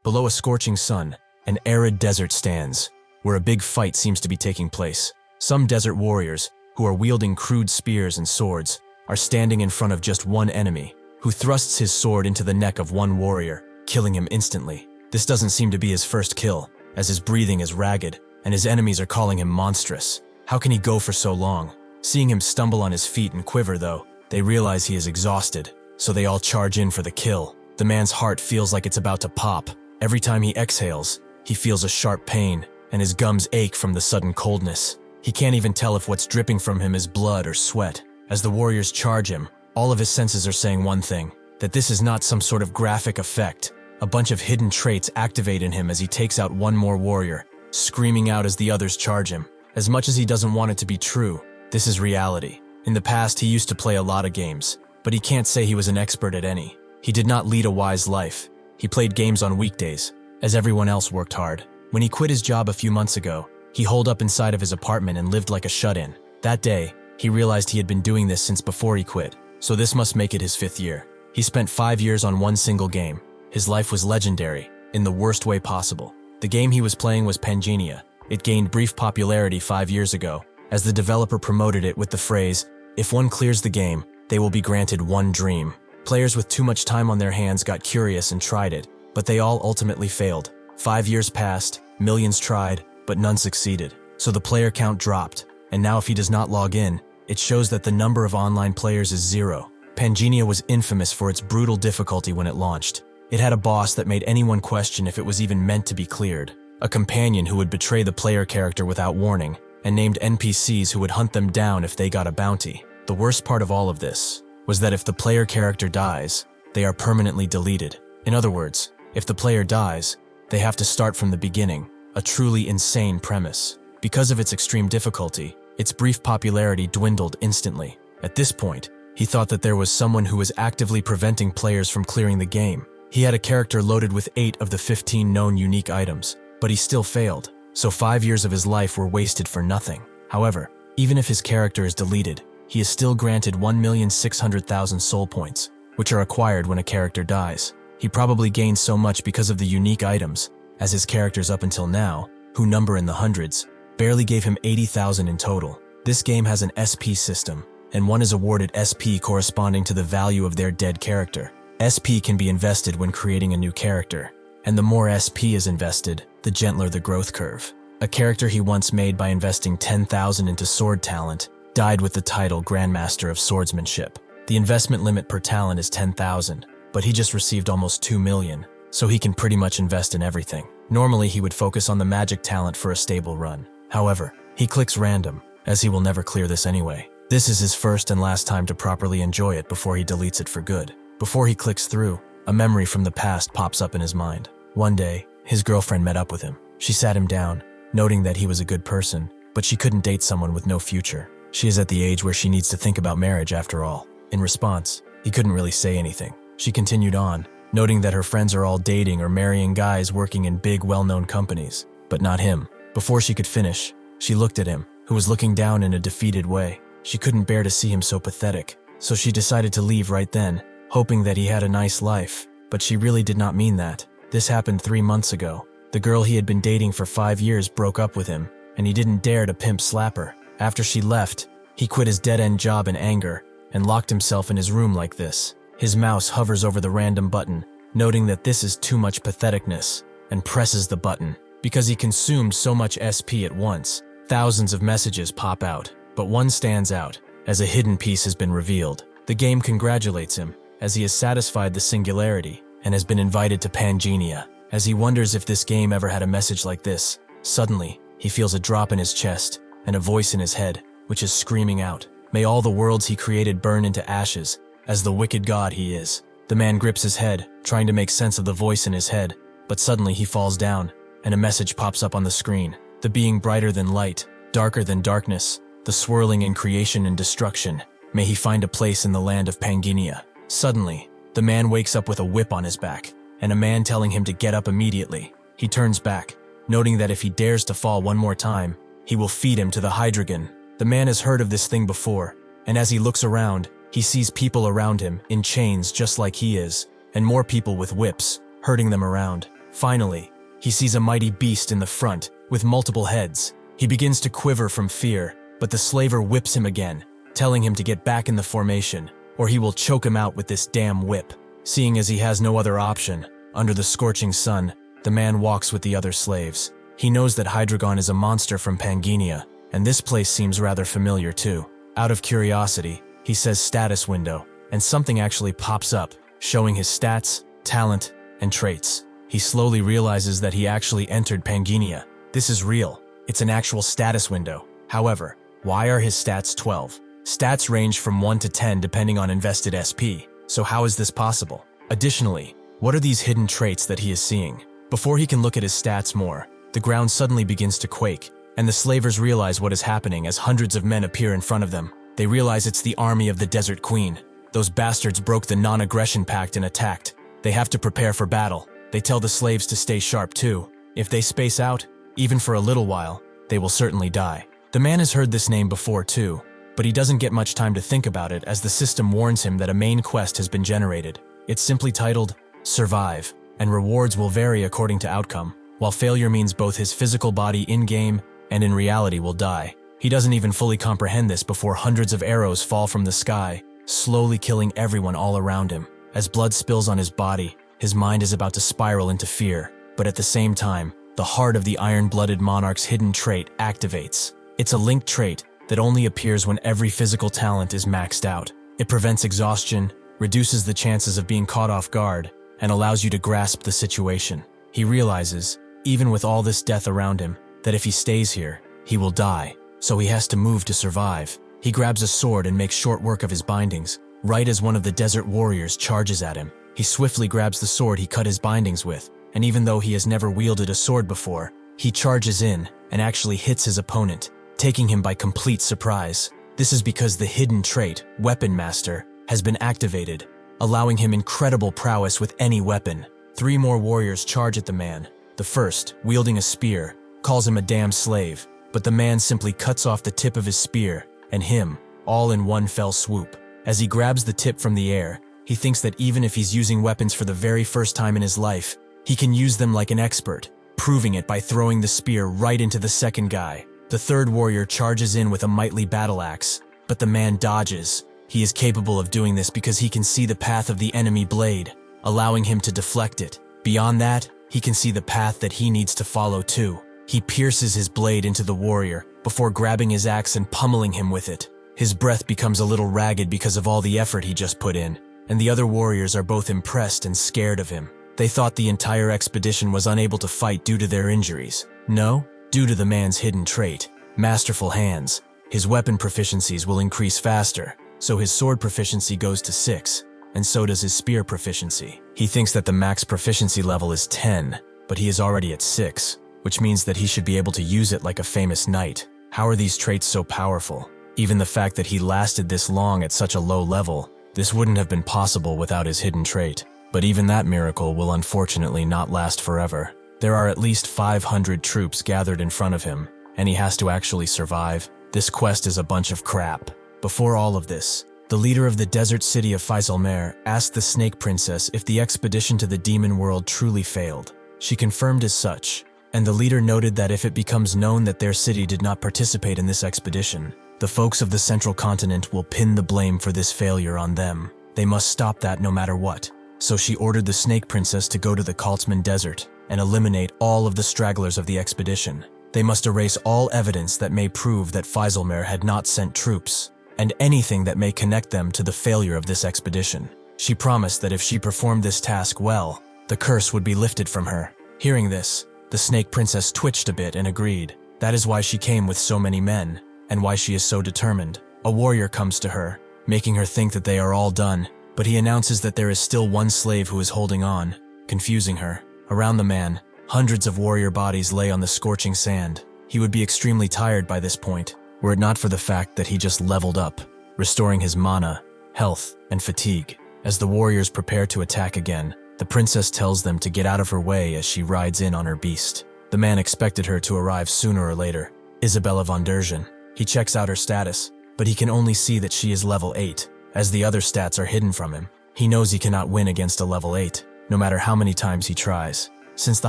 Below a scorching sun, an arid desert stands, where a big fight seems to be taking place. Some desert warriors, who are wielding crude spears and swords, are standing in front of just one enemy, who thrusts his sword into the neck of one warrior, killing him instantly. This doesn't seem to be his first kill, as his breathing is ragged, and his enemies are calling him monstrous. How can he go for so long? Seeing him stumble on his feet and quiver though, they realize he is exhausted, so they all charge in for the kill. The man's heart feels like it's about to pop. Every time he exhales, he feels a sharp pain, and his gums ache from the sudden coldness. He can't even tell if what's dripping from him is blood or sweat. As the warriors charge him, all of his senses are saying one thing, that this is not some sort of graphic effect. A bunch of hidden traits activate in him as he takes out one more warrior, screaming out as the others charge him. As much as he doesn't want it to be true, this is reality. In the past, he used to play a lot of games, but he can't say he was an expert at any. He did not lead a wise life. He played games on weekdays, as everyone else worked hard. When he quit his job a few months ago, he holed up inside of his apartment and lived like a shut-in. That day, he realized he had been doing this since before he quit, so this must make it his 5th year. He spent 5 years on one single game. His life was legendary, in the worst way possible. The game he was playing was Pangenia. It gained brief popularity 5 years ago, as the developer promoted it with the phrase, "If one clears the game, they will be granted one dream." Players with too much time on their hands got curious and tried it, but they all ultimately failed. 5 years passed, millions tried, but none succeeded. So the player count dropped, and now if he does not log in, it shows that the number of online players is 0. Pangenia was infamous for its brutal difficulty when it launched. It had a boss that made anyone question if it was even meant to be cleared, a companion who would betray the player character without warning, and named NPCs who would hunt them down if they got a bounty. The worst part of all of this was that if the player character dies, they are permanently deleted. In other words, if the player dies, they have to start from the beginning, a truly insane premise. Because of its extreme difficulty, its brief popularity dwindled instantly. At this point, he thought that there was someone who was actively preventing players from clearing the game. He had a character loaded with 8 of the 15 known unique items, but he still failed, so 5 years of his life were wasted for nothing. However, even if his character is deleted, he is still granted 1,600,000 soul points, which are acquired when a character dies. He probably gained so much because of the unique items, as his characters up until now, who number in the hundreds, barely gave him 80,000 in total. This game has an SP system, and one is awarded SP corresponding to the value of their dead character. SP can be invested when creating a new character, and the more SP is invested, the gentler the growth curve. A character he once made by investing 10,000 into sword talent died with the title Grandmaster of Swordsmanship. The investment limit per talent is 10,000, but he just received almost 2 million, so he can pretty much invest in everything. Normally he would focus on the magic talent for a stable run. However, he clicks random, as he will never clear this anyway. This is his first and last time to properly enjoy it before he deletes it for good. Before he clicks through, a memory from the past pops up in his mind. One day, his girlfriend met up with him. She sat him down, noting that he was a good person, but she couldn't date someone with no future. She is at the age where she needs to think about marriage after all. In response, he couldn't really say anything. She continued on, noting that her friends are all dating or marrying guys working in big, well-known companies, but not him. Before she could finish, she looked at him, who was looking down in a defeated way. She couldn't bear to see him so pathetic, so she decided to leave right then, hoping that he had a nice life, but she really did not mean that. This happened 3 months ago. The girl he had been dating for 5 years broke up with him, and he didn't dare to pimp slap her. After she left, he quit his dead-end job in anger and locked himself in his room like this. His mouse hovers over the random button, noting that this is too much patheticness, and presses the button. Because he consumed so much SP at once, thousands of messages pop out, but one stands out, as a hidden piece has been revealed. The game congratulates him, as he has satisfied the singularity and has been invited to Pangenia. As he wonders if this game ever had a message like this, suddenly, he feels a drop in his chest and a voice in his head, which is screaming out, "May all the worlds he created burn into ashes, as the wicked god he is." The man grips his head, trying to make sense of the voice in his head, but suddenly he falls down, and a message pops up on the screen. The being brighter than light, darker than darkness, the swirling in creation and destruction, may he find a place in the land of Pangenia. Suddenly, the man wakes up with a whip on his back, and a man telling him to get up immediately. He turns back, noting that if he dares to fall one more time, he will feed him to the Hydreigon. The man has heard of this thing before, and as he looks around, he sees people around him in chains just like he is, and more people with whips, herding them around. Finally, he sees a mighty beast in the front, with multiple heads. He begins to quiver from fear, but the slaver whips him again, telling him to get back in the formation, or he will choke him out with this damn whip. Seeing as he has no other option, under the scorching sun, the man walks with the other slaves. He knows that Hydreigon is a monster from Pangea, and this place seems rather familiar too. Out of curiosity, he says status window, and something actually pops up, showing his stats, talent, and traits. He slowly realizes that he actually entered Pangea. This is real. It's an actual status window. However, why are his stats 12? Stats range from 1 to 10 depending on invested SP, so how is this possible? Additionally, what are these hidden traits that he is seeing? Before he can look at his stats more, the ground suddenly begins to quake, and the slavers realize what is happening as hundreds of men appear in front of them. They realize it's the army of the Desert Queen. Those bastards broke the non-aggression pact and attacked. They have to prepare for battle. They tell the slaves to stay sharp too. If they space out, even for a little while, they will certainly die. The man has heard this name before too, but he doesn't get much time to think about it as the system warns him that a main quest has been generated. It's simply titled, Survive, and rewards will vary according to outcome, while failure means both his physical body in-game and in reality will die. He doesn't even fully comprehend this before hundreds of arrows fall from the sky, slowly killing everyone all around him. As blood spills on his body, his mind is about to spiral into fear, but at the same time, the heart of the iron-blooded monarch's hidden trait activates. It's a linked trait that only appears when every physical talent is maxed out. It prevents exhaustion, reduces the chances of being caught off guard, and allows you to grasp the situation. He realizes, even with all this death around him, that if he stays here, he will die, so he has to move to survive. He grabs a sword and makes short work of his bindings, right as one of the desert warriors charges at him. He swiftly grabs the sword he cut his bindings with, and even though he has never wielded a sword before, he charges in and actually hits his opponent, taking him by complete surprise. This is because the hidden trait, Weapon Master, has been activated, allowing him incredible prowess with any weapon. 3 more warriors charge at the man. The first, wielding a spear, calls him a damn slave, but the man simply cuts off the tip of his spear, and him, all in one fell swoop. As he grabs the tip from the air, he thinks that even if he's using weapons for the very first time in his life, he can use them like an expert, proving it by throwing the spear right into the second guy. The third warrior charges in with a mighty battle axe, but the man dodges. He is capable of doing this because he can see the path of the enemy blade, allowing him to deflect it. Beyond that, he can see the path that he needs to follow too. He pierces his blade into the warrior before grabbing his axe and pummeling him with it. His breath becomes a little ragged because of all the effort he just put in, and the other warriors are both impressed and scared of him. They thought the entire expedition was unable to fight due to their injuries. No, due to the man's hidden trait, Masterful Hands. His weapon proficiencies will increase faster, so his sword proficiency goes to 6, and so does his spear proficiency. He thinks that the max proficiency level is 10, but he is already at 6, which means that he should be able to use it like a famous knight. How are these traits so powerful? Even the fact that he lasted this long at such a low level, this wouldn't have been possible without his hidden trait. But even that miracle will unfortunately not last forever. There are at least 500 troops gathered in front of him, and he has to actually survive. This quest is a bunch of crap. Before all of this, the leader of the desert city of Faisalmer asked the Snake Princess if the expedition to the demon world truly failed. She confirmed as such, and the leader noted that if it becomes known that their city did not participate in this expedition, the folks of the central continent will pin the blame for this failure on them. They must stop that no matter what. So she ordered the Snake Princess to go to the Kaltzman Desert and eliminate all of the stragglers of the expedition. They must erase all evidence that may prove that Faisalmer had not sent troops, and anything that may connect them to the failure of this expedition. She promised that if she performed this task well, the curse would be lifted from her. Hearing this, the Snake Princess twitched a bit and agreed. That is why she came with so many men, and why she is so determined. A warrior comes to her, making her think that they are all done, but he announces that there is still one slave who is holding on, confusing her. Around the man, hundreds of warrior bodies lay on the scorching sand. He would be extremely tired by this point, were it not for the fact that he just leveled up, restoring his mana, health, and fatigue. As the warriors prepare to attack again, the princess tells them to get out of her way as she rides in on her beast. The man expected her to arrive sooner or later, Isabella von Dergen. He checks out her status, but he can only see that she is level 8. As the other stats are hidden from him, he knows he cannot win against a level 8, no matter how many times he tries. Since the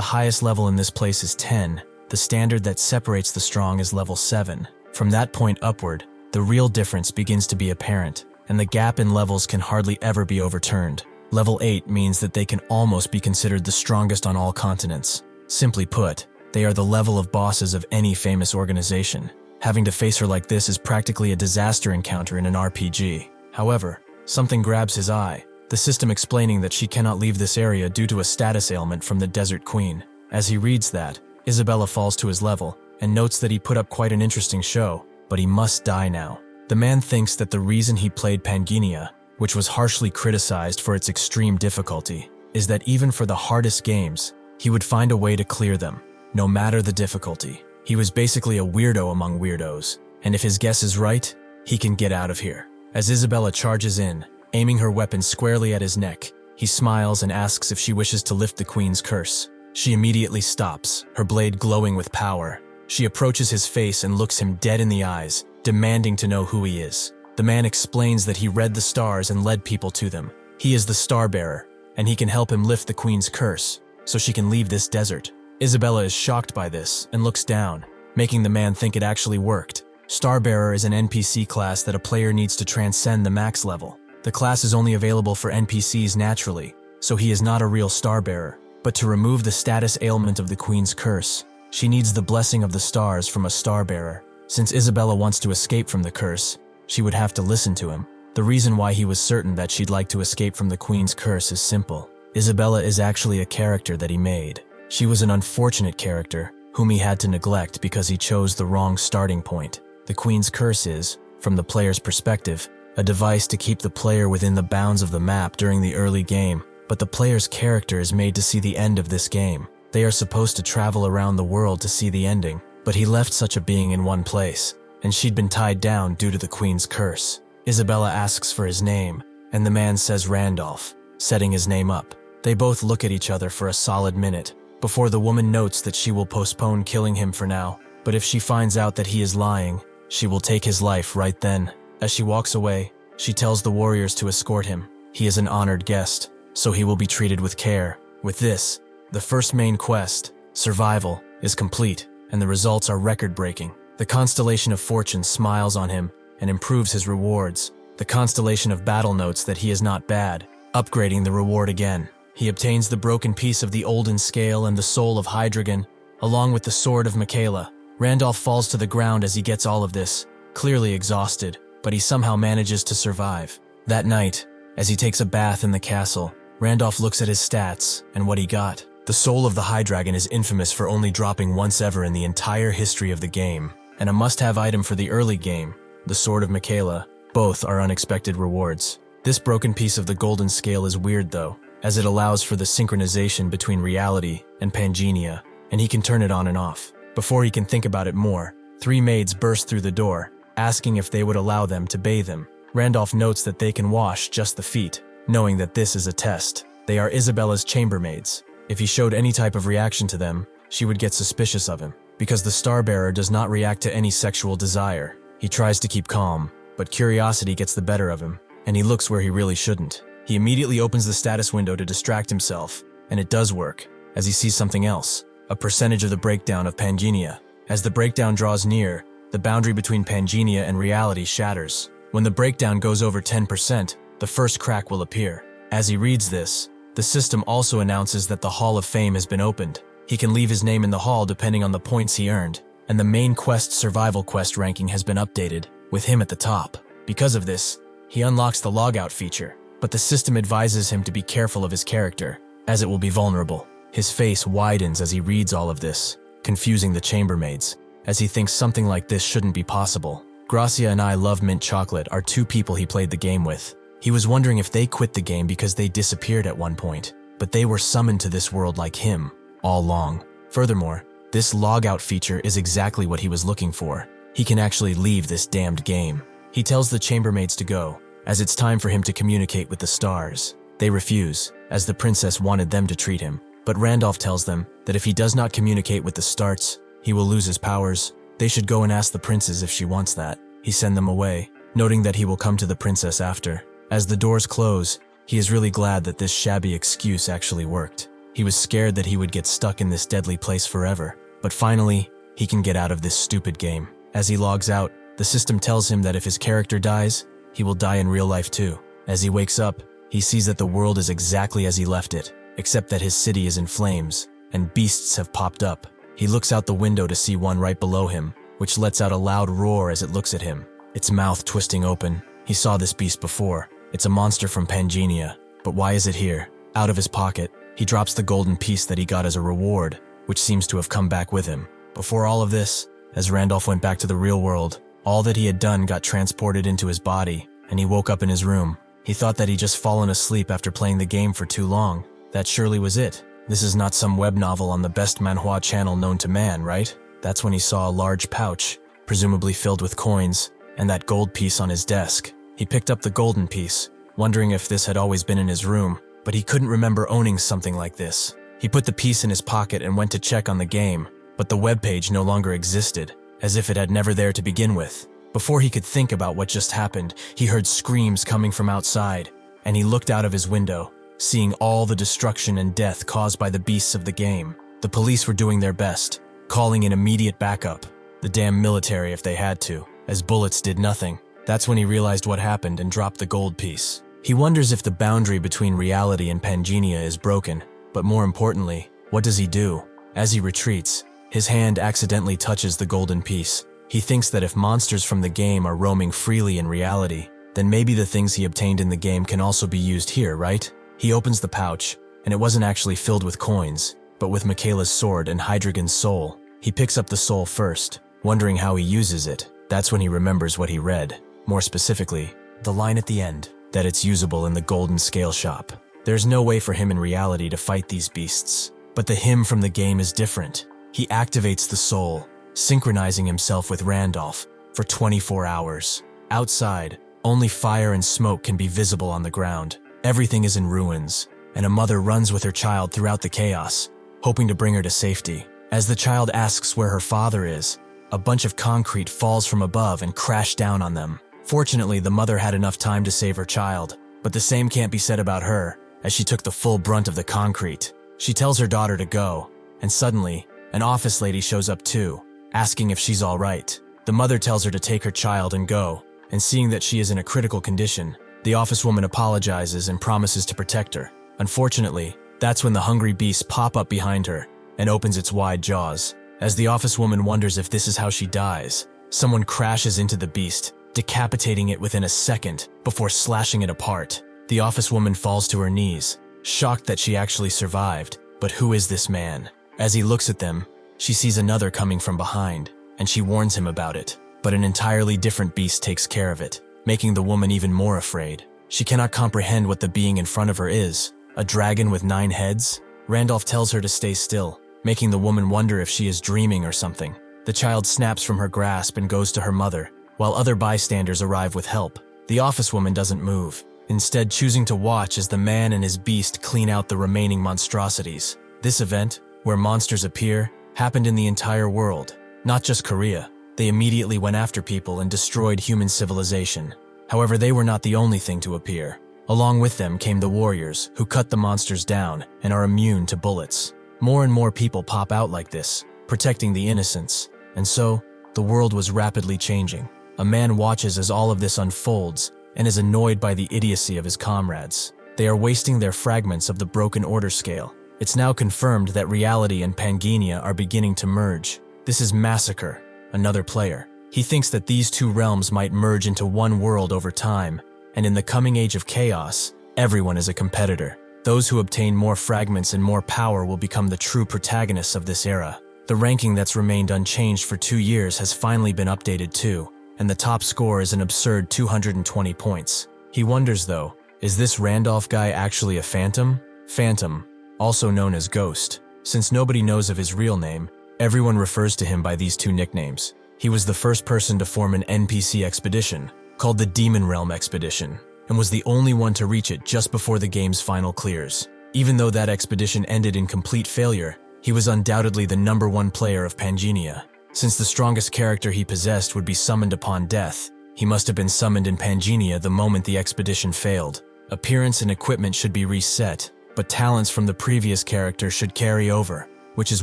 highest level in this place is 10, the standard that separates the strong is level 7. From that point upward, the real difference begins to be apparent, and the gap in levels can hardly ever be overturned. Level 8 means that they can almost be considered the strongest on all continents. Simply put, they are the level of bosses of any famous organization. Having to face her like this is practically a disaster encounter in an RPG. However, something grabs his eye, the system explaining that she cannot leave this area due to a status ailment from the Desert Queen. As he reads that, Isabella falls to his level and notes that he put up quite an interesting show, but he must die now. The man thinks that the reason he played Pangea, which was harshly criticized for its extreme difficulty, is that even for the hardest games, he would find a way to clear them, no matter the difficulty. He was basically a weirdo among weirdos, and if his guess is right, he can get out of here. As Isabella charges in, aiming her weapon squarely at his neck, he smiles and asks if she wishes to lift the Queen's curse. She immediately stops, her blade glowing with power. She approaches his face and looks him dead in the eyes, demanding to know who he is. The man explains that he read the stars and led people to them. He is the Star Bearer, and he can help him lift the Queen's curse, so she can leave this desert. Isabella is shocked by this and looks down, making the man think it actually worked. Star Bearer is an NPC class that a player needs to transcend the max level. The class is only available for NPCs naturally, so he is not a real Star Bearer. But to remove the status ailment of the Queen's curse, she needs the blessing of the stars from a Star Bearer. Since Isabella wants to escape from the curse, she would have to listen to him. The reason why he was certain that she'd like to escape from the Queen's curse is simple. Isabella is actually a character that he made. She was an unfortunate character, whom he had to neglect because he chose the wrong starting point. The Queen's curse is, from the player's perspective, a device to keep the player within the bounds of the map during the early game, but the player's character is made to see the end of this game. They are supposed to travel around the world to see the ending, but he left such a being in one place, and she'd been tied down due to the Queen's curse. Isabella asks for his name, and the man says Randolph, setting his name up. They both look at each other for a solid minute, before the woman notes that she will postpone killing him for now, but if she finds out that he is lying, she will take his life right then. As she walks away, she tells the warriors to escort him. He is an honored guest, so he will be treated with care. With this, the first main quest, Survival, is complete, and the results are record-breaking. The Constellation of Fortune smiles on him and improves his rewards. The Constellation of Battle notes that he is not bad, upgrading the reward again. He obtains the broken piece of the Olden Scale and the Soul of Hydreigon, along with the Sword of Michaela. Randolph falls to the ground as he gets all of this, clearly exhausted, but he somehow manages to survive. That night, as he takes a bath in the castle, Randolph looks at his stats and what he got. The Soul of the Hydreigon is infamous for only dropping once ever in the entire history of the game, and a must-have item for the early game, the Sword of Michaela. Both are unexpected rewards. This broken piece of the Golden Scale is weird though, as it allows for the synchronization between reality and Pangea, and he can turn it on and off. Before he can think about it more, 3 maids burst through the door, asking if they would allow them to bathe him. Randolph notes that they can wash just the feet, knowing that this is a test. They are Isabella's chambermaids. If he showed any type of reaction to them, she would get suspicious of him. Because the Star Bearer does not react to any sexual desire, he tries to keep calm, but curiosity gets the better of him, and he looks where he really shouldn't. He immediately opens the status window to distract himself, and it does work, as he sees something else, a percentage of the breakdown of Pangea. As the breakdown draws near, the boundary between Pangea and reality shatters. When the breakdown goes over 10%, the first crack will appear. As he reads this, the system also announces that the Hall of Fame has been opened. He can leave his name in the hall depending on the points he earned, and the main quest survival quest ranking has been updated, with him at the top. Because of this, he unlocks the logout feature, but the system advises him to be careful of his character, as it will be vulnerable. His face widens as he reads all of this, confusing the chambermaids, as he thinks something like this shouldn't be possible. Gracia and I Love Mint Chocolate are 2 people he played the game with. He was wondering if they quit the game because they disappeared at one point, but they were summoned to this world like him, all along. Furthermore, this logout feature is exactly what he was looking for. He can actually leave this damned game. He tells the chambermaids to go, as it's time for him to communicate with the stars. They refuse, as the princess wanted them to treat him, but Randolph tells them that if he does not communicate with the stars, he will lose his powers. They should go and ask the princess if she wants that. He sends them away, noting that he will come to the princess after. As the doors close, he is really glad that this shabby excuse actually worked. He was scared that he would get stuck in this deadly place forever. But finally, he can get out of this stupid game. As he logs out, the system tells him that if his character dies, he will die in real life too. As he wakes up, he sees that the world is exactly as he left it, except that his city is in flames, and beasts have popped up. He looks out the window to see one right below him, which lets out a loud roar as it looks at him, its mouth twisting open. He saw this beast before. It's a monster from Pangenia. But why is it here? Out of his pocket, he drops the golden piece that he got as a reward, which seems to have come back with him. Before all of this, as Randolph went back to the real world, all that he had done got transported into his body, and he woke up in his room. He thought that he'd just fallen asleep after playing the game for too long. That surely was it. This is not some web novel on the best manhwa channel known to man, right? That's when he saw a large pouch, presumably filled with coins, and that gold piece on his desk. He picked up the golden piece, wondering if this had always been in his room, but he couldn't remember owning something like this. He put the piece in his pocket and went to check on the game, but the webpage no longer existed, as if it had never there to begin with. Before he could think about what just happened, he heard screams coming from outside, and he looked out of his window, seeing all the destruction and death caused by the beasts of the game. The police were doing their best, calling in immediate backup, the damn military if they had to, as bullets did nothing. That's when he realized what happened and dropped the gold piece. He wonders if the boundary between reality and Pangenia is broken, but more importantly, what does he do? As he retreats, his hand accidentally touches the golden piece. He thinks that if monsters from the game are roaming freely in reality, then maybe the things he obtained in the game can also be used here, right? He opens the pouch, and it wasn't actually filled with coins, but with Michaela's sword and Hydreigon's soul. He picks up the soul first, wondering how he uses it. That's when he remembers what he read. More specifically, the line at the end, that it's usable in the golden scale shop. There's no way for him in reality to fight these beasts. But the him from the game is different. He activates the soul, synchronizing himself with Randolph for 24 hours. Outside, only fire and smoke can be visible on the ground. Everything is in ruins, and a mother runs with her child throughout the chaos, hoping to bring her to safety. As the child asks where her father is, a bunch of concrete falls from above and crashes down on them. Fortunately, the mother had enough time to save her child, but the same can't be said about her, as she took the full brunt of the concrete. She tells her daughter to go, and suddenly, an office lady shows up too, asking if she's all right. The mother tells her to take her child and go, and seeing that she is in a critical condition, the office woman apologizes and promises to protect her. Unfortunately, that's when the hungry beast pop up behind her and opens its wide jaws. As the office woman wonders if this is how she dies, someone crashes into the beast, decapitating it within a second before slashing it apart. The office woman falls to her knees, shocked that she actually survived. But who is this man? As he looks at them, she sees another coming from behind, and she warns him about it. But an entirely different beast takes care of it, making the woman even more afraid. She cannot comprehend what the being in front of her is. A dragon with 9 heads? Randolph tells her to stay still, making the woman wonder if she is dreaming or something. The child snaps from her grasp and goes to her mother, while other bystanders arrive with help. The office woman doesn't move, instead choosing to watch as the man and his beast clean out the remaining monstrosities. This event, where monsters appear, happened in the entire world, not just Korea. They immediately went after people and destroyed human civilization. However, they were not the only thing to appear. Along with them came the warriors, who cut the monsters down and are immune to bullets. More and more people pop out like this, protecting the innocents. And so, the world was rapidly changing. A man watches as all of this unfolds and is annoyed by the idiocy of his comrades. They are wasting their fragments of the broken order scale. It's now confirmed that reality and Pangenia are beginning to merge. This is Massacre, another player. He thinks that these two realms might merge into one world over time, and in the coming age of chaos, everyone is a competitor. Those who obtain more fragments and more power will become the true protagonists of this era. The ranking that's remained unchanged for 2 years has finally been updated too, and the top score is an absurd 220 points. He wonders though, is this Randolph guy actually a phantom? Phantom, also known as Ghost. Since nobody knows of his real name, everyone refers to him by these two nicknames. He was the first person to form an NPC expedition, called the Demon Realm Expedition, and was the only one to reach it just before the game's final clears. Even though that expedition ended in complete failure, he was undoubtedly the #1 player of Pangenia. Since the strongest character he possessed would be summoned upon death, he must have been summoned in Pangenia the moment the expedition failed. Appearance and equipment should be reset, but talents from the previous character should carry over, which is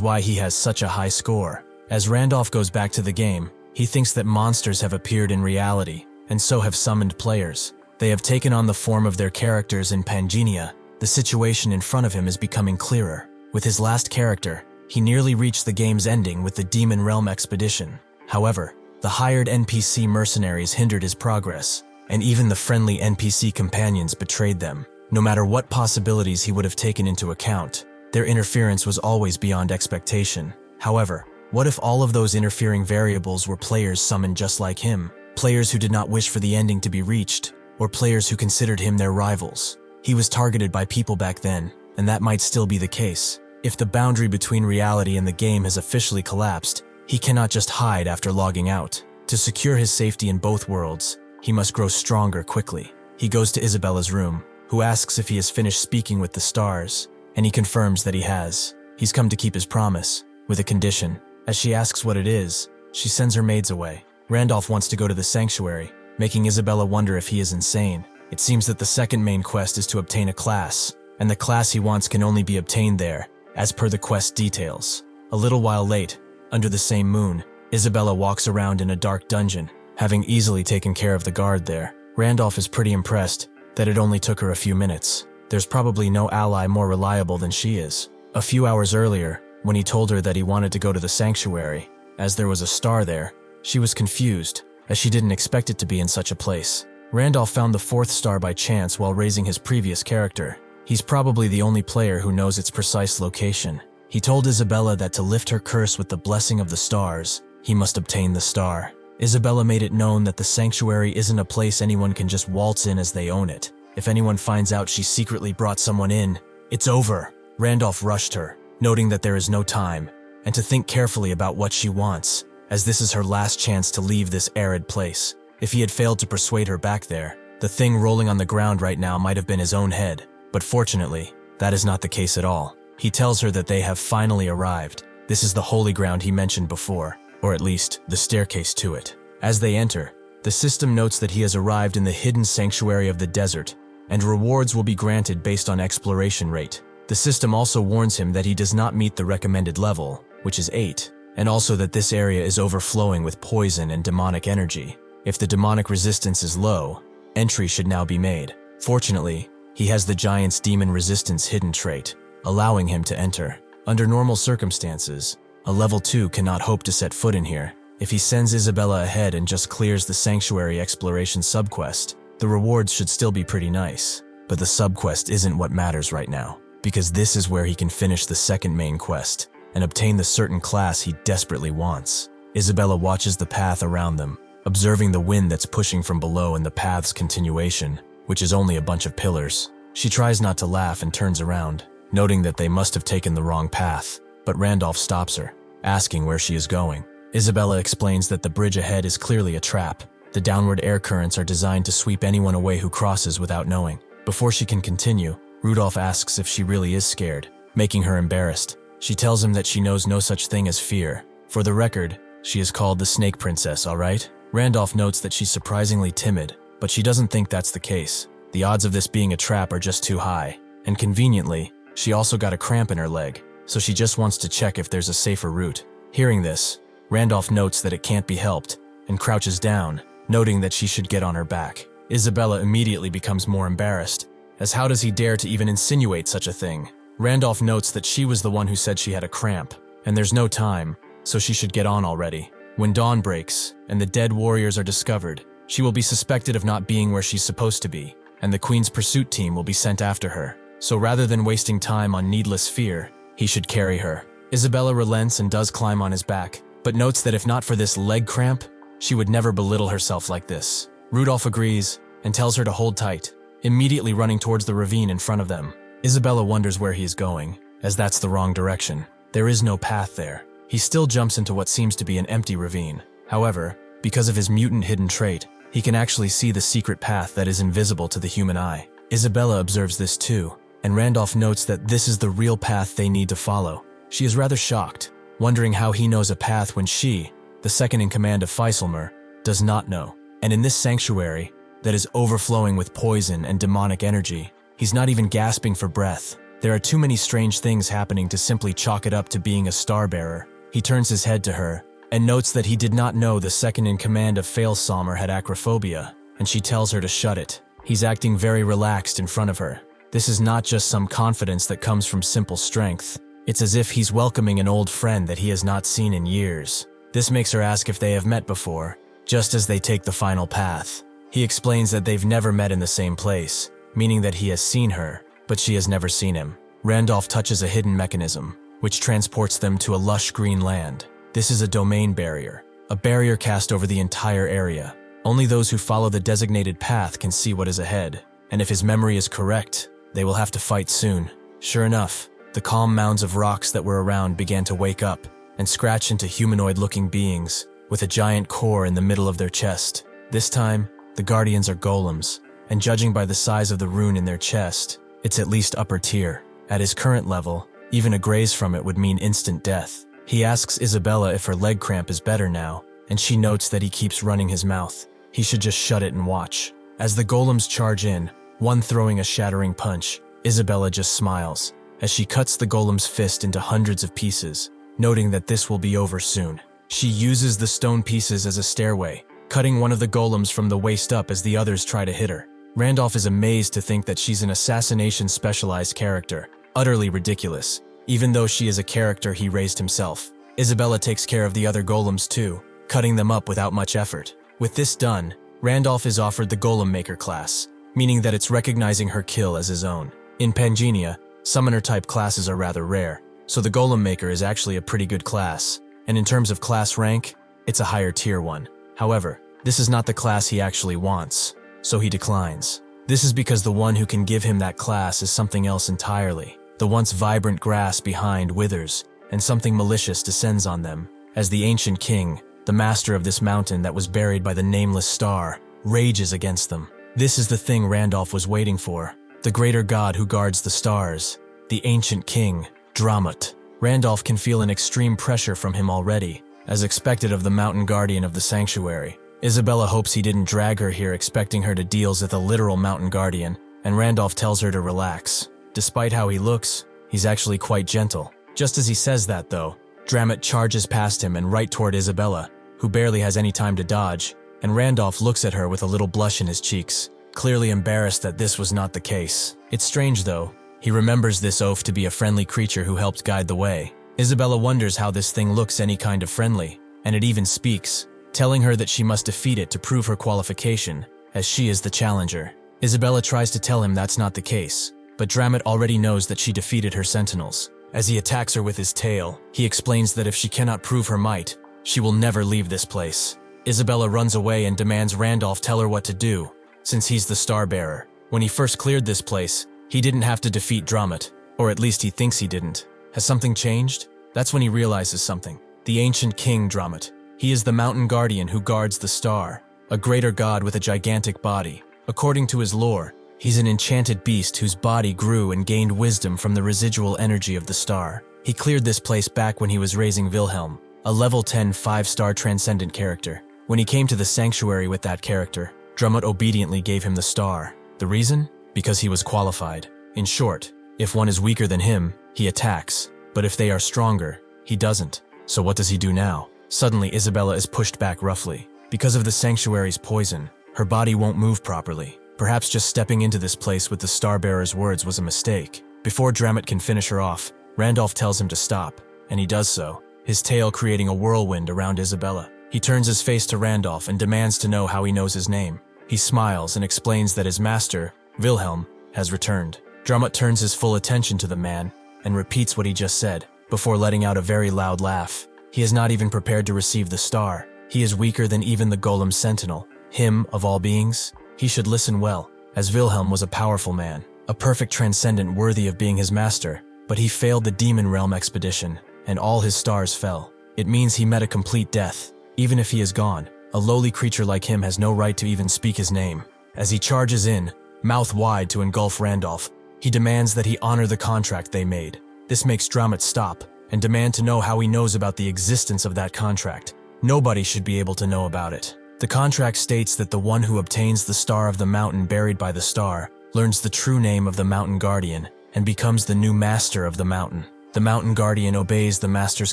why he has such a high score. As Randolph goes back to the game, he thinks that monsters have appeared in reality, and so have summoned players. They have taken on the form of their characters in Pangea. The situation in front of him is becoming clearer. With his last character, he nearly reached the game's ending with the Demon Realm expedition. However, the hired NPC mercenaries hindered his progress, and even the friendly NPC companions betrayed them. No matter what possibilities he would have taken into account, their interference was always beyond expectation. However, what if all of those interfering variables were players summoned just like him? Players who did not wish for the ending to be reached, or players who considered him their rivals. He was targeted by people back then, and that might still be the case. If the boundary between reality and the game has officially collapsed, he cannot just hide after logging out. To secure his safety in both worlds, he must grow stronger quickly. He goes to Isabella's room, who asks if he has finished speaking with the stars, and he confirms that he has. He's come to keep his promise, with a condition. As she asks what it is, she sends her maids away. Randolph wants to go to the sanctuary, making Isabella wonder if he is insane. It seems that the second main quest is to obtain a class, and the class he wants can only be obtained there, as per the quest details. A little while late, under the same moon, Isabella walks around in a dark dungeon, having easily taken care of the guard there. Randolph is pretty impressed that it only took her a few minutes. There's probably no ally more reliable than she is. A few hours earlier, when he told her that he wanted to go to the sanctuary, as there was a star there, she was confused, as she didn't expect it to be in such a place. Randolph found the fourth star by chance while raising his previous character. He's probably the only player who knows its precise location. He told Isabella that to lift her curse with the blessing of the stars, he must obtain the star. Isabella made it known that the sanctuary isn't a place anyone can just waltz in as they own it. If anyone finds out she secretly brought someone in, it's over. Randolph rushed her, noting that there is no time, and to think carefully about what she wants, as this is her last chance to leave this arid place. If he had failed to persuade her back there, the thing rolling on the ground right now might have been his own head. But fortunately, that is not the case at all. He tells her that they have finally arrived. This is the holy ground he mentioned before, or at least the staircase to it. As they enter, the system notes that he has arrived in the hidden sanctuary of the desert, and rewards will be granted based on exploration rate. The system also warns him that he does not meet the recommended level, which is 8, and also that this area is overflowing with poison and demonic energy. If the demonic resistance is low, entry should now be made. Fortunately, he has the giant's demon resistance hidden trait, allowing him to enter. Under normal circumstances, a level 2 cannot hope to set foot in here. If he sends Isabella ahead and just clears the sanctuary exploration subquest, the rewards should still be pretty nice. But the subquest isn't what matters right now, because this is where he can finish the second main quest and obtain the certain class he desperately wants. Isabella watches the path around them, observing the wind that's pushing from below and the path's continuation, which is only a bunch of pillars. She tries not to laugh and turns around, noting that they must have taken the wrong path, but Randolph stops her, asking where she is going. Isabella explains that the bridge ahead is clearly a trap. The downward air currents are designed to sweep anyone away who crosses without knowing. Before she can continue, Rudolph asks if she really is scared, making her embarrassed. She tells him that she knows no such thing as fear. For the record, she is called the Snake Princess, alright? Randolph notes that she's surprisingly timid, but she doesn't think that's the case. The odds of this being a trap are just too high, and conveniently, she also got a cramp in her leg, so she just wants to check if there's a safer route. Hearing this, Randolph notes that it can't be helped, and crouches down, noting that she should get on her back. Isabella immediately becomes more embarrassed, as how does he dare to even insinuate such a thing? Randolph notes that she was the one who said she had a cramp, and there's no time, so she should get on already. When dawn breaks, and the dead warriors are discovered, she will be suspected of not being where she's supposed to be, and the Queen's pursuit team will be sent after her. So rather than wasting time on needless fear, he should carry her. Isabella relents and does climb on his back, but notes that if not for this leg cramp, she would never belittle herself like this. Rudolph agrees and tells her to hold tight, immediately running towards the ravine in front of them. Isabella wonders where he is going, as that's the wrong direction. There is no path there. He still jumps into what seems to be an empty ravine. However, because of his mutant hidden trait, he can actually see the secret path that is invisible to the human eye. Isabella observes this too, and Randolph notes that this is the real path they need to follow. She is rather shocked, wondering how he knows a path when she, the second in command of Feiselmer, does not know. And in this sanctuary, that is overflowing with poison and demonic energy, he's not even gasping for breath. There are too many strange things happening to simply chalk it up to being a star-bearer. He turns his head to her and notes that he did not know the second-in-command of Failsalmer had acrophobia, and she tells her to shut it. He's acting very relaxed in front of her. This is not just some confidence that comes from simple strength. It's as if he's welcoming an old friend that he has not seen in years. This makes her ask if they have met before, just as they take the final path. He explains that they've never met in the same place, meaning that he has seen her, but she has never seen him. Randolph touches a hidden mechanism, which transports them to a lush green land. This is a domain barrier, a barrier cast over the entire area. Only those who follow the designated path can see what is ahead, and if his memory is correct, they will have to fight soon. Sure enough, the calm mounds of rocks that were around began to wake up and scratch into humanoid-looking beings with a giant core in the middle of their chest. This time, the Guardians are golems, and judging by the size of the rune in their chest, it's at least upper tier. At his current level, even a graze from it would mean instant death. He asks Isabella if her leg cramp is better now, and she notes that he keeps running his mouth. He should just shut it and watch. As the golems charge in, one throwing a shattering punch, Isabella just smiles as she cuts the golem's fist into hundreds of pieces, noting that this will be over soon. She uses the stone pieces as a stairway, cutting one of the golems from the waist up as the others try to hit her. Randolph is amazed to think that she's an assassination-specialized character, utterly ridiculous, even though she is a character he raised himself. Isabella takes care of the other golems too, cutting them up without much effort. With this done, Randolph is offered the Golem Maker class, meaning that it's recognizing her kill as his own. In Pangenia, summoner-type classes are rather rare, so the Golem Maker is actually a pretty good class, and in terms of class rank, it's a higher tier one. However, this is not the class he actually wants, so he declines. This is because the one who can give him that class is something else entirely. The once vibrant grass behind withers, and something malicious descends on them, as the ancient king, the master of this mountain that was buried by the nameless star, rages against them. This is the thing Randolph was waiting for, the greater god who guards the stars, the ancient king, Dramut. Randolph can feel an extreme pressure from him already, as expected of the mountain guardian of the sanctuary. Isabella hopes he didn't drag her here expecting her to deal with a literal mountain guardian, and Randolph tells her to relax. Despite how he looks, he's actually quite gentle. Just as he says that though, Dramut charges past him and right toward Isabella, who barely has any time to dodge, and Randolph looks at her with a little blush in his cheeks, clearly embarrassed that this was not the case. It's strange though, he remembers this oaf to be a friendly creature who helped guide the way. Isabella wonders how this thing looks any kind of friendly, and it even speaks, telling her that she must defeat it to prove her qualification, as she is the challenger. Isabella tries to tell him that's not the case, but Dramut already knows that she defeated her sentinels. As he attacks her with his tail, he explains that if she cannot prove her might, she will never leave this place. Isabella runs away and demands Randolph tell her what to do, since he's the star-bearer. When he first cleared this place, he didn't have to defeat Dramut, or at least he thinks he didn't. Has something changed? That's when he realizes something. The ancient king Dramut. He is the mountain guardian who guards the star, a greater god with a gigantic body. According to his lore, he's an enchanted beast whose body grew and gained wisdom from the residual energy of the star. He cleared this place back when he was raising Wilhelm, a level 10 5-star transcendent character. When he came to the sanctuary with that character, Dramut obediently gave him the star. The reason? Because he was qualified. In short, if one is weaker than him, he attacks, but if they are stronger, he doesn't. So what does he do now? Suddenly Isabella is pushed back roughly. Because of the sanctuary's poison, her body won't move properly. Perhaps just stepping into this place with the star-bearer's words was a mistake. Before Dramut can finish her off, Randolph tells him to stop, and he does so, his tail creating a whirlwind around Isabella. He turns his face to Randolph and demands to know how he knows his name. He smiles and explains that his master, Wilhelm, has returned. Dramut turns his full attention to the man and repeats what he just said, before letting out a very loud laugh. He is not even prepared to receive the star. He is weaker than even the golem sentinel. Him, of all beings, he should listen well, as Wilhelm was a powerful man, a perfect transcendent worthy of being his master, but he failed the demon realm expedition, and all his stars fell. It means he met a complete death. Even if he is gone, a lowly creature like him has no right to even speak his name. As he charges in, mouth wide to engulf Randolph, he demands that he honor the contract they made. This makes Dramut stop and demand to know how he knows about the existence of that contract. Nobody should be able to know about it. The contract states that the one who obtains the star of the mountain buried by the star learns the true name of the mountain guardian and becomes the new master of the mountain. The mountain guardian obeys the master's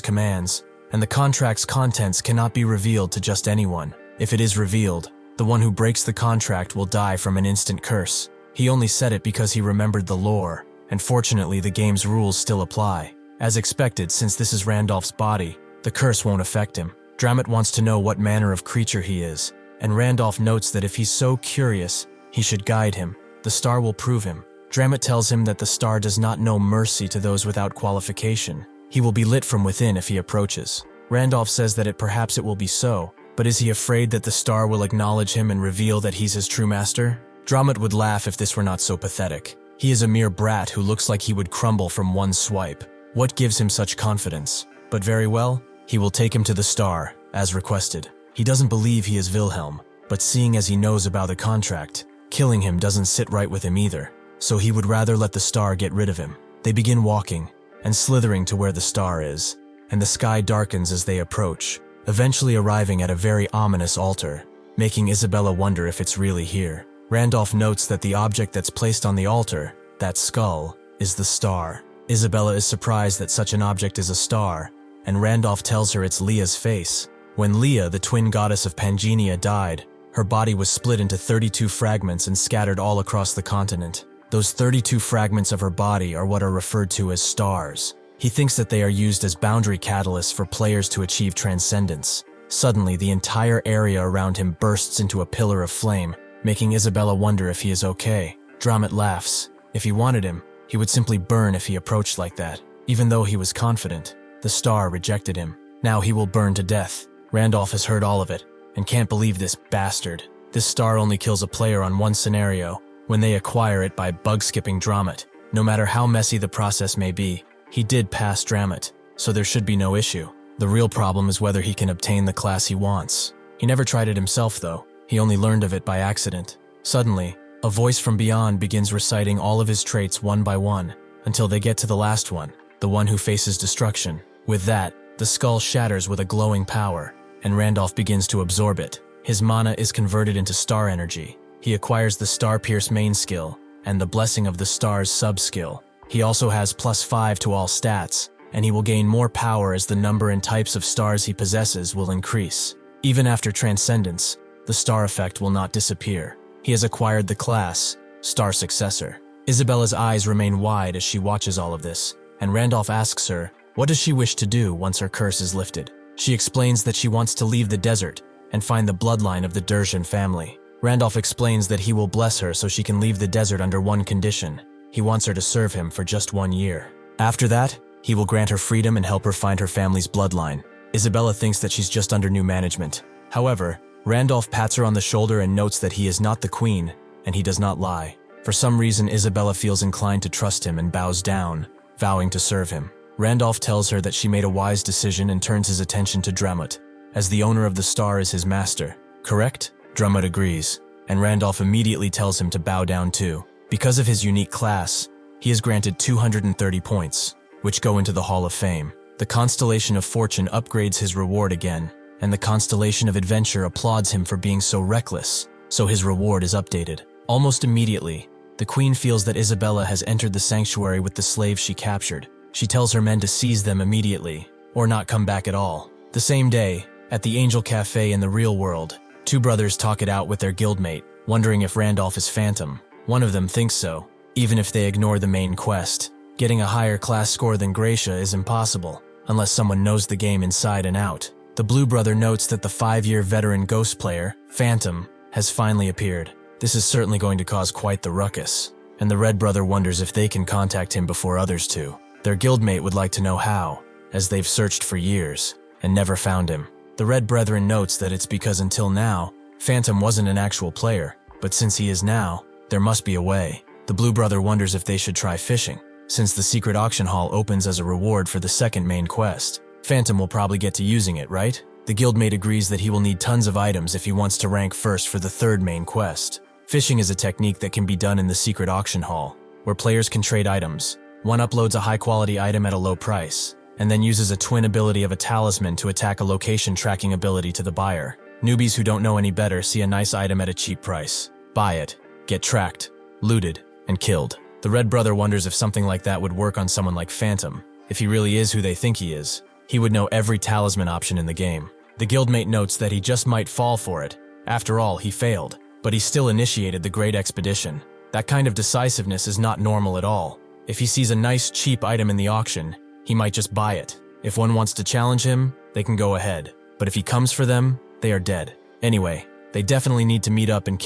commands, and the contract's contents cannot be revealed to just anyone. If it is revealed, the one who breaks the contract will die from an instant curse. He only said it because he remembered the lore, and fortunately the game's rules still apply. As expected, since this is Randolph's body, the curse won't affect him. Dramit wants to know what manner of creature he is, and Randolph notes that if he's so curious, he should guide him. The star will prove him. Dramit tells him that the star does not know mercy to those without qualification. He will be lit from within if he approaches. Randolph says that perhaps it will be so, but is he afraid that the star will acknowledge him and reveal that he's his true master? Dramit would laugh if this were not so pathetic. He is a mere brat who looks like he would crumble from one swipe. What gives him such confidence? But very well, he will take him to the star, as requested. He doesn't believe he is Wilhelm, but seeing as he knows about the contract, killing him doesn't sit right with him either, so he would rather let the star get rid of him. They begin walking, and slithering to where the star is, and the sky darkens as they approach, eventually arriving at a very ominous altar, making Isabella wonder if it's really here. Randolph notes that the object that's placed on the altar, that skull, is the star. Isabella is surprised that such an object is a star, and Randolph tells her it's Leah's face. When Leah, the twin goddess of Pangenia, died, her body was split into 32 fragments and scattered all across the continent. Those 32 fragments of her body are what are referred to as stars. He thinks that they are used as boundary catalysts for players to achieve transcendence. Suddenly, the entire area around him bursts into a pillar of flame, making Isabella wonder if he is okay. Dramit laughs. If he wanted him, he would simply burn if he approached like that. Even though he was confident, the star rejected him. Now he will burn to death. Randolph has heard all of it, and can't believe this bastard. This star only kills a player on one scenario, when they acquire it by bug-skipping Dramit. No matter how messy the process may be, he did pass Dramit, so there should be no issue. The real problem is whether he can obtain the class he wants. He never tried it himself though, he only learned of it by accident. Suddenly, a voice from beyond begins reciting all of his traits one by one, until they get to the last one, the one who faces destruction. With that, the skull shatters with a glowing power, and Randolph begins to absorb it. His mana is converted into star energy. He acquires the Star Pierce main skill, and the Blessing of the Stars sub-skill. He also has +5 to all stats, and he will gain more power as the number and types of stars he possesses will increase. Even after Transcendence, the star effect will not disappear. He has acquired the class, Star Successor. Isabella's eyes remain wide as she watches all of this, and Randolph asks her, what does she wish to do once her curse is lifted? She explains that she wants to leave the desert and find the bloodline of the Derzhan family. Randolph explains that he will bless her so she can leave the desert under one condition. He wants her to serve him for just 1 year. After that, he will grant her freedom and help her find her family's bloodline. Isabella thinks that she's just under new management. However, Randolph pats her on the shoulder and notes that he is not the queen, and he does not lie. For some reason, Isabella feels inclined to trust him and bows down, vowing to serve him. Randolph tells her that she made a wise decision and turns his attention to Dramit, as the owner of the star is his master. Correct? Dramit agrees, and Randolph immediately tells him to bow down too. Because of his unique class, he is granted 230 points, which go into the Hall of Fame. The Constellation of Fortune upgrades his reward again, and the Constellation of Adventure applauds him for being so reckless, so his reward is updated. Almost immediately, the queen feels that Isabella has entered the sanctuary with the slaves she captured. She tells her men to seize them immediately, or not come back at all. The same day, at the Angel Cafe in the real world, two brothers talk it out with their guildmate, wondering if Randolph is Phantom. One of them thinks so, even if they ignore the main quest. Getting a higher class score than Gracia is impossible, unless someone knows the game inside and out. The blue brother notes that the 5-year veteran ghost player, Phantom, has finally appeared. This is certainly going to cause quite the ruckus, and the red brother wonders if they can contact him before others do. Their guildmate would like to know how, as they've searched for years, and never found him. The red brethren notes that it's because until now, Phantom wasn't an actual player, but since he is now, there must be a way. The blue brother wonders if they should try fishing, since the secret auction hall opens as a reward for the second main quest. Phantom will probably get to using it, right? The guildmate agrees that he will need tons of items if he wants to rank first for the third main quest. Fishing is a technique that can be done in the secret auction hall, where players can trade items. One uploads a high-quality item at a low price, and then uses a twin ability of a talisman to attack a location tracking ability to the buyer. Newbies who don't know any better see a nice item at a cheap price, buy it, get tracked, looted, and killed. The Red brother wonders if something like that would work on someone like Phantom. If he really is who they think he is, he would know every talisman option in the game. The guildmate notes that he just might fall for it. After all, he failed, but he still initiated the Great Expedition. That kind of decisiveness is not normal at all. If he sees a nice, cheap item in the auction, he might just buy it. If one wants to challenge him, they can go ahead. But if he comes for them, they are dead. Anyway, they definitely need to meet up and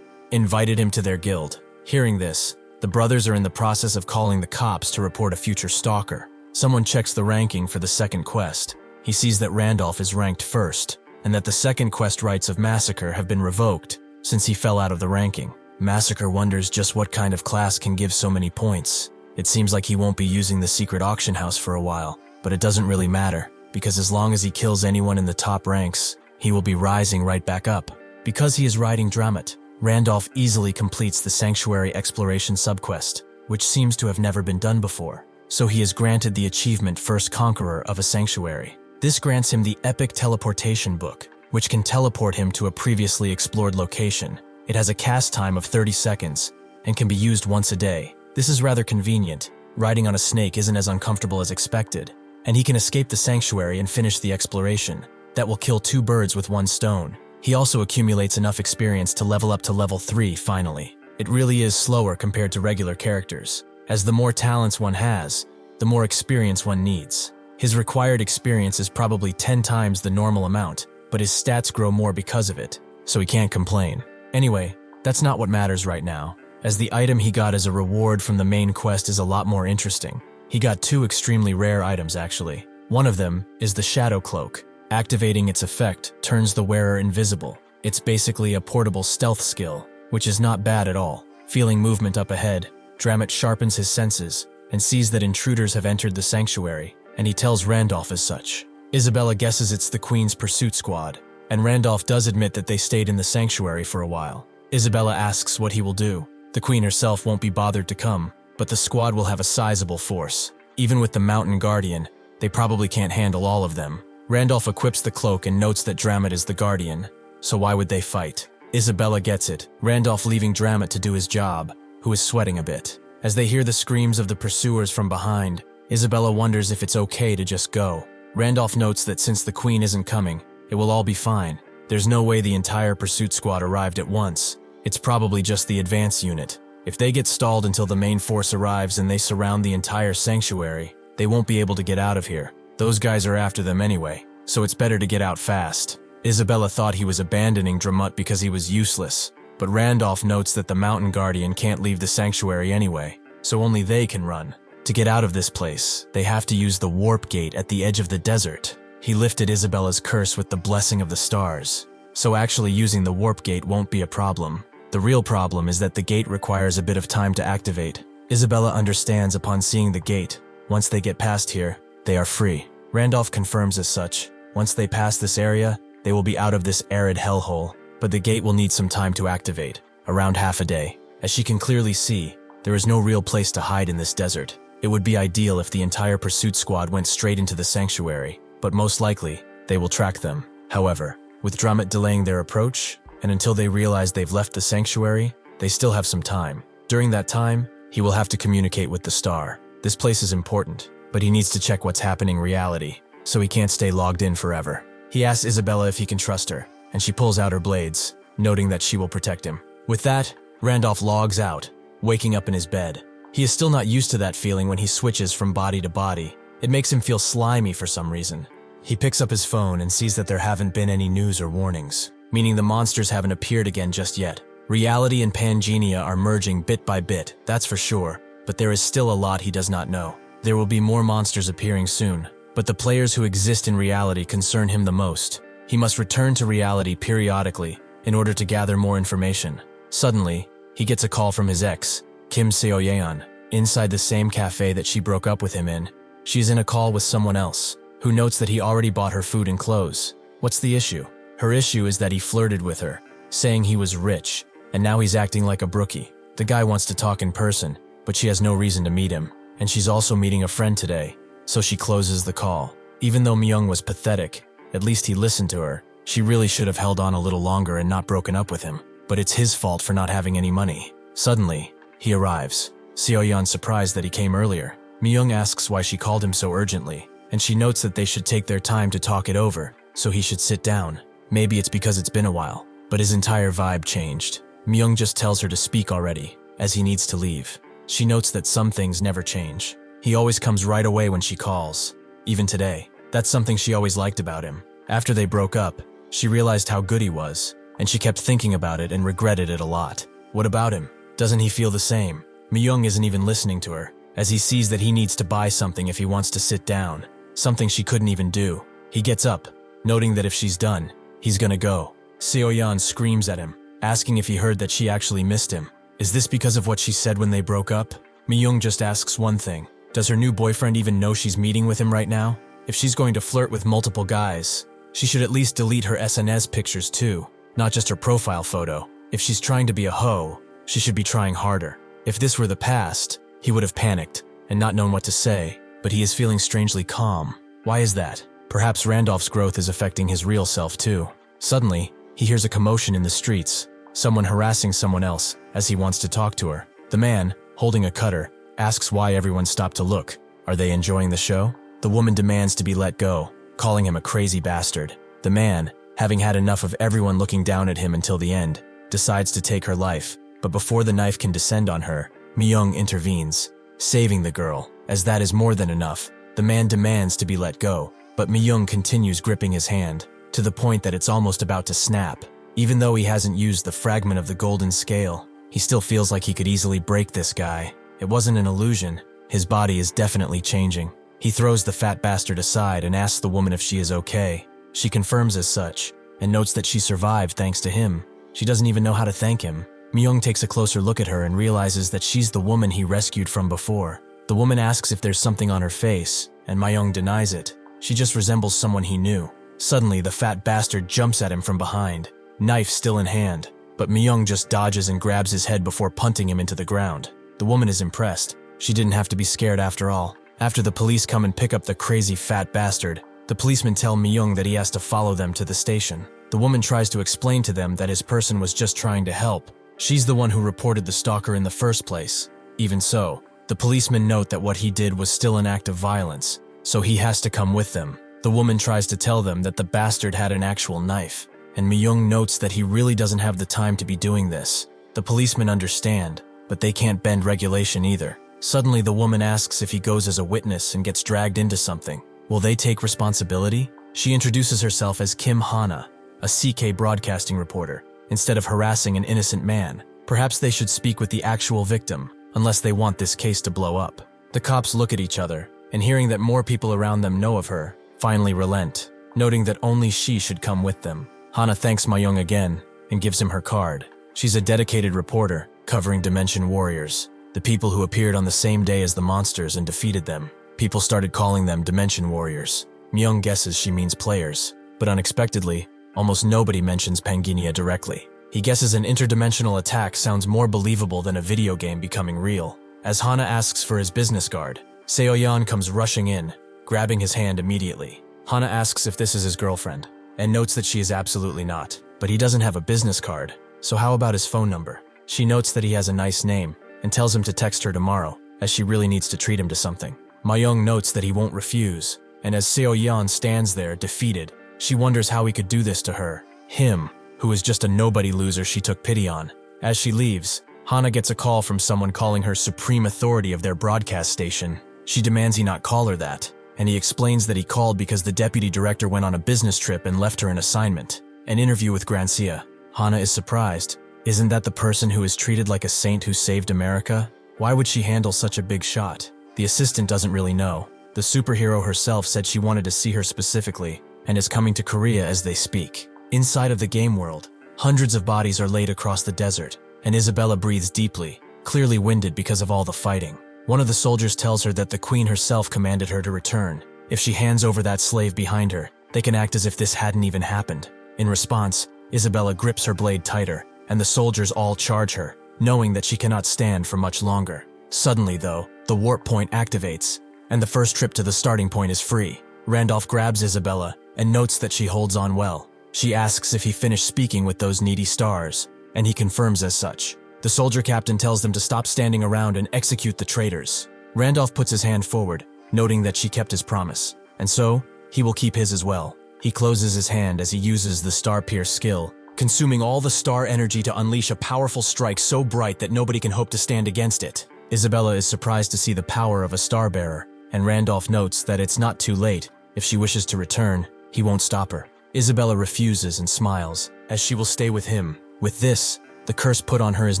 invited him to their guild. Hearing this, the brothers are in the process of calling the cops to report a future stalker. Someone checks the ranking for the second quest. He sees that Randolph is ranked first, and that the second quest rights of Massacre have been revoked since he fell out of the ranking. Massacre wonders just what kind of class can give so many points. It seems like he won't be using the secret auction house for a while, but it doesn't really matter, because as long as he kills anyone in the top ranks, he will be rising right back up. Because he is riding Dramat, Randolph easily completes the Sanctuary Exploration subquest, which seems to have never been done before. So he is granted the achievement First Conqueror of a Sanctuary. This grants him the Epic Teleportation Book, which can teleport him to a previously explored location. It has a cast time of 30 seconds and can be used once a day. This is rather convenient. Riding on a snake isn't as uncomfortable as expected, and he can escape the sanctuary and finish the exploration. That will kill 2 birds with 1 stone. He also accumulates enough experience to level up to level 3 finally. It really is slower compared to regular characters, as the more talents one has, the more experience one needs. His required experience is probably 10 times the normal amount, but his stats grow more because of it, so he can't complain. Anyway, that's not what matters right now, as the item he got as a reward from the main quest is a lot more interesting. He got 2 extremely rare items actually. One of them is the Shadow Cloak. Activating its effect turns the wearer invisible. It's basically a portable stealth skill, which is not bad at all. Feeling movement up ahead, Dramat sharpens his senses and sees that intruders have entered the sanctuary, and he tells Randolph as such. Isabella guesses it's the Queen's pursuit squad, and Randolph does admit that they stayed in the sanctuary for a while. Isabella asks what he will do. The Queen herself won't be bothered to come, but the squad will have a sizable force. Even with the Mountain Guardian, they probably can't handle all of them. Randolph equips the cloak and notes that Dramat is the Guardian, so why would they fight? Isabella gets it, Randolph leaving Dramat to do his job, who is sweating a bit. As they hear the screams of the pursuers from behind, Isabella wonders if it's okay to just go. Randolph notes that since the Queen isn't coming, it will all be fine. There's no way the entire pursuit squad arrived at once. It's probably just the advance unit. If they get stalled until the main force arrives and they surround the entire sanctuary, they won't be able to get out of here. Those guys are after them anyway, so it's better to get out fast. Isabella thought he was abandoning Dramat because he was useless, but Randolph notes that the Mountain Guardian can't leave the sanctuary anyway, so only they can run. To get out of this place, they have to use the warp gate at the edge of the desert. He lifted Isabella's curse with the blessing of the stars, so actually using the warp gate won't be a problem. The real problem is that the gate requires a bit of time to activate. Isabella understands upon seeing the gate. Once they get past here, they are free. Randolph confirms as such. Once they pass this area, they will be out of this arid hellhole, but the gate will need some time to activate, around half a day. As she can clearly see, there is no real place to hide in this desert. It would be ideal if the entire pursuit squad went straight into the sanctuary, but most likely, they will track them. However, with Dramat delaying their approach, and until they realize they've left the sanctuary, they still have some time. During that time, he will have to communicate with the star. This place is important, but he needs to check what's happening in reality, so he can't stay logged in forever. He asks Isabella if he can trust her, and she pulls out her blades, noting that she will protect him. With that, Randolph logs out, waking up in his bed. He is still not used to that feeling when he switches from body to body. It makes him feel slimy for some reason. He picks up his phone and sees that there haven't been any news or warnings, meaning the monsters haven't appeared again just yet. Reality and Pangenia are merging bit by bit, that's for sure, but there is still a lot he does not know. There will be more monsters appearing soon, but the players who exist in reality concern him the most. He must return to reality periodically in order to gather more information. Suddenly, he gets a call from his ex, Kim Seo-yeon, inside the same cafe that she broke up with him in. She's in a call with someone else, who notes that he already bought her food and clothes. What's the issue? Her issue is that he flirted with her, saying he was rich, and now he's acting like a brookie. The guy wants to talk in person, but she has no reason to meet him, and she's also meeting a friend today, so she closes the call. Even though Myung was pathetic, at least he listened to her. She really should have held on a little longer and not broken up with him, but it's his fault for not having any money. Suddenly, he arrives. Seo-yeon's surprised that he came earlier. Myung asks why she called him so urgently, and she notes that they should take their time to talk it over, so he should sit down. Maybe it's because it's been a while, but his entire vibe changed. Myung just tells her to speak already, as he needs to leave. She notes that some things never change. He always comes right away when she calls. Even today, that's something she always liked about him. After they broke up, she realized how good he was, and she kept thinking about it and regretted it a lot. What about him? Doesn't he feel the same? Myung isn't even listening to her, as he sees that he needs to buy something if he wants to sit down, something she couldn't even do. He gets up, noting that if she's done, he's gonna go. Seo-yeon screams at him, asking if he heard that she actually missed him. Is this because of what she said when they broke up? Myung just asks one thing. Does her new boyfriend even know she's meeting with him right now? If she's going to flirt with multiple guys, she should at least delete her SNS pictures too, not just her profile photo. If she's trying to be a hoe, she should be trying harder. If this were the past, he would have panicked and not known what to say, but he is feeling strangely calm. Why is that? Perhaps Randolph's growth is affecting his real self too. Suddenly, he hears a commotion in the streets, someone harassing someone else as he wants to talk to her. The man, holding a cutter, asks why everyone stopped to look. Are they enjoying the show? The woman demands to be let go, calling him a crazy bastard. The man, having had enough of everyone looking down at him until the end, decides to take her life, but before the knife can descend on her, Myung intervenes, saving the girl, as that is more than enough. The man demands to be let go, but Myung continues gripping his hand, to the point that it's almost about to snap. Even though he hasn't used the fragment of the golden scale, he still feels like he could easily break this guy. It wasn't an illusion. His body is definitely changing. He throws the fat bastard aside and asks the woman if she is okay. She confirms as such, and notes that she survived thanks to him. She doesn't even know how to thank him. Myung takes a closer look at her and realizes that she's the woman he rescued from before. The woman asks if there's something on her face, and Myung denies it. She just resembles someone he knew. Suddenly, the fat bastard jumps at him from behind, knife still in hand, but Myung just dodges and grabs his head before punting him into the ground. The woman is impressed. She didn't have to be scared after all. After the police come and pick up the crazy fat bastard, the policemen tell Myung that he has to follow them to the station. The woman tries to explain to them that his person was just trying to help. She's the one who reported the stalker in the first place. Even so, the policemen note that what he did was still an act of violence, so he has to come with them. The woman tries to tell them that the bastard had an actual knife, and Myung notes that he really doesn't have the time to be doing this. The policemen understand, but they can't bend regulation either. Suddenly, the woman asks if he goes as a witness and gets dragged into something. Will they take responsibility? She introduces herself as Kim Hana, a CK broadcasting reporter, instead of harassing an innocent man. Perhaps they should speak with the actual victim, unless they want this case to blow up. The cops look at each other, and hearing that more people around them know of her, finally relent, noting that only she should come with them. Hana thanks Myung again, and gives him her card. She's a dedicated reporter, covering Dimension Warriors, the people who appeared on the same day as the monsters and defeated them. People started calling them Dimension Warriors. Myung guesses she means players, but unexpectedly, almost nobody mentions Panginia directly. He guesses an interdimensional attack sounds more believable than a video game becoming real. As Hana asks for his business card, Seo-yeon comes rushing in, grabbing his hand immediately. Hana asks if this is his girlfriend, and notes that she is absolutely not. But he doesn't have a business card, so how about his phone number? She notes that he has a nice name, and tells him to text her tomorrow, as she really needs to treat him to something. Myung notes that he won't refuse, and as Seo-yeon stands there, defeated, she wonders how he could do this to her. Him, who is just a nobody loser she took pity on. As she leaves, Hana gets a call from someone calling her supreme authority of their broadcast station. She demands he not call her that, and he explains that he called because the deputy director went on a business trip and left her an assignment, an interview with Grancia. Hana is surprised. Isn't that the person who is treated like a saint who saved America? Why would she handle such a big shot? The assistant doesn't really know. The superhero herself said she wanted to see her specifically, and is coming to Korea as they speak. Inside of the game world, hundreds of bodies are laid across the desert, and Isabella breathes deeply, clearly winded because of all the fighting. One of the soldiers tells her that the queen herself commanded her to return. If she hands over that slave behind her, they can act as if this hadn't even happened. In response, Isabella grips her blade tighter, and the soldiers all charge her, knowing that she cannot stand for much longer. Suddenly, though, the warp point activates, and the first trip to the starting point is free. Randolph grabs Isabella and notes that she holds on well. She asks if he finished speaking with those needy stars, and he confirms as such. The The soldier captain tells them to stop standing around and execute the traitors. Randolph puts his hand forward, noting that she kept his promise, and so, he will keep his as well. He closes his hand as he uses the Star Pierce skill, consuming all the star energy to unleash a powerful strike so bright that nobody can hope to stand against it. Isabella is surprised to see the power of a star bearer, and Randolph notes that it's not too late. If she wishes to return, he won't stop her. Isabella refuses and smiles, as she will stay with him. With this, the curse put on her is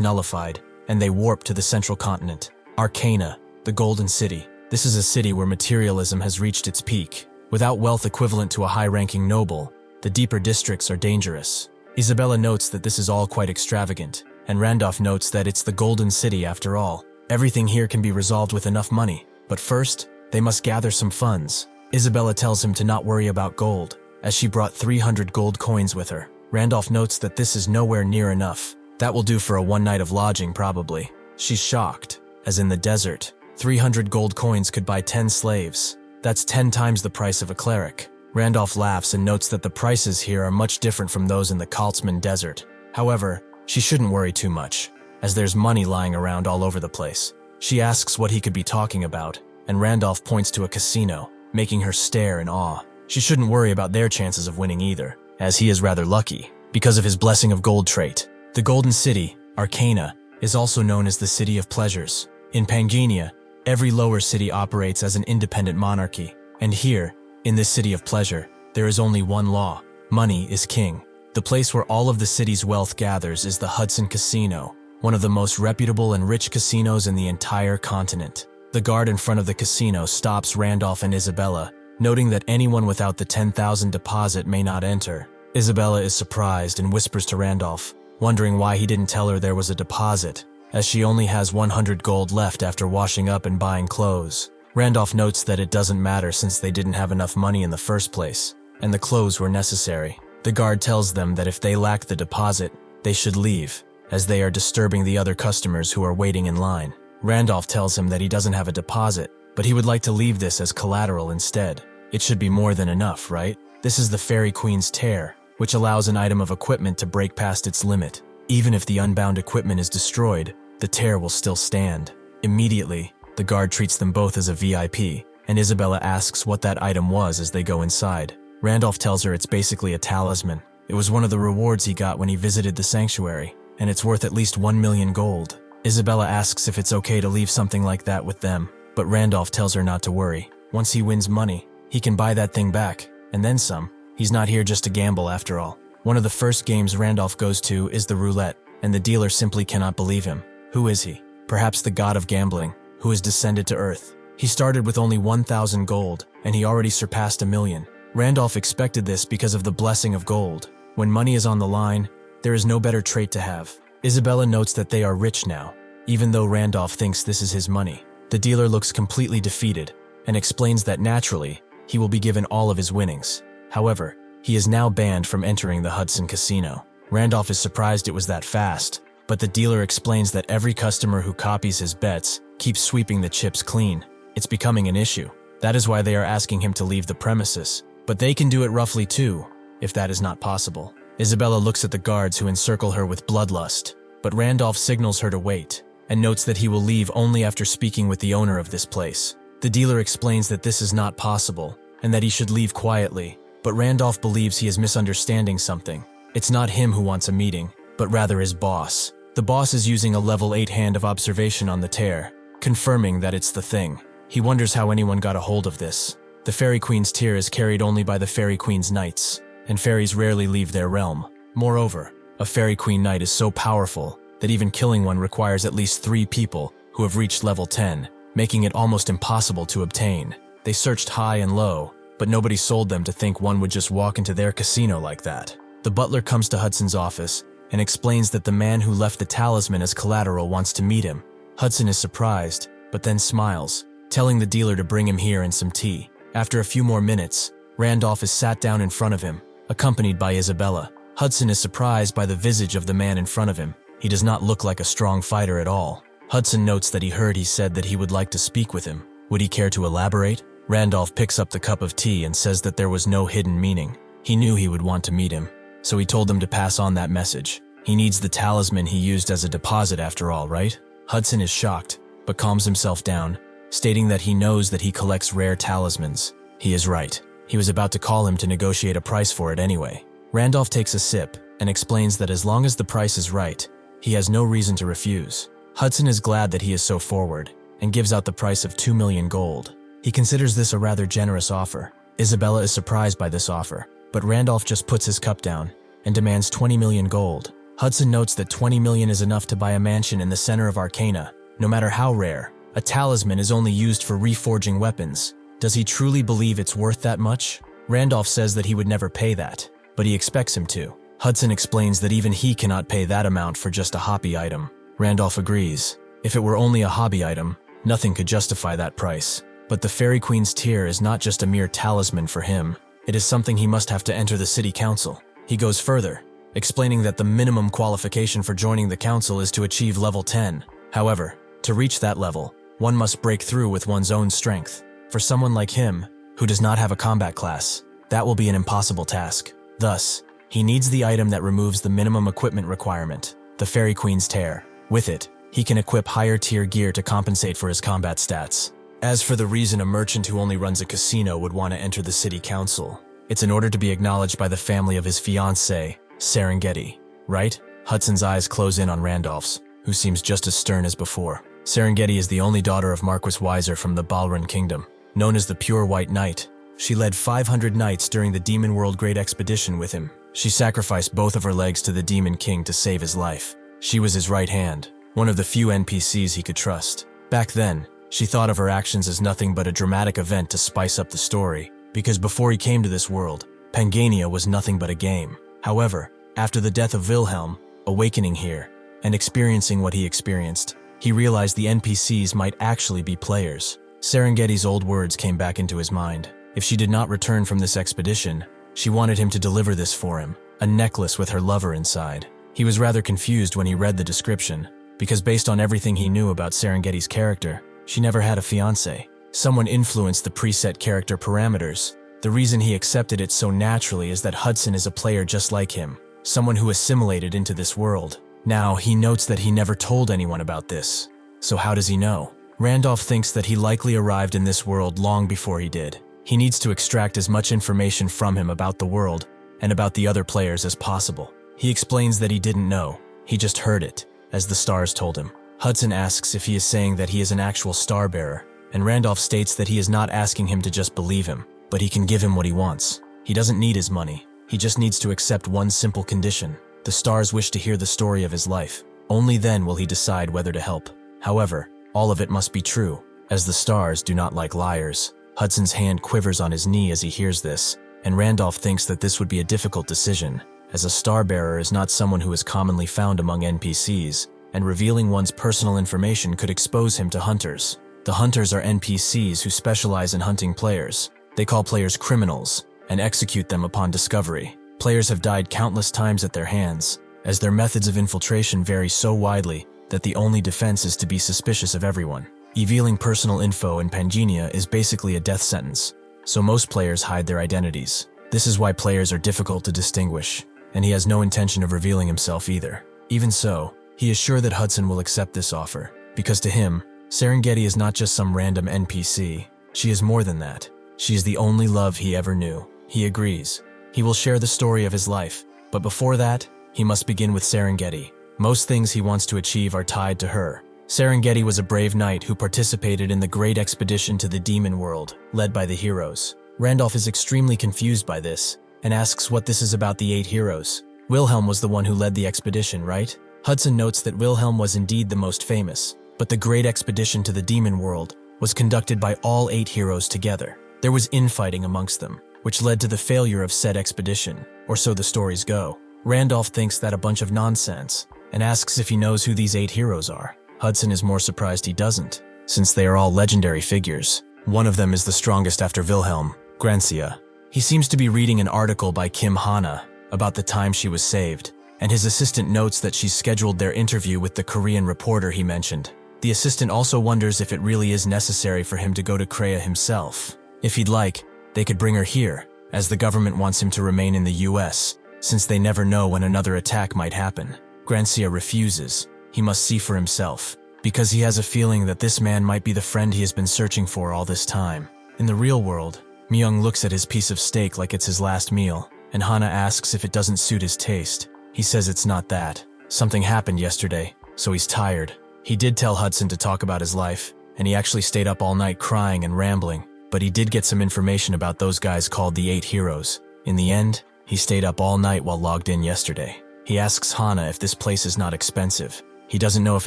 nullified, and they warp to the central continent. Arcana, the Golden City. This is a city where materialism has reached its peak. Without wealth equivalent to a high-ranking noble, the deeper districts are dangerous. Isabella notes that this is all quite extravagant, and Randolph notes that it's the Golden City after all. Everything here can be resolved with enough money, but first, they must gather some funds. Isabella tells him to not worry about gold, as she brought 300 gold coins with her. Randolph notes that this is nowhere near enough. That will do for a one night of lodging, probably. She's shocked, as in the desert, 300 gold coins could buy 10 slaves. That's 10 times the price of a cleric. Randolph laughs and notes that the prices here are much different from those in the Kaltzman Desert. However, she shouldn't worry too much, as there's money lying around all over the place. She asks what he could be talking about, and Randolph points to a casino, making her stare in awe. She shouldn't worry about their chances of winning either, as he is rather lucky, because of his blessing of gold trait. The Golden City, Arcana, is also known as the City of Pleasures. In Pangenia, every lower city operates as an independent monarchy, and here, in this City of Pleasure, there is only one law: money is king. The place where all of the city's wealth gathers is the Hudson Casino, one of the most reputable and rich casinos in the entire continent. The guard in front of the casino stops Randolph and Isabella, noting that anyone without the 10,000 deposit may not enter. Isabella is surprised and whispers to Randolph, wondering why he didn't tell her there was a deposit, as she only has 100 gold left after washing up and buying clothes. Randolph notes that it doesn't matter since they didn't have enough money in the first place, and the clothes were necessary. The guard tells them that if they lack the deposit, they should leave, as they are disturbing the other customers who are waiting in line. Randolph tells him that he doesn't have a deposit, but he would like to leave this as collateral instead. It should be more than enough, right? This is the Fairy Queen's tear, which allows an item of equipment to break past its limit. Even if the unbound equipment is destroyed, the tear will still stand. Immediately, the guard treats them both as a VIP, and Isabella asks what that item was as they go inside. Randolph tells her it's basically a talisman. It was one of the rewards he got when he visited the sanctuary, and it's worth at least 1 million gold. Isabella asks if it's okay to leave something like that with them, but Randolph tells her not to worry. Once he wins money, he can buy that thing back, and then some. He's not here just to gamble after all. One of the first games Randolph goes to is the roulette, and the dealer simply cannot believe him. Who is he? Perhaps the god of gambling, who has descended to Earth. He started with only 1,000 gold, and he already surpassed 1 million. Randolph expected this because of the blessing of gold. When money is on the line, there is no better trait to have. Isabella notes that they are rich now, even though Randolph thinks this is his money. The dealer looks completely defeated, and explains that naturally, he will be given all of his winnings. However, he is now banned from entering the Hudson Casino. Randolph is surprised it was that fast, but the dealer explains that every customer who copies his bets keeps sweeping the chips clean. It's becoming an issue. That is why they are asking him to leave the premises. But they can do it roughly too, if that is not possible. Isabella looks at the guards who encircle her with bloodlust, but Randolph signals her to wait, and notes that he will leave only after speaking with the owner of this place. The dealer explains that this is not possible, and that he should leave quietly, but Randolph believes he is misunderstanding something. It's not him who wants a meeting, but rather his boss. The boss is using a level 8 hand of observation on the tear, confirming that it's the thing. He wonders how anyone got a hold of this. The Fairy Queen's tear is carried only by the Fairy Queen's knights, and fairies rarely leave their realm. Moreover, a Fairy Queen knight is so powerful that even killing one requires at least 3 people who have reached level 10, making it almost impossible to obtain. They searched high and low, but nobody sold them to think one would just walk into their casino like that. The butler comes to Hudson's office and explains that the man who left the talisman as collateral wants to meet him. Hudson is surprised, but then smiles, telling the dealer to bring him here and some tea. After a few more minutes, Randolph is sat down in front of him, accompanied by Isabella. Hudson is surprised by the visage of the man in front of him. He does not look like a strong fighter at all. Hudson notes that he said that he would like to speak with him. Would he care to elaborate? Randolph picks up the cup of tea and says that there was no hidden meaning. He knew he would want to meet him, so he told them to pass on that message. He needs the talisman he used as a deposit after all, right? Hudson is shocked, but calms himself down, stating that he knows that he collects rare talismans. He is right. He was about to call him to negotiate a price for it anyway. Randolph takes a sip and explains that as long as the price is right, he has no reason to refuse. Hudson is glad that he is so forward and gives out the price of 2 million gold. He considers this a rather generous offer. Isabella is surprised by this offer, but Randolph just puts his cup down and demands 20 million gold. Hudson notes that 20 million is enough to buy a mansion in the center of Arcana, no matter how rare. A talisman is only used for reforging weapons. Does he truly believe it's worth that much? Randolph says that he would never pay that, but he expects him to. Hudson explains that even he cannot pay that amount for just a hobby item. Randolph agrees. If it were only a hobby item, nothing could justify that price. But the Fairy Queen's tear is not just a mere talisman for him. It is something he must have to enter the city council. He goes further, explaining that the minimum qualification for joining the council is to achieve level 10. However, to reach that level, one must break through with one's own strength. For someone like him, who does not have a combat class, that will be an impossible task. Thus, he needs the item that removes the minimum equipment requirement, the Fairy Queen's tear. With it, he can equip higher tier gear to compensate for his combat stats. As for the reason a merchant who only runs a casino would want to enter the city council, it's in order to be acknowledged by the family of his fiancée, Serengeti, right? Hudson's eyes close in on Randolph's, who seems just as stern as before. Serengeti is the only daughter of Marquis Weiser from the Balran Kingdom. Known as the Pure White Knight, she led 500 knights during the Demon World Great Expedition with him. She sacrificed both of her legs to the Demon King to save his life. She was his right hand, one of the few NPCs he could trust. Back then, she thought of her actions as nothing but a dramatic event to spice up the story, because before he came to this world, Pangania was nothing but a game. However, after the death of Wilhelm, awakening here, and experiencing what he experienced, he realized the NPCs might actually be players. Serengeti's old words came back into his mind. If she did not return from this expedition, she wanted him to deliver this for him, a necklace with her lover inside. He was rather confused when he read the description, because based on everything he knew about Serengeti's character, she never had a fiancé. Someone influenced the preset character parameters. The reason he accepted it so naturally is that Hudson is a player just like him, someone who assimilated into this world. Now, he notes that he never told anyone about this. So how does he know? Randolph thinks that he likely arrived in this world long before he did. He needs to extract as much information from him about the world and about the other players as possible. He explains that he didn't know, he just heard it, as the stars told him. Hudson asks if he is saying that he is an actual star bearer, and Randolph states that he is not asking him to just believe him, but he can give him what he wants. He doesn't need his money, he just needs to accept one simple condition. The stars wish to hear the story of his life. Only then will he decide whether to help. However, all of it must be true, as the stars do not like liars. Hudson's hand quivers on his knee as he hears this, and Randolph thinks that this would be a difficult decision, as a star bearer is not someone who is commonly found among NPCs, and revealing one's personal information could expose him to hunters. The hunters are NPCs who specialize in hunting players. They call players criminals and execute them upon discovery. Players have died countless times at their hands, as their methods of infiltration vary so widely that the only defense is to be suspicious of everyone. Revealing personal info in Pangania is basically a death sentence, so most players hide their identities. This is why players are difficult to distinguish, and he has no intention of revealing himself either. Even so, he is sure that Hudson will accept this offer, because to him, Serengeti is not just some random NPC. She is more than that. She is the only love he ever knew. He agrees. He will share the story of his life, but before that, he must begin with Serengeti. Most things he wants to achieve are tied to her. Serengeti was a brave knight who participated in the great expedition to the demon world, led by the heroes. Randolph is extremely confused by this, and asks what this is about the 8 heroes. Wilhelm was the one who led the expedition, right? Hudson notes that Wilhelm was indeed the most famous, but the great expedition to the demon world was conducted by all 8 heroes together. There was infighting amongst them, which led to the failure of said expedition, or so the stories go. Randolph thinks that a bunch of nonsense, and asks if he knows who these 8 heroes are. Hudson is more surprised he doesn't, since they are all legendary figures. One of them is the strongest after Wilhelm, Grancia. He seems to be reading an article by Kim Hana about the time she was saved, and his assistant notes that she's scheduled their interview with the Korean reporter he mentioned. The assistant also wonders if it really is necessary for him to go to Korea himself. If he'd like, they could bring her here, as the government wants him to remain in the US, since they never know when another attack might happen. Grancia refuses. He must see for himself, because he has a feeling that this man might be the friend he has been searching for all this time. In the real world, Myung looks at his piece of steak like it's his last meal, and Hana asks if it doesn't suit his taste. He says it's not that. Something happened yesterday, so he's tired. He did tell Hudson to talk about his life, and he actually stayed up all night crying and rambling, but he did get some information about those guys called the 8 Heroes. In the end, he stayed up all night while logged in yesterday. He asks Hana if this place is not expensive. He doesn't know if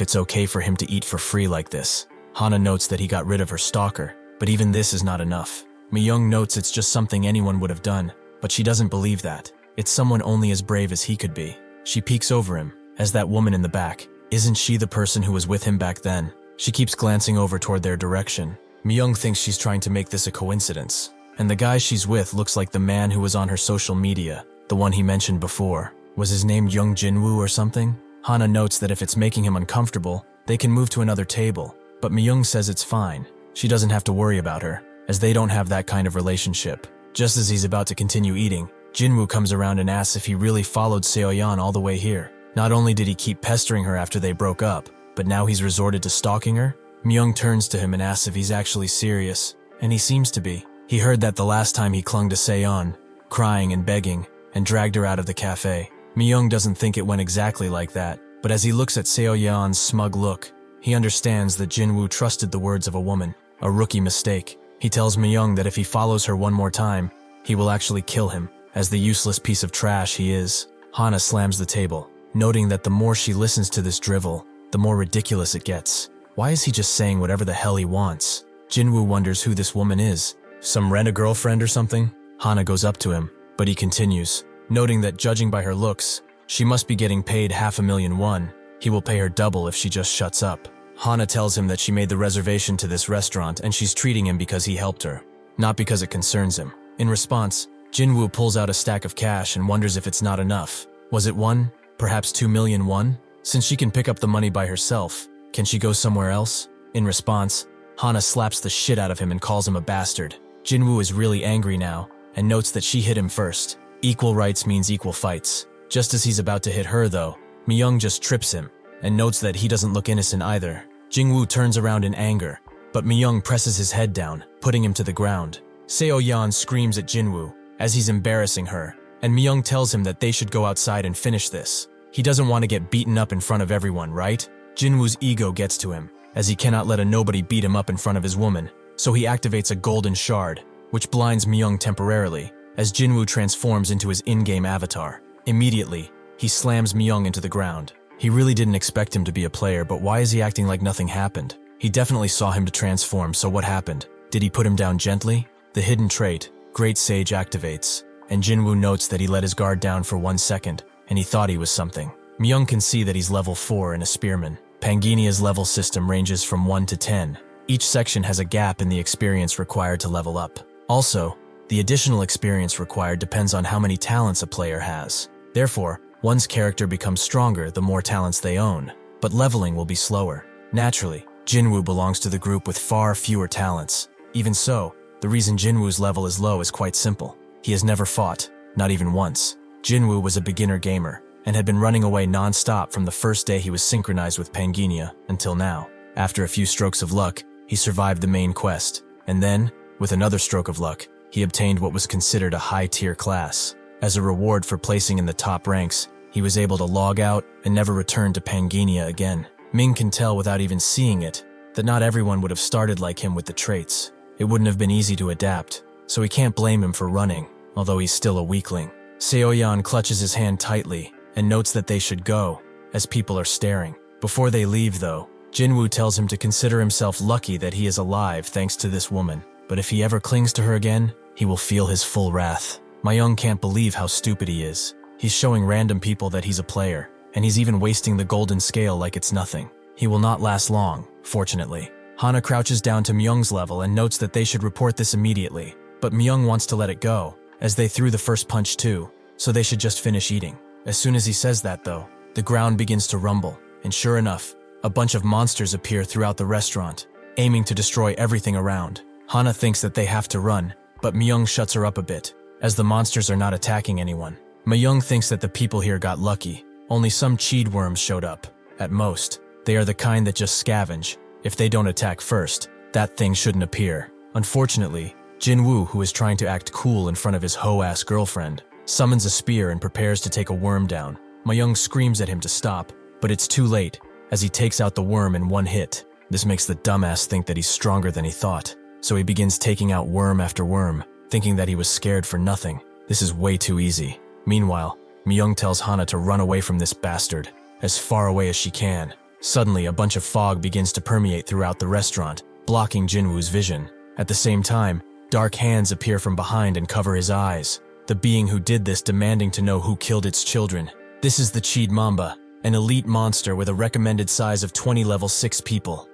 it's okay for him to eat for free like this. Hana notes that he got rid of her stalker, but even this is not enough. Myung notes it's just something anyone would have done, but she doesn't believe that. It's someone only as brave as he could be. She peeks over him, as that woman in the back. Isn't she the person who was with him back then? She keeps glancing over toward their direction. Myung thinks she's trying to make this a coincidence, and the guy she's with looks like the man who was on her social media, the one he mentioned before. Was his name Young Jinwoo or something? Hana notes that if it's making him uncomfortable, they can move to another table, but Myung says it's fine. She doesn't have to worry about her, as they don't have that kind of relationship. Just as he's about to continue eating, Jinwoo comes around and asks if he really followed Seoyeon all the way here. Not only did he keep pestering her after they broke up, but now he's resorted to stalking her? Myung turns to him and asks if he's actually serious, and he seems to be. He heard that the last time he clung to Seoyeon, crying and begging, and dragged her out of the cafe. Myung doesn't think it went exactly like that, but as he looks at Seoyeon's smug look, he understands that Jinwoo trusted the words of a woman, a rookie mistake. He tells Myung that if he follows her one more time, he will actually kill him, as the useless piece of trash he is. Hana slams the table, noting that the more she listens to this drivel, the more ridiculous it gets. Why is he just saying whatever the hell he wants? Jinwoo wonders who this woman is. Some rent-a-girlfriend or something? Hana goes up to him, but he continues, noting that judging by her looks, she must be getting paid 500,000 won. He will pay her double if she just shuts up. Hana tells him that she made the reservation to this restaurant and she's treating him because he helped her, not because it concerns him. In response, Jinwoo pulls out a stack of cash and wonders if it's not enough. Was it 1, perhaps 2 million won? Since she can pick up the money by herself, can she go somewhere else? In response, Hana slaps the shit out of him and calls him a bastard. Jinwoo is really angry now and notes that she hit him first. Equal rights means equal fights. Just as he's about to hit her though, Myung just trips him and notes that he doesn't look innocent either. Jinwoo turns around in anger, but Myung presses his head down, putting him to the ground. Seoyeon screams at Jinwoo as he's embarrassing her, and Myung tells him that they should go outside and finish this. He doesn't want to get beaten up in front of everyone, right? Jinwoo's ego gets to him, as he cannot let a nobody beat him up in front of his woman, so he activates a golden shard, which blinds Myung temporarily, as Jinwoo transforms into his in-game avatar. Immediately, he slams Myung into the ground. He really didn't expect him to be a player, but why is he acting like nothing happened? He definitely saw him to transform, so what happened? Did he put him down gently? The hidden trait, Great Sage, activates, and Jinwoo notes that he let his guard down for 1 second, and he thought he was something. Myung can see that he's level 4 and a spearman. Panginia's level system ranges from 1 to 10. Each section has a gap in the experience required to level up. Also, the additional experience required depends on how many talents a player has. Therefore, one's character becomes stronger the more talents they own, but leveling will be slower. Naturally, Jinwoo belongs to the group with far fewer talents. Even so, the reason Jinwoo's level is low is quite simple. He has never fought, not even once. Jinwoo was a beginner gamer, and had been running away non-stop from the first day he was synchronized with Panginia until now. After a few strokes of luck, he survived the main quest, and then, with another stroke of luck, he obtained what was considered a high-tier class. As a reward for placing in the top ranks, he was able to log out and never return to Panginia again. Ming can tell without even seeing it that not everyone would have started like him with the traits. It wouldn't have been easy to adapt, so he can't blame him for running, although he's still a weakling. Seoyeon clutches his hand tightly and notes that they should go, as people are staring. Before they leave though, Jinwoo tells him to consider himself lucky that he is alive thanks to this woman, but if he ever clings to her again, he will feel his full wrath. Myung can't believe how stupid he is. He's showing random people that he's a player, and he's even wasting the golden scale like it's nothing. He will not last long, fortunately. Hana crouches down to Myung's level and notes that they should report this immediately, but Myung wants to let it go, as they threw the first punch too, so they should just finish eating. As soon as he says that though, the ground begins to rumble, and sure enough, a bunch of monsters appear throughout the restaurant, aiming to destroy everything around. Hana thinks that they have to run, but Myung shuts her up a bit, as the monsters are not attacking anyone. Myung thinks that the people here got lucky, Only some cheed worms showed up. At most, they are the kind that just scavenge. If they don't attack first, that thing shouldn't appear. Unfortunately, Jinwoo, who is trying to act cool in front of his hoe-ass girlfriend, summons a spear and prepares to take a worm down. Myung screams at him to stop, but it's too late, as he takes out the worm in one hit. This makes the dumbass think that he's stronger than he thought, so he begins taking out worm after worm, thinking that he was scared for nothing. This is way too easy. Meanwhile, Myung tells Hana to run away from this bastard, as far away as she can. Suddenly, a bunch of fog begins to permeate throughout the restaurant, blocking Jinwoo's vision. At the same time, dark hands appear from behind and cover his eyes, the being who did this demanding to know who killed its children. This is the Cheed Mamba, an elite monster with a recommended size of 20 level 6 people.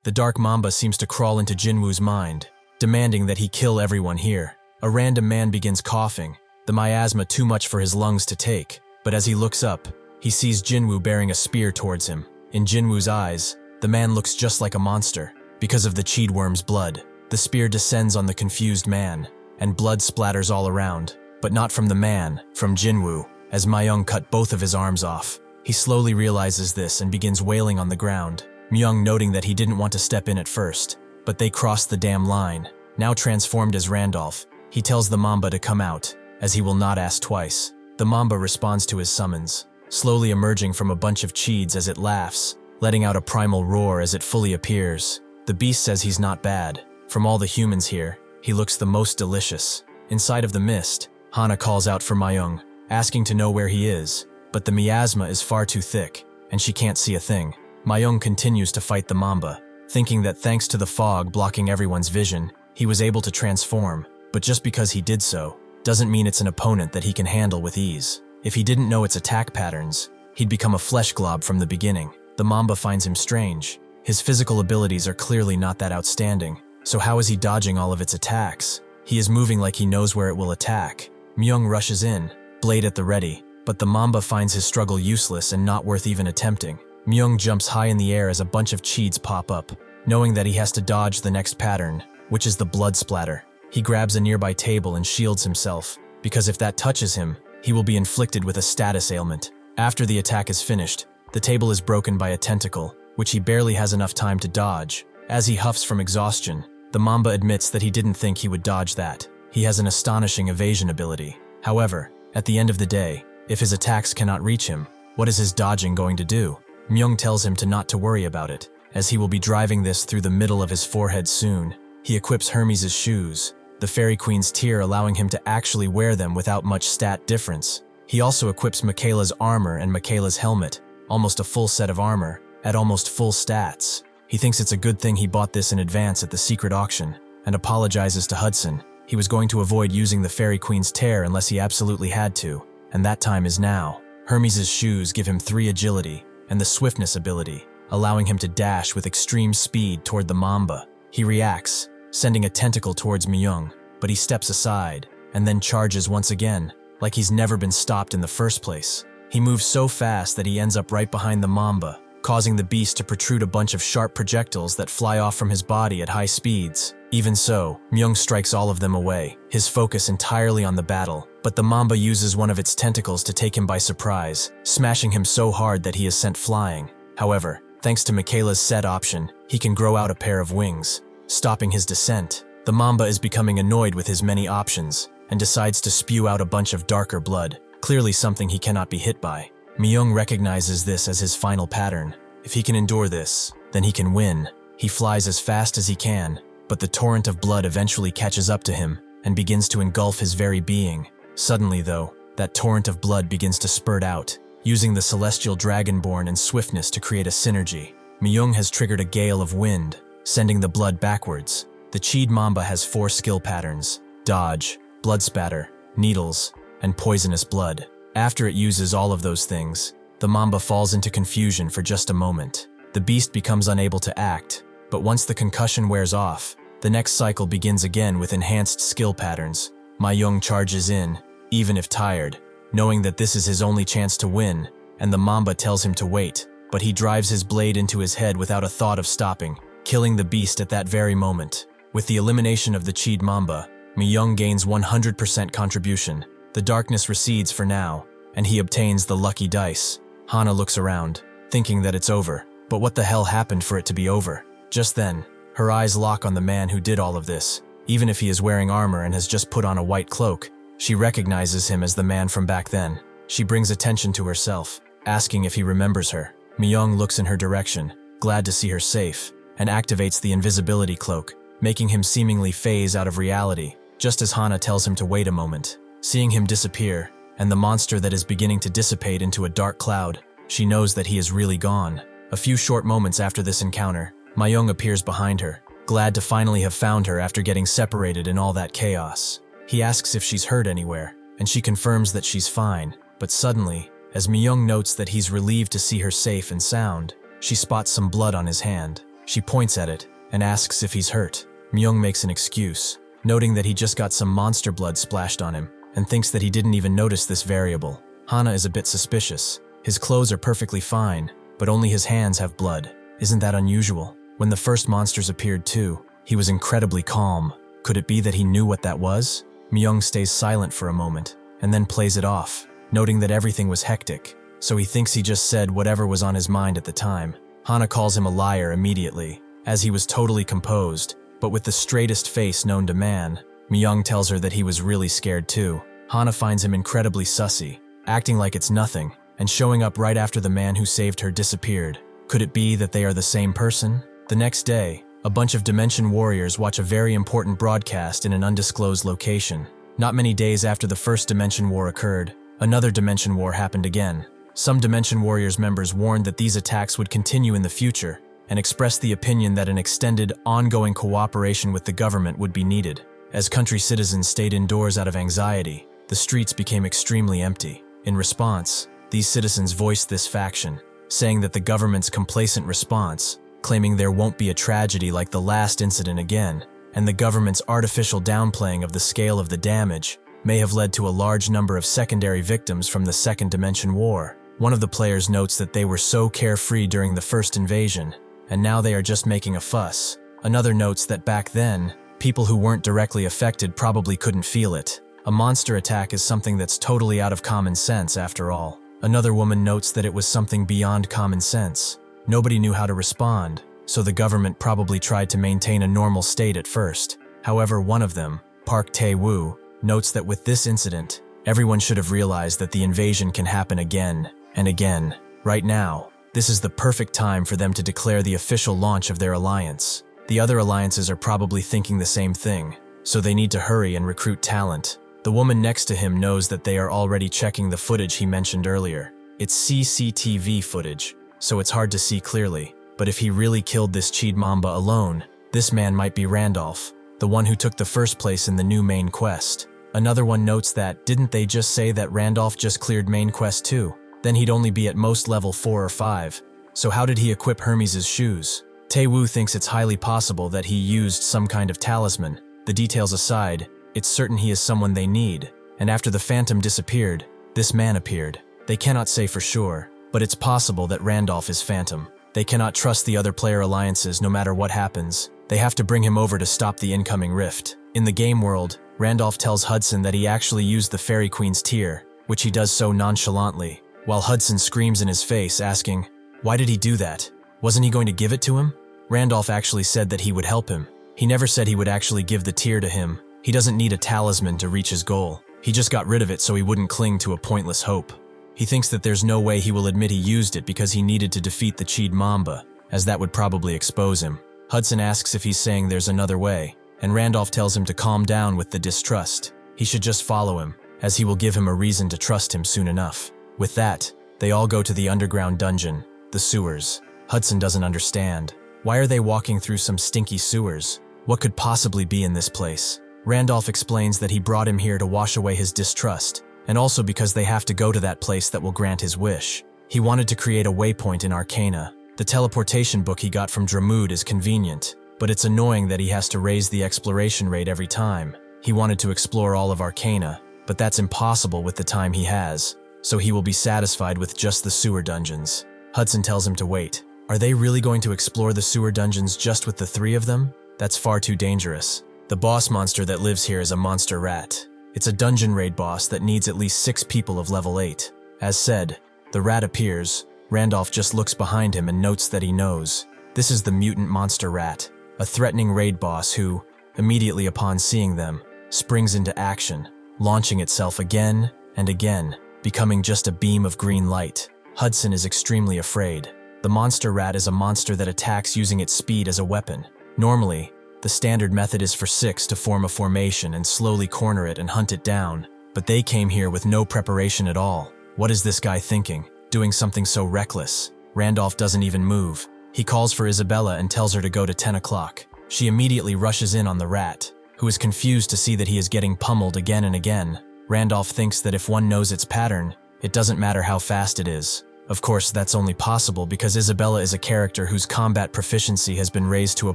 The dark mamba seems to crawl into Jinwoo's mind, demanding that he kill everyone here. A random man begins coughing, the miasma too much for his lungs to take, but as he looks up, he sees Jinwoo bearing a spear towards him. In Jinwoo's eyes, the man looks just like a monster. Because of the cheed worm's blood, the spear descends on the confused man, and blood splatters all around, but not from the man, from Jinwoo. As Myung cut both of his arms off, he slowly realizes this and begins wailing on the ground. Myung noting that he didn't want to step in at first, but they crossed the damn line. Now transformed as Randolph, he tells the mamba to come out, as he will not ask twice. The mamba responds to his summons, slowly emerging from a bunch of cheeds as it laughs, letting out a primal roar as it fully appears. The beast says he's not bad. From all the humans here, he looks the most delicious. Inside of the mist, Hana calls out for Myung, asking to know where he is, but the miasma is far too thick, and she can't see a thing. Myung continues to fight the mamba, thinking that thanks to the fog blocking everyone's vision, he was able to transform, but just because he did so, doesn't mean it's an opponent that he can handle with ease. If he didn't know its attack patterns, he'd become a flesh glob from the beginning. The mamba finds him strange. His physical abilities are clearly not that outstanding, so how is he dodging all of its attacks? He is moving like he knows where it will attack. Myung rushes in, blade at the ready, but the mamba finds his struggle useless and not worth even attempting. Myung jumps high in the air as a bunch of cheeds pop up, knowing that he has to dodge the next pattern, which is the blood splatter. He grabs a nearby table and shields himself, because if that touches him, he will be inflicted with a status ailment. After the attack is finished, the table is broken by a tentacle, which he barely has enough time to dodge. As he huffs from exhaustion, the mamba admits that he didn't think he would dodge that. He has an astonishing evasion ability. However, at the end of the day, if his attacks cannot reach him, what is his dodging going to do? Myung tells him to not to worry about it, as he will be driving this through the middle of his forehead soon. He equips Hermes' shoes, the Fairy Queen's tier allowing him to actually wear them without much stat difference. He also equips Michaela's armor and Michaela's helmet, almost a full set of armor, at almost full stats. He thinks it's a good thing he bought this in advance at the secret auction, and apologizes to Hudson. He was going to avoid using the Fairy Queen's tear unless he absolutely had to, and that time is now. Hermes' shoes give him 3 agility, and the swiftness ability, allowing him to dash with extreme speed toward the mamba. He reacts, sending a tentacle towards Myung, but he steps aside, and then charges once again, like he's never been stopped in the first place. He moves so fast that he ends up right behind the mamba, causing the beast to protrude a bunch of sharp projectiles that fly off from his body at high speeds. Even so, Myung strikes all of them away, his focus entirely on the battle, but the mamba uses one of its tentacles to take him by surprise, smashing him so hard that he is sent flying. However, thanks to Michaela's set option, he can grow out a pair of wings, stopping his descent. The mamba is becoming annoyed with his many options, and decides to spew out a bunch of darker blood, clearly something he cannot be hit by. Myung recognizes this as his final pattern. If he can endure this, then he can win. He flies as fast as he can, but the torrent of blood eventually catches up to him and begins to engulf his very being. Suddenly, though, that torrent of blood begins to spurt out, using the celestial dragonborn and swiftness to create a synergy. Myung has triggered a gale of wind, sending the blood backwards. The Cheed Mamba has 4 skill patterns: dodge, blood spatter, needles, and poisonous blood. After it uses all of those things, the Mamba falls into confusion for just a moment. The beast becomes unable to act, but once the concussion wears off, the next cycle begins again with enhanced skill patterns. Myung charges in, even if tired, knowing that this is his only chance to win, and the Mamba tells him to wait, but he drives his blade into his head without a thought of stopping, killing the beast at that very moment. With the elimination of the Cheed Mamba, Myung gains 100% contribution. The darkness recedes for now, and he obtains the lucky dice. Hana looks around, thinking that it's over. But what the hell happened for it to be over? Just then, her eyes lock on the man who did all of this. Even if he is wearing armor and has just put on a white cloak, she recognizes him as the man from back then. She brings attention to herself, asking if he remembers her. Myung looks in her direction, glad to see her safe, and activates the invisibility cloak, making him seemingly phase out of reality, just as Hana tells him to wait a moment. Seeing him disappear, and the monster that is beginning to dissipate into a dark cloud, she knows that he is really gone. A few short moments after this encounter, Myung appears behind her, glad to finally have found her after getting separated in all that chaos. He asks if she's hurt anywhere, and she confirms that she's fine. But suddenly, as Myung notes that he's relieved to see her safe and sound, she spots some blood on his hand. She points at it and asks if he's hurt. Myung makes an excuse, noting that he just got some monster blood splashed on him, and thinks that he didn't even notice this variable. Hana is a bit suspicious. His clothes are perfectly fine, but only his hands have blood. Isn't that unusual? When the first monsters appeared too, he was incredibly calm. Could it be that he knew what that was? Myung stays silent for a moment, and then plays it off, noting that everything was hectic, so he thinks he just said whatever was on his mind at the time. Hana calls him a liar immediately, as he was totally composed, but with the straightest face known to man. Myung tells her that he was really scared too. Hana finds him incredibly sussy, acting like it's nothing, and showing up right after the man who saved her disappeared. Could it be that they are the same person? The next day, a bunch of Dimension Warriors watch a very important broadcast in an undisclosed location. Not many days after the first Dimension War occurred, another Dimension War happened again. Some Dimension Warriors members warned that these attacks would continue in the future, and expressed the opinion that an extended, ongoing cooperation with the government would be needed. As country citizens stayed indoors out of anxiety, the streets became extremely empty. In response, these citizens voiced this faction, saying that the government's complacent response, claiming there won't be a tragedy like the last incident again, and the government's artificial downplaying of the scale of the damage, may have led to a large number of secondary victims from the Second Dimension War. One of the players notes that they were so carefree during the first invasion, and now they are just making a fuss. Another notes that back then, people who weren't directly affected probably couldn't feel it. A monster attack is something that's totally out of common sense after all. Another woman notes that it was something beyond common sense. Nobody knew how to respond, so the government probably tried to maintain a normal state at first. However, one of them, Park Tae-woo, notes that with this incident, everyone should have realized that the invasion can happen again and again. Right now, this is the perfect time for them to declare the official launch of their alliance. The other alliances are probably thinking the same thing, so they need to hurry and recruit talent. The woman next to him knows that they are already checking the footage he mentioned earlier. It's CCTV footage, so it's hard to see clearly. But if he really killed this Cheed Mamba alone, this man might be Randolph, the one who took the first place in the new main quest. Another one notes that, didn't they just say that Randolph just cleared main quest 2? Then he'd only be at most level 4 or 5. So how did he equip Hermes' shoes? Tae-woo thinks it's highly possible that he used some kind of talisman. The details aside, it's certain he is someone they need. And after the Phantom disappeared, this man appeared. They cannot say for sure, but it's possible that Randolph is Phantom. They cannot trust the other player alliances no matter what happens. They have to bring him over to stop the incoming rift. In the game world, Randolph tells Hudson that he actually used the Fairy Queen's tear, which he does so nonchalantly, while Hudson screams in his face asking, why did he do that? Wasn't he going to give it to him? Randolph actually said that he would help him. He never said he would actually give the tear to him. He doesn't need a talisman to reach his goal. He just got rid of it so he wouldn't cling to a pointless hope. He thinks that there's no way he will admit he used it because he needed to defeat the Cheed Mamba, as that would probably expose him. Hudson asks if he's saying there's another way, and Randolph tells him to calm down with the distrust. He should just follow him, as he will give him a reason to trust him soon enough. With that, they all go to the underground dungeon, the sewers. Hudson doesn't understand. Why are they walking through some stinky sewers? What could possibly be in this place? Randolph explains that he brought him here to wash away his distrust, and also because they have to go to that place that will grant his wish. He wanted to create a waypoint in Arcana. The teleportation book he got from Dramood is convenient, but it's annoying that he has to raise the exploration rate every time. He wanted to explore all of Arcana, but that's impossible with the time he has, so he will be satisfied with just the sewer dungeons. Hudson tells him to wait. Are they really going to explore the sewer dungeons just with the 3 of them? That's far too dangerous. The boss monster that lives here is a monster rat. It's a dungeon raid boss that needs at least 6 people of level 8. As said, the rat appears. Randolph just looks behind him and notes that he knows. This is the mutant monster rat, a threatening raid boss who, immediately upon seeing them, springs into action, launching itself again and again, becoming just a beam of green light. Hudson is extremely afraid. The monster rat is a monster that attacks using its speed as a weapon. Normally, the standard method is for 6 to form a formation and slowly corner it and hunt it down, but they came here with no preparation at all. What is this guy thinking? Doing something so reckless? Randolph doesn't even move. He calls for Isabella and tells her to go to 10 o'clock. She immediately rushes in on the rat, who is confused to see that he is getting pummeled again and again. Randolph thinks that if one knows its pattern, it doesn't matter how fast it is. Of course, that's only possible because Isabella is a character whose combat proficiency has been raised to a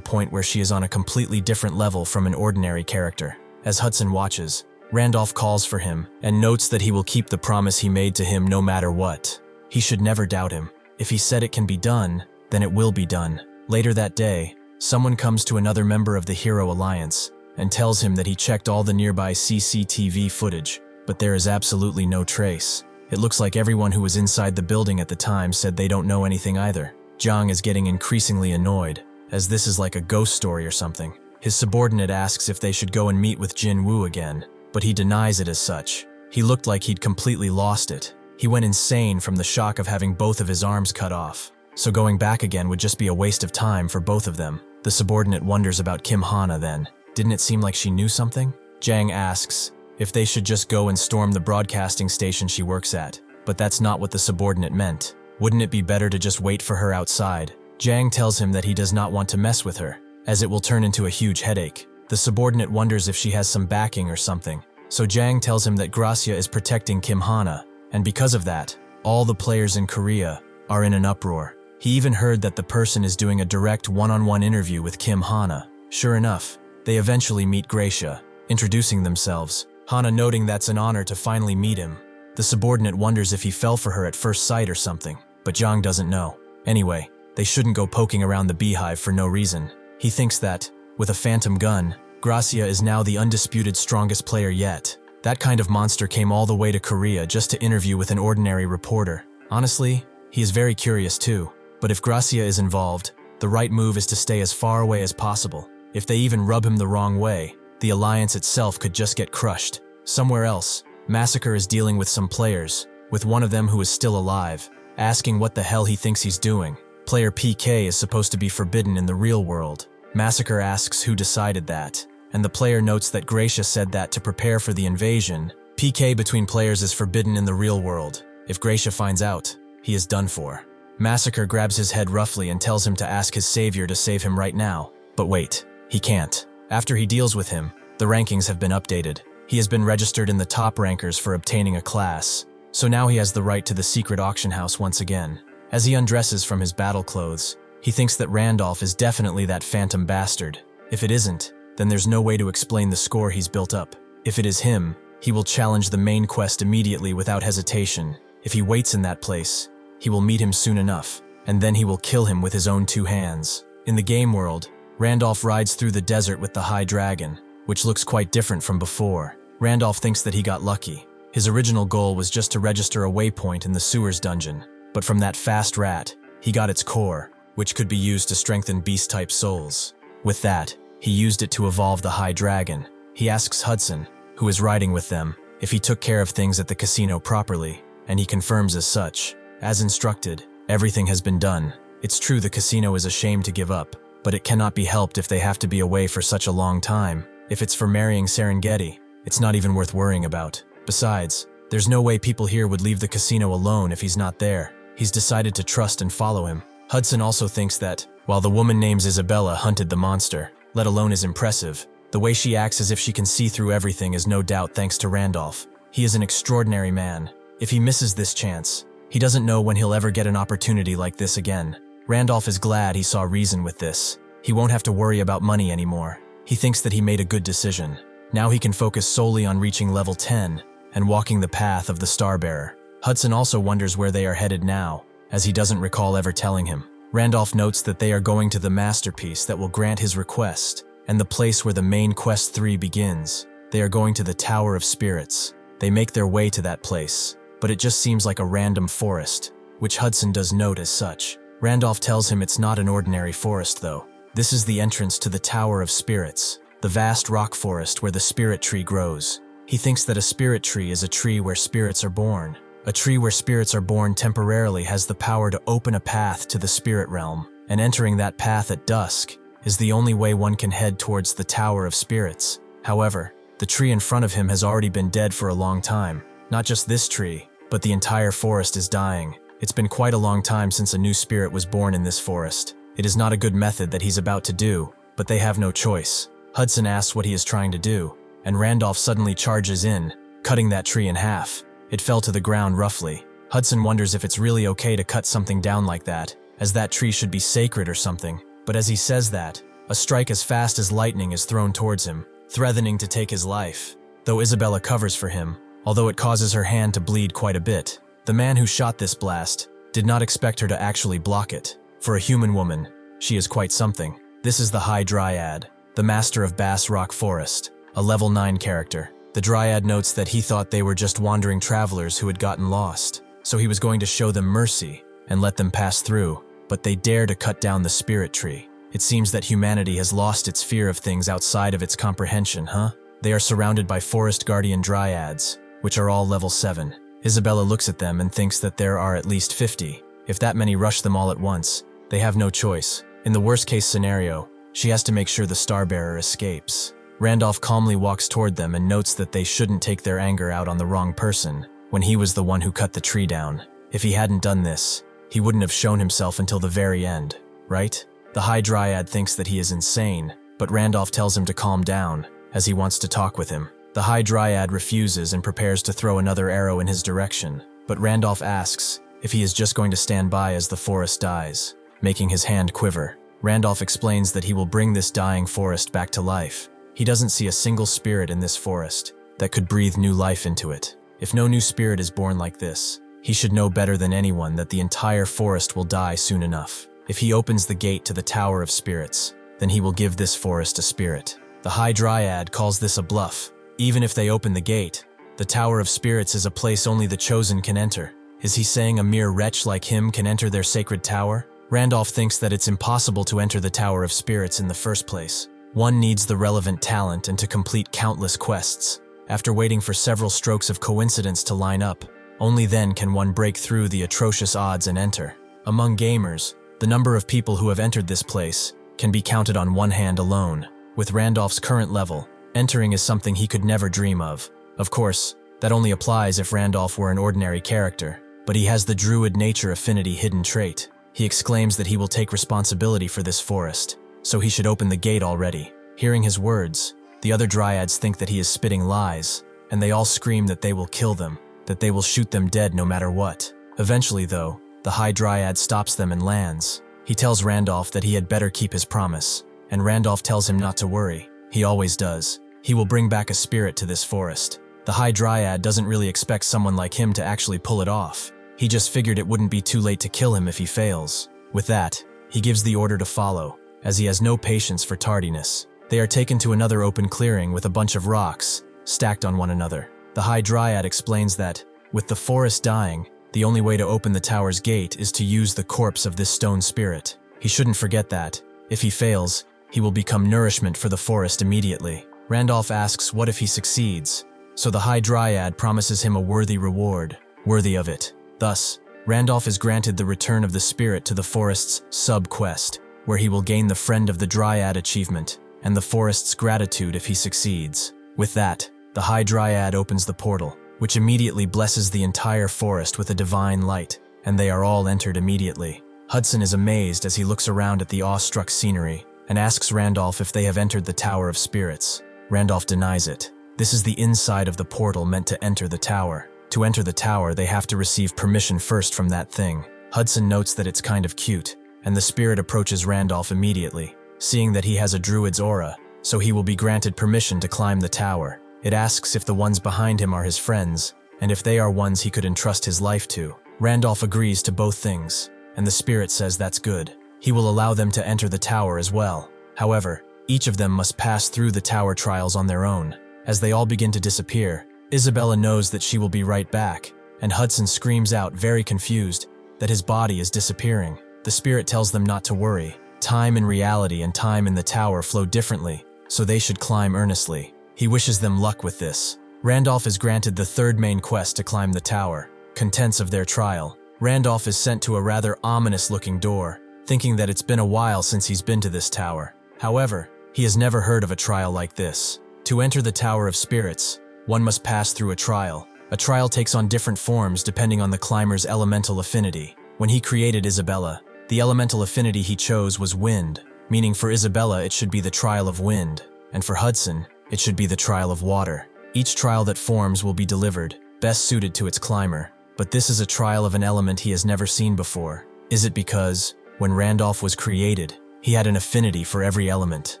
point where she is on a completely different level from an ordinary character. As Hudson watches, Randolph calls for him and notes that he will keep the promise he made to him no matter what. He should never doubt him. If he said it can be done, then it will be done. Later that day, someone comes to another member of the Hero Alliance and tells him that he checked all the nearby CCTV footage, but there is absolutely no trace. It looks like everyone who was inside the building at the time said they don't know anything either. Jiang is getting increasingly annoyed, as this is like a ghost story or something. His subordinate asks if they should go and meet with Jin Woo again, but he denies it as such. He looked like he'd completely lost it. He went insane from the shock of having both of his arms cut off. So going back again would just be a waste of time for both of them. The subordinate wonders about Kim Hana then. Didn't it seem like she knew something? Jiang asks if they should just go and storm the broadcasting station she works at, but that's not what the subordinate meant. Wouldn't it be better to just wait for her outside? Jiang tells him that he does not want to mess with her, as it will turn into a huge headache. The subordinate wonders if she has some backing or something, so Jiang tells him that Gracia is protecting Kim Hana, and because of that, all the players in Korea are in an uproar. He even heard that the person is doing a direct one-on-one interview with Kim Hana. Sure enough, they eventually meet Gracia, introducing themselves. Hana noting that's an honor to finally meet him. The subordinate wonders if he fell for her at first sight or something, but Jiang doesn't know. Anyway, they shouldn't go poking around the beehive for no reason. He thinks that, with a phantom gun, Gracia is now the undisputed strongest player yet. That kind of monster came all the way to Korea just to interview with an ordinary reporter. Honestly, he is very curious too. But if Gracia is involved, the right move is to stay as far away as possible. If they even rub him the wrong way, the alliance itself could just get crushed. Somewhere else, Massacre is dealing with some players, with one of them who is still alive, asking what the hell he thinks he's doing. Player PK is supposed to be forbidden in the real world. Massacre asks who decided that, and the player notes that Gracia said that to prepare for the invasion. PK between players is forbidden in the real world. If Gracia finds out, he is done for. Massacre grabs his head roughly and tells him to ask his savior to save him right now. But wait, he can't. After he deals with him, the rankings have been updated. He has been registered in the top rankers for obtaining a class, so now he has the right to the secret auction house once again. As he undresses from his battle clothes, he thinks that Randolph is definitely that phantom bastard. If it isn't, then there's no way to explain the score he's built up. If it is him, he will challenge the main quest immediately without hesitation. If he waits in that place, he will meet him soon enough, and then he will kill him with his own 2 hands. In the game world, Randolph rides through the desert with the High Dragon, which looks quite different from before. Randolph thinks that he got lucky. His original goal was just to register a waypoint in the sewers dungeon, but from that fast rat, he got its core, which could be used to strengthen beast-type souls. With that, he used it to evolve the High Dragon. He asks Hudson, who is riding with them, if he took care of things at the casino properly, and he confirms as such. As instructed, everything has been done. It's true the casino is ashamed to give up, but it cannot be helped if they have to be away for such a long time. If it's for marrying Serengeti, it's not even worth worrying about. Besides, there's no way people here would leave the casino alone if he's not there. He's decided to trust and follow him. Hudson also thinks that, while the woman named Isabella hunted the monster, let alone is impressive, the way she acts as if she can see through everything is no doubt thanks to Randolph. He is an extraordinary man. If he misses this chance, he doesn't know when he'll ever get an opportunity like this again. Randolph is glad he saw reason with this. He won't have to worry about money anymore. He thinks that he made a good decision. Now he can focus solely on reaching level 10 and walking the path of the Starbearer. Hudson also wonders where they are headed now, as he doesn't recall ever telling him. Randolph notes that they are going to the masterpiece that will grant his request, and the place where the main quest 3 begins. They are going to the Tower of Spirits. They make their way to that place. but it just seems like a random forest, which Hudson does note as such. Randolph tells him it's not an ordinary forest though. This is the entrance to the Tower of Spirits, the vast rock forest where the spirit tree grows. He thinks that a spirit tree is a tree where spirits are born. A tree where spirits are born temporarily has the power to open a path to the spirit realm, and entering that path at dusk is the only way one can head towards the Tower of Spirits. However, the tree in front of him has already been dead for a long time. Not just this tree, but the entire forest is dying. It's been quite a long time since a new spirit was born in this forest. It is not a good method that he's about to do, but they have no choice. Hudson asks what he is trying to do, and Randolph suddenly charges in, cutting that tree in half. It fell to the ground roughly. Hudson wonders if it's really okay to cut something down like that, as that tree should be sacred or something. But as he says that, a strike as fast as lightning is thrown towards him, threatening to take his life. Though Isabella covers for him, although it causes her hand to bleed quite a bit. The man who shot this blast did not expect her to actually block it. For a human woman, she is quite something. This is the High Dryad, the master of Bass Rock Forest, a level 9 character. The Dryad notes that he thought they were just wandering travelers who had gotten lost, so he was going to show them mercy and let them pass through, but they dare to cut down the spirit tree. It seems that humanity has lost its fear of things outside of its comprehension, huh? They are surrounded by forest guardian Dryads, which are all level 7. Isabella looks at them and thinks that there are at least 50. If that many rush them all at once, they have no choice. In the worst case scenario, she has to make sure the Starbearer escapes. Randolph calmly walks toward them and notes that they shouldn't take their anger out on the wrong person, when he was the one who cut the tree down. If he hadn't done this, he wouldn't have shown himself until the very end, right? The High Dryad thinks that he is insane, but Randolph tells him to calm down, as he wants to talk with him. The High Dryad refuses and prepares to throw another arrow in his direction, but Randolph asks if he is just going to stand by as the forest dies, making his hand quiver. Randolph explains that he will bring this dying forest back to life. He doesn't see a single spirit in this forest that could breathe new life into it. If no new spirit is born like this, he should know better than anyone that the entire forest will die soon enough. If he opens the gate to the Tower of Spirits, then he will give this forest a spirit. The High Dryad calls this a bluff. Even if they open the gate, the Tower of Spirits is a place only the chosen can enter. Is he saying a mere wretch like him can enter their sacred tower? Randolph thinks that it's impossible to enter the Tower of Spirits in the first place. One needs the relevant talent and to complete countless quests. After waiting for several strokes of coincidence to line up, only then can one break through the atrocious odds and enter. Among gamers, the number of people who have entered this place can be counted on one hand alone. With Randolph's current level, entering is something he could never dream of. Of course, that only applies if Randolph were an ordinary character, but he has the druid nature affinity hidden trait. He exclaims that he will take responsibility for this forest, so he should open the gate already. Hearing his words, the other Dryads think that he is spitting lies, and they all scream that they will kill them, that they will shoot them dead no matter what. Eventually, though, the High Dryad stops them and lands. He tells Randolph that he had better keep his promise, and Randolph tells him not to worry. He always does. He will bring back a spirit to this forest. The High Dryad doesn't really expect someone like him to actually pull it off. He just figured it wouldn't be too late to kill him if he fails. With that, he gives the order to follow, as he has no patience for tardiness. They are taken to another open clearing with a bunch of rocks, stacked on one another. The High Dryad explains that, with the forest dying, the only way to open the tower's gate is to use the corpse of this stone spirit. He shouldn't forget that. If he fails, he will become nourishment for the forest immediately. Randolph asks what if he succeeds, so the High Dryad promises him a worthy reward, worthy of it. Thus, Randolph is granted the return of the spirit to the forest's sub-quest, where he will gain the Friend of the Dryad achievement, and the forest's gratitude if he succeeds. With that, the High Dryad opens the portal, which immediately blesses the entire forest with a divine light, and they are all entered immediately. Hudson is amazed as he looks around at the awestruck scenery, and asks Randolph if they have entered the Tower of Spirits. Randolph denies it. This is the inside of the portal meant to enter the tower. To enter the tower, they have to receive permission first from that thing. Hudson notes that it's kind of cute, and the spirit approaches Randolph immediately, seeing that he has a druid's aura, so he will be granted permission to climb the tower. It asks if the ones behind him are his friends, and if they are ones he could entrust his life to. Randolph agrees to both things, and the spirit says that's good. He will allow them to enter the tower as well. However, each of them must pass through the tower trials on their own. As they all begin to disappear, Isabella knows that she will be right back, and Hudson screams out, very confused, that his body is disappearing. The spirit tells them not to worry. Time in reality and time in the tower flow differently, so they should climb earnestly. He wishes them luck with this. Randolph is granted the third main quest to climb the tower. Contents of their trial. Randolph is sent to a rather ominous-looking door, thinking that it's been a while since he's been to this tower. However, he has never heard of a trial like this. To enter the Tower of Spirits, one must pass through a trial. A trial takes on different forms depending on the climber's elemental affinity. When he created Isabella, the elemental affinity he chose was wind, meaning for Isabella it should be the trial of wind, and for Hudson, it should be the trial of water. Each trial that forms will be delivered, best suited to its climber. But this is a trial of an element he has never seen before. Is it because, when Randolph was created, he had an affinity for every element?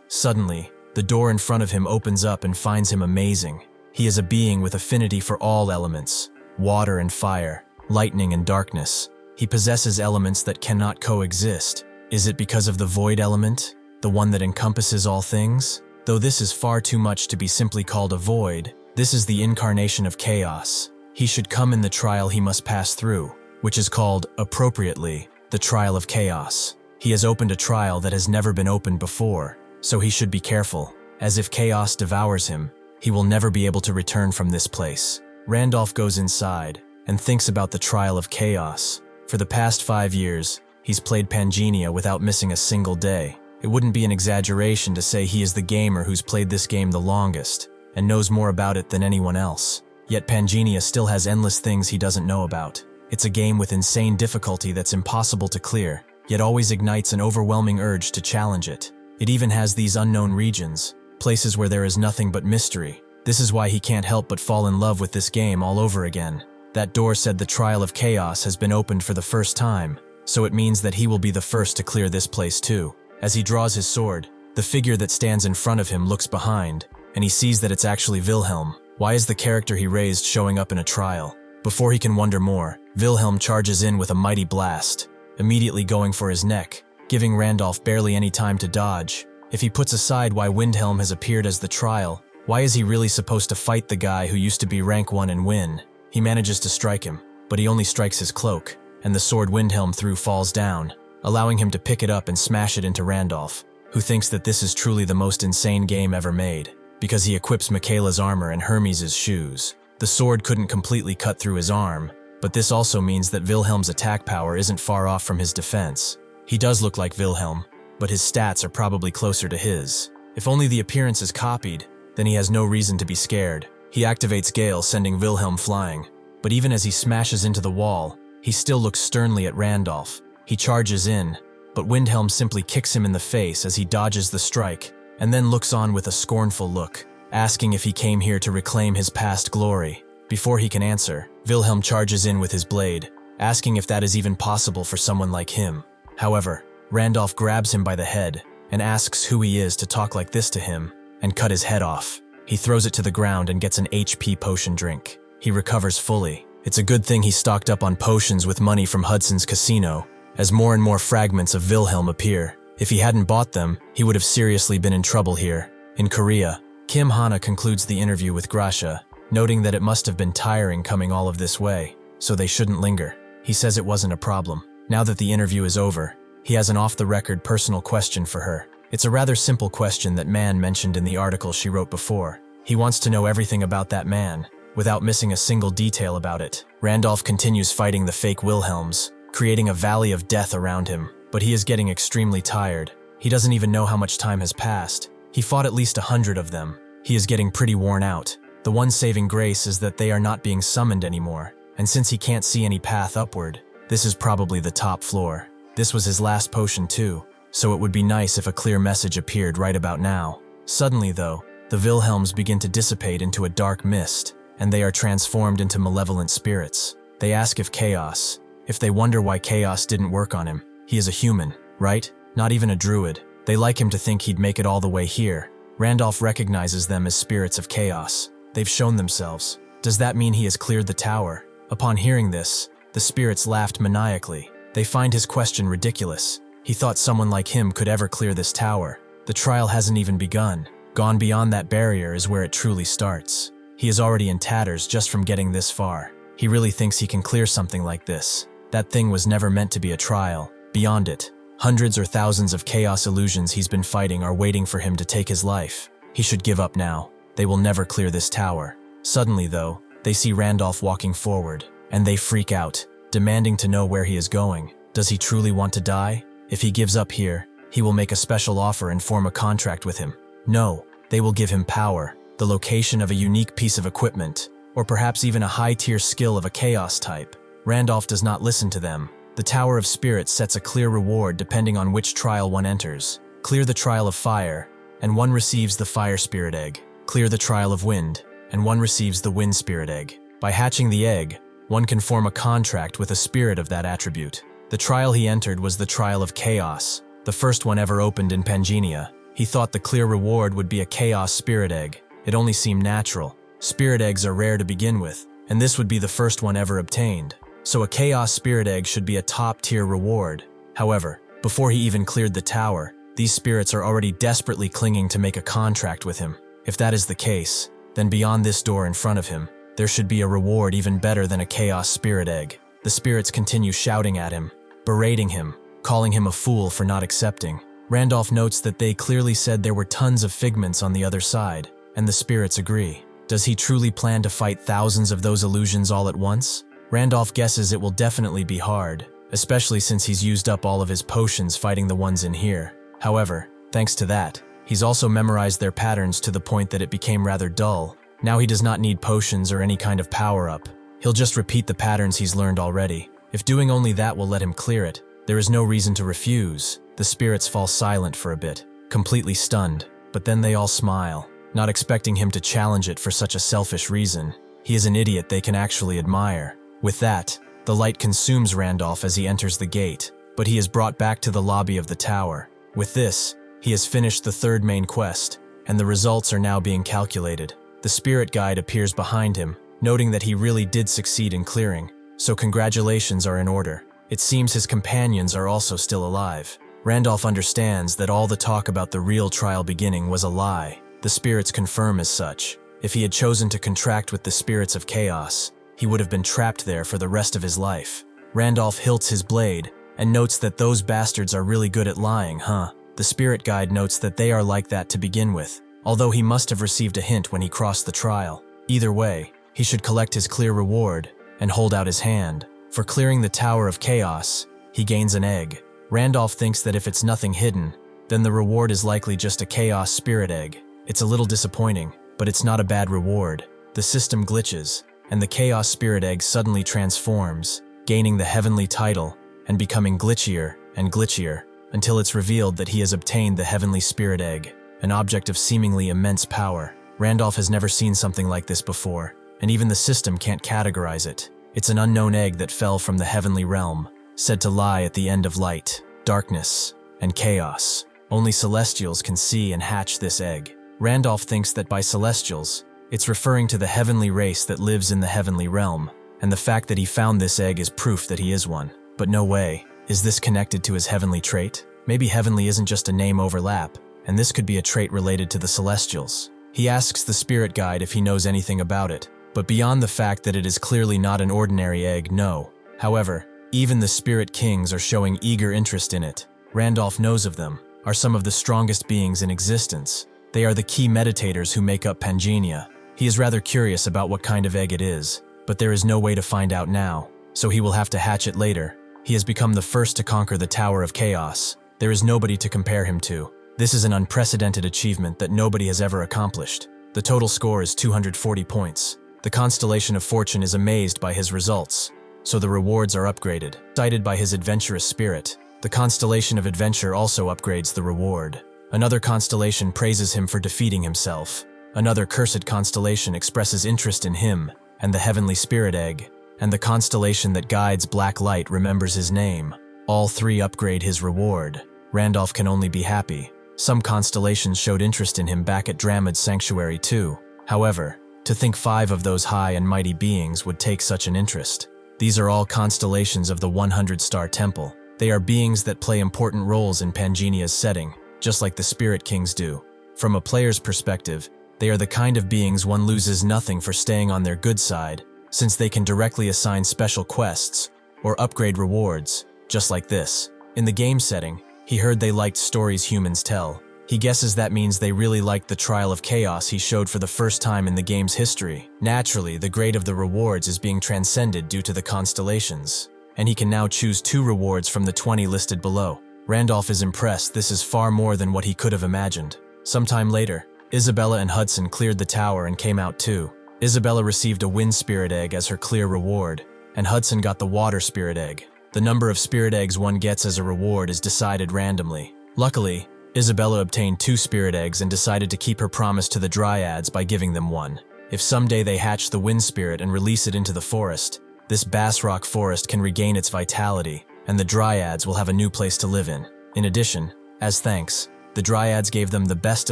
Suddenly, the door in front of him opens up and finds him amazing. He is a being with affinity for all elements, water and fire, lightning and darkness. He possesses elements that cannot coexist. Is it because of the void element, the one that encompasses all things? Though this is far too much to be simply called a void, this is the incarnation of chaos. He should come in the trial he must pass through, which is called, appropriately, the trial of chaos. He has opened a trial that has never been opened before, so he should be careful. As if chaos devours him, he will never be able to return from this place. Randolph goes inside and thinks about the trial of chaos. For the past 5 years, he's played Pangenia without missing a single day. It wouldn't be an exaggeration to say he is the gamer who's played this game the longest and knows more about it than anyone else. Yet Pangenia still has endless things he doesn't know about. It's a game with insane difficulty that's impossible to clear, yet always ignites an overwhelming urge to challenge it. It even has these unknown regions, places where there is nothing but mystery. This is why he can't help but fall in love with this game all over again. That door said the trial of chaos has been opened for the first time, so it means that he will be the first to clear this place too. As he draws his sword, the figure that stands in front of him looks behind, and he sees that it's actually Wilhelm. Why is the character he raised showing up in a trial? Before he can wonder more, Wilhelm charges in with a mighty blast, immediately going for his neck, giving Randolph barely any time to dodge. If he puts aside why Windhelm has appeared as the trial, why is he really supposed to fight the guy who used to be rank 1 and win? He manages to strike him, but he only strikes his cloak, and the sword Windhelm threw falls down, allowing him to pick it up and smash it into Randolph, who thinks that this is truly the most insane game ever made, because he equips Michaela's armor and Hermes' shoes. The sword couldn't completely cut through his arm, but this also means that Wilhelm's attack power isn't far off from his defense. He does look like Wilhelm, but his stats are probably closer to his. If only the appearance is copied, then he has no reason to be scared. He activates Gale, sending Wilhelm flying, but even as he smashes into the wall, he still looks sternly at Randolph. He charges in, but Windhelm simply kicks him in the face as he dodges the strike, and then looks on with a scornful look, asking if he came here to reclaim his past glory. Before he can answer, Wilhelm charges in with his blade, asking if that is even possible for someone like him. However, Randolph grabs him by the head and asks who he is to talk like this to him, and cut his head off. He throws it to the ground and gets an HP potion drink. He recovers fully. It's a good thing he stocked up on potions with money from Hudson's casino, as more and more fragments of Wilhelm appear. If he hadn't bought them, he would have seriously been in trouble here. In Korea, Kim Hana concludes the interview with Gracia, noting that it must have been tiring coming all of this way, so they shouldn't linger. He says it wasn't a problem. Now that the interview is over, he has an off-the-record personal question for her. It's a rather simple question that Man mentioned in the article she wrote before. He wants to know everything about that man, without missing a single detail about it. Randolph continues fighting the fake Wilhelms, creating a valley of death around him, but he is getting extremely tired. He doesn't even know how much time has passed. He fought at least 100 of them. He is getting pretty worn out. The one saving grace is that they are not being summoned anymore, and since he can't see any path upward, this is probably the top floor. This was his last potion too, so it would be nice if a clear message appeared right about now. Suddenly though, the Wilhelms begin to dissipate into a dark mist, and they are transformed into malevolent spirits. They ask if they wonder why chaos didn't work on him. He is a human, right? Not even a druid. They like him to think he'd make it all the way here. Randolph recognizes them as spirits of chaos. They've shown themselves. Does that mean he has cleared the tower? Upon hearing this, the spirits laughed maniacally. They find his question ridiculous. He thought someone like him could ever clear this tower. The trial hasn't even begun. Gone beyond that barrier is where it truly starts. He is already in tatters just from getting this far. He really thinks he can clear something like this. That thing was never meant to be a trial. Beyond it, hundreds or thousands of chaos illusions he's been fighting are waiting for him to take his life. He should give up now. They will never clear this tower. Suddenly, though, they see Randolph walking forward, and they freak out, demanding to know where he is going. Does he truly want to die? If he gives up here, he will make a special offer and form a contract with him. No, they will give him power, the location of a unique piece of equipment, or perhaps even a high-tier skill of a chaos type. Randolph does not listen to them. The Tower of Spirits sets a clear reward depending on which trial one enters. Clear the trial of fire, and one receives the fire spirit egg. Clear the trial of wind, and one receives the wind spirit egg. By hatching the egg, one can form a contract with a spirit of that attribute. The trial he entered was the trial of chaos, the first one ever opened in Pangea. He thought the clear reward would be a chaos spirit egg. It only seemed natural. Spirit eggs are rare to begin with, and this would be the first one ever obtained. So a chaos spirit egg should be a top-tier reward. However, before he even cleared the tower, these spirits are already desperately clinging to make a contract with him. If that is the case, then beyond this door in front of him, there should be a reward even better than a chaos spirit egg. The spirits continue shouting at him, berating him, calling him a fool for not accepting. Randolph notes that they clearly said there were tons of figments on the other side, and the spirits agree. Does he truly plan to fight thousands of those illusions all at once? Randolph guesses it will definitely be hard, especially since he's used up all of his potions fighting the ones in here. However, thanks to that, he's also memorized their patterns to the point that it became rather dull. Now he does not need potions or any kind of power-up. He'll just repeat the patterns he's learned already. If doing only that will let him clear it, there is no reason to refuse. The spirits fall silent for a bit, completely stunned, but then they all smile, not expecting him to challenge it for such a selfish reason. He is an idiot they can actually admire. With that, the light consumes Randolph as he enters the gate, but he is brought back to the lobby of the tower. With this, he has finished the third main quest, and the results are now being calculated. The spirit guide appears behind him, noting that he really did succeed in clearing, so congratulations are in order. It seems his companions are also still alive. Randolph understands that all the talk about the real trial beginning was a lie. The spirits confirm as such. If he had chosen to contract with the spirits of chaos, he would have been trapped there for the rest of his life. Randolph hilts his blade and notes that those bastards are really good at lying, huh? The spirit guide notes that they are like that to begin with, although he must have received a hint when he crossed the trial. Either way, he should collect his clear reward and hold out his hand. For clearing the Tower of Chaos, he gains an egg. Randolph thinks that if it's nothing hidden, then the reward is likely just a chaos spirit egg. It's a little disappointing, but it's not a bad reward. The system glitches, and the chaos spirit egg suddenly transforms, gaining the heavenly title and becoming glitchier and glitchier, until it's revealed that he has obtained the heavenly spirit egg, an object of seemingly immense power. Randolph has never seen something like this before, and even the system can't categorize it. It's an unknown egg that fell from the heavenly realm, said to lie at the end of light, darkness, and chaos. Only celestials can see and hatch this egg. Randolph thinks that by celestials, it's referring to the heavenly race that lives in the heavenly realm, and the fact that he found this egg is proof that he is one. But no way. Is this connected to his heavenly trait? Maybe heavenly isn't just a name overlap, and this could be a trait related to the celestials. He asks the spirit guide if he knows anything about it, but beyond the fact that it is clearly not an ordinary egg, no. However, even the spirit kings are showing eager interest in it. Randolph knows of them, are some of the strongest beings in existence. They are the key meditators who make up Pangea. He is rather curious about what kind of egg it is, but there is no way to find out now, so he will have to hatch it later. He has become the first to conquer the Tower of Chaos. There is nobody to compare him to. This is an unprecedented achievement that nobody has ever accomplished. The total score is 240 points. The constellation of fortune is amazed by his results, so the rewards are upgraded. Cited by his adventurous spirit, the constellation of adventure also upgrades the reward. Another constellation praises him for defeating himself. Another cursed constellation expresses interest in him and the heavenly spirit egg, and the constellation that guides black light remembers his name. All three upgrade his reward. Randolph can only be happy. Some constellations showed interest in him back at Dramid's sanctuary too. However, to think 5 of those high and mighty beings would take such an interest. These are all constellations of the 100-star temple. They are beings that play important roles in Pangea's setting, just like the Spirit Kings do. From a player's perspective, they are the kind of beings one loses nothing for staying on their good side, since they can directly assign special quests or upgrade rewards, just like this. In the game setting, he heard they liked stories humans tell. He guesses that means they really liked the Trial of Chaos he showed for the first time in the game's history. Naturally, the grade of the rewards is being transcended due to the constellations, and he can now choose 2 rewards from the 20 listed below. Randolph is impressed. This is far more than what he could have imagined. Sometime later, Isabella and Hudson cleared the tower and came out too. Isabella received a wind spirit egg as her clear reward, and Hudson got the water spirit egg. The number of spirit eggs one gets as a reward is decided randomly. Luckily, Isabella obtained 2 spirit eggs and decided to keep her promise to the dryads by giving them one. If someday they hatch the wind spirit and release it into the forest, this bass rock forest can regain its vitality, and the dryads will have a new place to live in. In addition, as thanks, the dryads gave them the best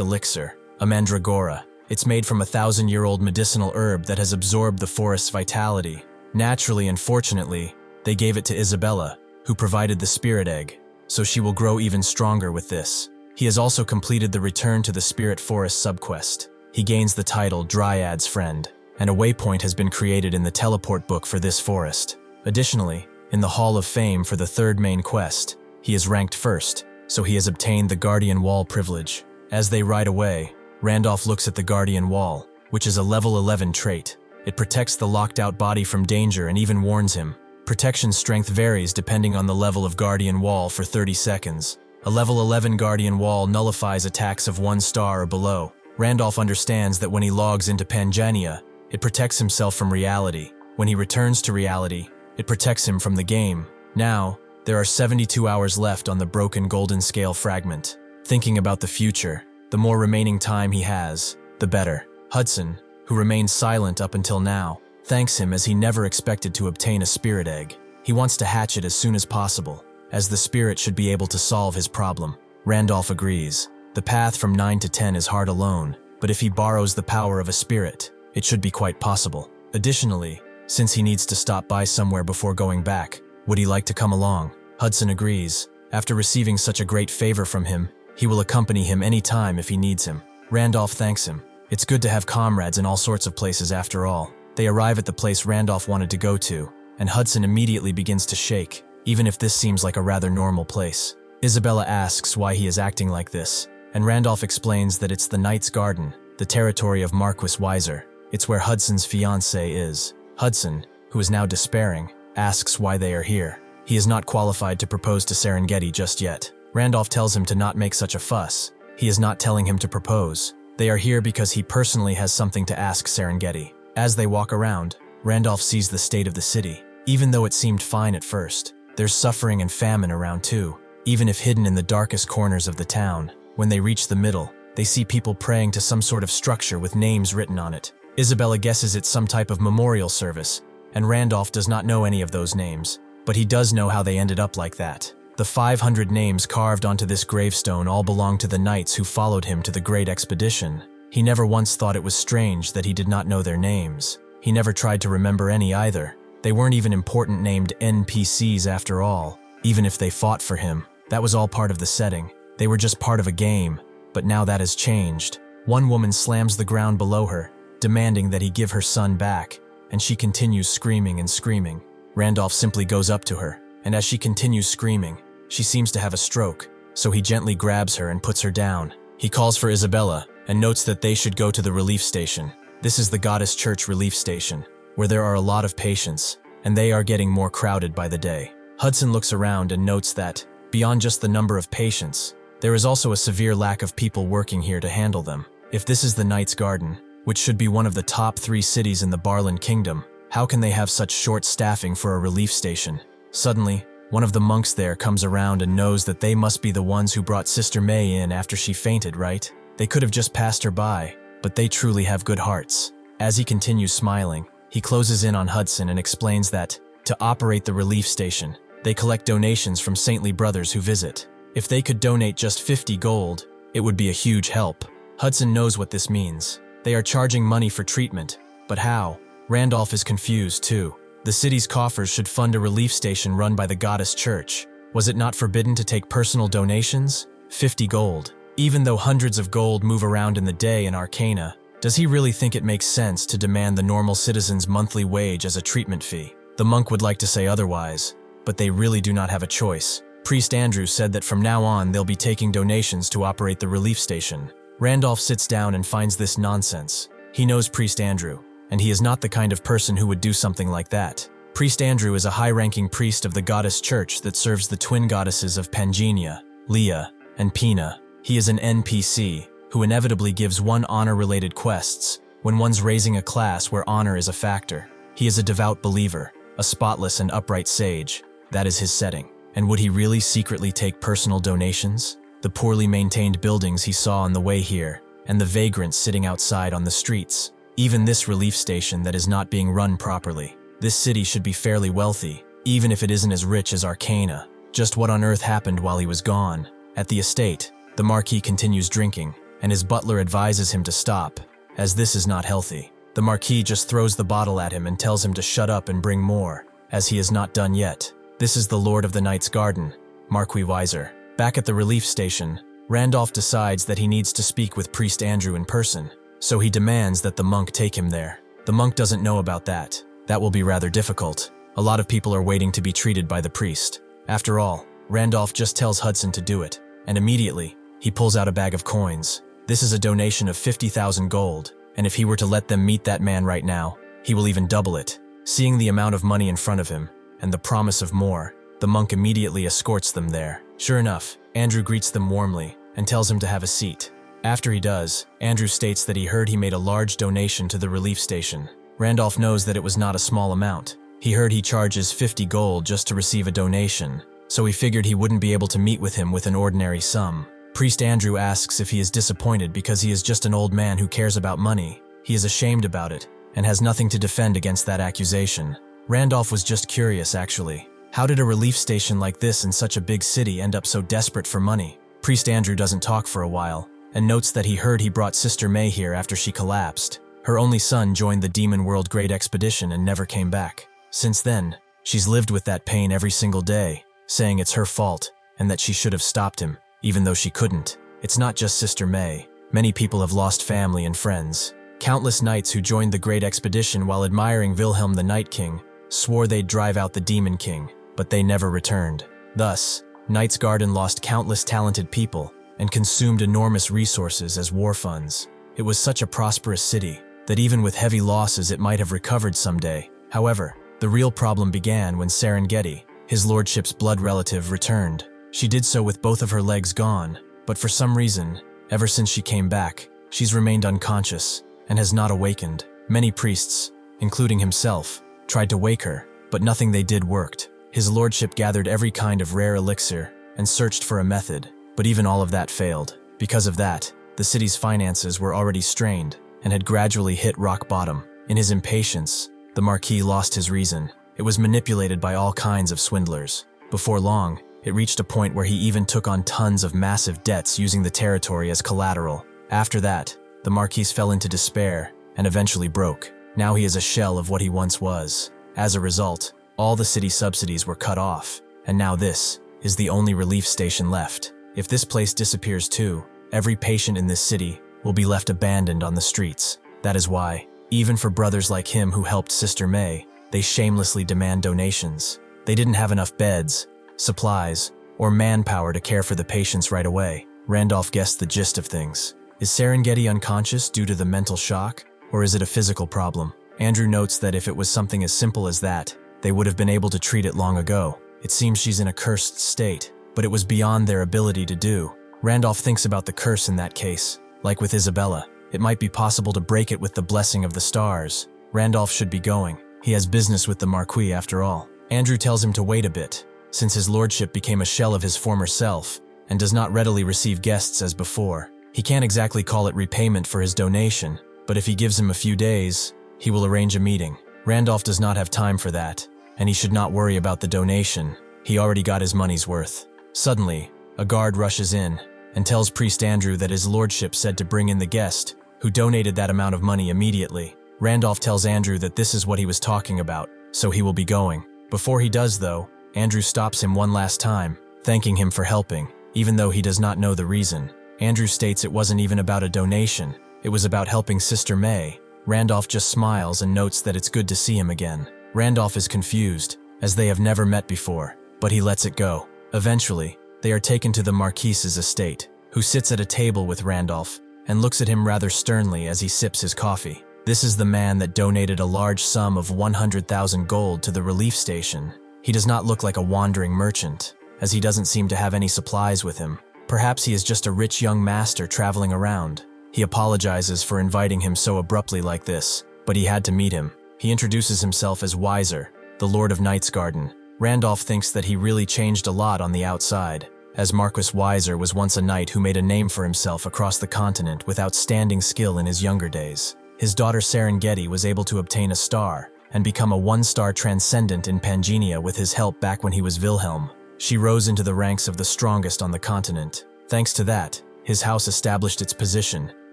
elixir, a mandragora. It's made from a 1,000-year-old medicinal herb that has absorbed the forest's vitality. Naturally and fortunately, they gave it to Isabella, who provided the spirit egg, so she will grow even stronger with this. He has also completed the Return to the Spirit Forest subquest. He gains the title Dryad's Friend, and a waypoint has been created in the teleport book for this forest. Additionally, in the Hall of Fame for the 3rd main quest, he is ranked 1st, so he has obtained the Guardian Wall privilege. As they ride away, Randolph looks at the Guardian Wall, which is a level 11 trait. It protects the locked-out body from danger and even warns him. Protection strength varies depending on the level of Guardian Wall for 30 seconds. A level 11 Guardian Wall nullifies attacks of 1 star or below. Randolph understands that when he logs into Pangania, it protects himself from reality. When he returns to reality, it protects him from the game. Now, there are 72 hours left on the broken golden scale fragment. Thinking about the future, the more remaining time he has, the better. Hudson, who remained silent up until now, thanks him as he never expected to obtain a spirit egg. He wants to hatch it as soon as possible, as the spirit should be able to solve his problem. Randolph agrees. The path from 9 to 10 is hard alone, but if he borrows the power of a spirit, it should be quite possible. Additionally, since he needs to stop by somewhere before going back, would he like to come along? Hudson agrees. After receiving such a great favor from him, he will accompany him any time if he needs him. Randolph thanks him. It's good to have comrades in all sorts of places after all. They arrive at the place Randolph wanted to go to, and Hudson immediately begins to shake, even if this seems like a rather normal place. Isabella asks why he is acting like this, and Randolph explains that it's the Knight's Garden, the territory of Marquis Weiser. It's where Hudson's fiancée is. Hudson, who is now despairing, asks why they are here. He is not qualified to propose to Serengeti just yet. Randolph tells him to not make such a fuss. He is not telling him to propose. They are here because he personally has something to ask Serengeti. As they walk around, Randolph sees the state of the city. Even though it seemed fine at first, there's suffering and famine around too, even if hidden in the darkest corners of the town. When they reach the middle, they see people praying to some sort of structure with names written on it. Isabella guesses it's some type of memorial service, and Randolph does not know any of those names, but he does know how they ended up like that. The 500 names carved onto this gravestone all belong to the knights who followed him to the Great Expedition. He never once thought it was strange that he did not know their names. He never tried to remember any either. They weren't even important named NPCs after all, even if they fought for him. That was all part of the setting. They were just part of a game, but now that has changed. One woman slams the ground below her, demanding that he give her son back, and she continues screaming and screaming. Randolph simply goes up to her, and as she continues screaming, she seems to have a stroke, so he gently grabs her and puts her down. He calls for Isabella and notes that they should go to the relief station. This is the Goddess Church relief station, where there are a lot of patients, and they are getting more crowded by the day. Hudson looks around and notes that, beyond just the number of patients, there is also a severe lack of people working here to handle them. If this is the Knight's Garden, which should be one of the top 3 cities in the Barland Kingdom, how can they have such short staffing for a relief station? Suddenly, one of the monks there comes around and knows that they must be the ones who brought Sister May in after she fainted, right? They could have just passed her by, but they truly have good hearts. As he continues smiling, he closes in on Hudson and explains that, to operate the relief station, they collect donations from saintly brothers who visit. If they could donate just 50 gold, it would be a huge help. Hudson knows what this means. They are charging money for treatment, but how? Randolph is confused too. The city's coffers should fund a relief station run by the Goddess Church. Was it not forbidden to take personal donations? 50 gold. Even though hundreds of gold move around in the day in Arcana, Does he really think it makes sense to demand the normal citizen's monthly wage as a treatment fee? The monk would like to say otherwise, but they really do not have a choice. Priest Andrew said that from now on they'll be taking donations to operate the relief station. Randolph sits down and finds this nonsense. He knows Priest Andrew, and he is not the kind of person who would do something like that. Priest Andrew is a high-ranking priest of the goddess church that serves the twin goddesses of Pangenia, Leah, and Pina. He is an NPC who inevitably gives one honor-related quests when one's raising a class where honor is a factor. He is a devout believer, a spotless and upright sage. That is his setting. And would he really secretly take personal donations? The poorly maintained buildings he saw on the way here, and the vagrants sitting outside on the streets. Even this relief station that is not being run properly. This city should be fairly wealthy, even if it isn't as rich as Arcana. Just what on earth happened while he was gone? At the estate, the Marquis continues drinking, and his butler advises him to stop, as this is not healthy. The Marquis just throws the bottle at him and tells him to shut up and bring more, as he is not done yet. This is the Lord of the Night's Garden, Marquis Weiser. Back at the relief station, Randolph decides that he needs to speak with Priest Andrew in person, so he demands that the monk take him there. The monk doesn't know about that. That will be rather difficult. A lot of people are waiting to be treated by the priest. After all, Randolph just tells Hudson to do it, and immediately, he pulls out a bag of coins. This is a donation of 50,000 gold, and if he were to let them meet that man right now, he will even double it. Seeing the amount of money in front of him, and the promise of more, the monk immediately escorts them there. Sure enough, Andrew greets them warmly and tells him to have a seat. After he does, Andrew states that he heard he made a large donation to the relief station. Randolph knows that it was not a small amount. He heard he charges 50 gold just to receive a donation, so he figured he wouldn't be able to meet with him with an ordinary sum. Priest Andrew asks if he is disappointed because he is just an old man who cares about money. He is ashamed about it and has nothing to defend against that accusation. Randolph was just curious, actually. How did a relief station like this in such a big city end up so desperate for money? Priest Andrew doesn't talk for a while, and notes that he heard he brought Sister May here after she collapsed. Her only son joined the Demon World Great Expedition and never came back. Since then, she's lived with that pain every single day, saying it's her fault, and that she should have stopped him, even though she couldn't. It's not just Sister May. Many people have lost family and friends. Countless knights who joined the Great Expedition while admiring Wilhelm the Night King swore they'd drive out the Demon King, but they never returned. Thus, Knight's Garden lost countless talented people and consumed enormous resources as war funds. It was such a prosperous city that even with heavy losses it might have recovered someday. However, the real problem began when Serengeti, his lordship's blood relative, returned. She did so with both of her legs gone, but for some reason, ever since she came back, she's remained unconscious and has not awakened. Many priests, including himself, tried to wake her, but nothing they did worked. His lordship gathered every kind of rare elixir and searched for a method, but even all of that failed. Because of that, the city's finances were already strained and had gradually hit rock bottom. In his impatience, the Marquis lost his reason. It was manipulated by all kinds of swindlers. Before long, it reached a point where he even took on tons of massive debts using the territory as collateral. After that, the Marquis fell into despair and eventually broke. Now he is a shell of what he once was. As a result, all the city subsidies were cut off, and now this is the only relief station left. If this place disappears too, every patient in this city will be left abandoned on the streets. That is why, even for brothers like him who helped Sister May, they shamelessly demand donations. They didn't have enough beds, supplies, or manpower to care for the patients right away. Randolph guessed the gist of things. Is Serengeti unconscious due to the mental shock, or is it a physical problem? Andrew notes that if it was something as simple as that, they would have been able to treat it long ago. It seems she's in a cursed state, but it was beyond their ability to do. Randolph thinks about the curse in that case. Like with Isabella, it might be possible to break it with the blessing of the stars. Randolph should be going. He has business with the Marquis after all. Andrew tells him to wait a bit, since his lordship became a shell of his former self and does not readily receive guests as before. He can't exactly call it repayment for his donation, but if he gives him a few days, he will arrange a meeting. Randolph does not have time for that, and he should not worry about the donation. He already got his money's worth. Suddenly, a guard rushes in and tells Priest Andrew that his lordship said to bring in the guest, who donated that amount of money immediately. Randolph tells Andrew that this is what he was talking about, so he will be going. Before he does though, Andrew stops him one last time, thanking him for helping, even though he does not know the reason. Andrew states it wasn't even about a donation, It was about helping Sister May. Randolph just smiles and notes that it's good to see him again. Randolph is confused, as they have never met before, but he lets it go. Eventually, they are taken to the Marquise's estate, who sits at a table with Randolph and looks at him rather sternly as he sips his coffee. This is the man that donated a large sum of 100,000 gold to the relief station. He does not look like a wandering merchant, as he doesn't seem to have any supplies with him. Perhaps he is just a rich young master traveling around. He apologizes for inviting him so abruptly like this, but he had to meet him. He introduces himself as Weiser, the Lord of Night's Garden. Randolph thinks that he really changed a lot on the outside, as Marquis Weiser was once a knight who made a name for himself across the continent with outstanding skill in his younger days. His daughter Serengeti was able to obtain a star and become a one-star transcendent in Pangenia with his help back when he was Wilhelm. She rose into the ranks of the strongest on the continent. Thanks to that, his house established its position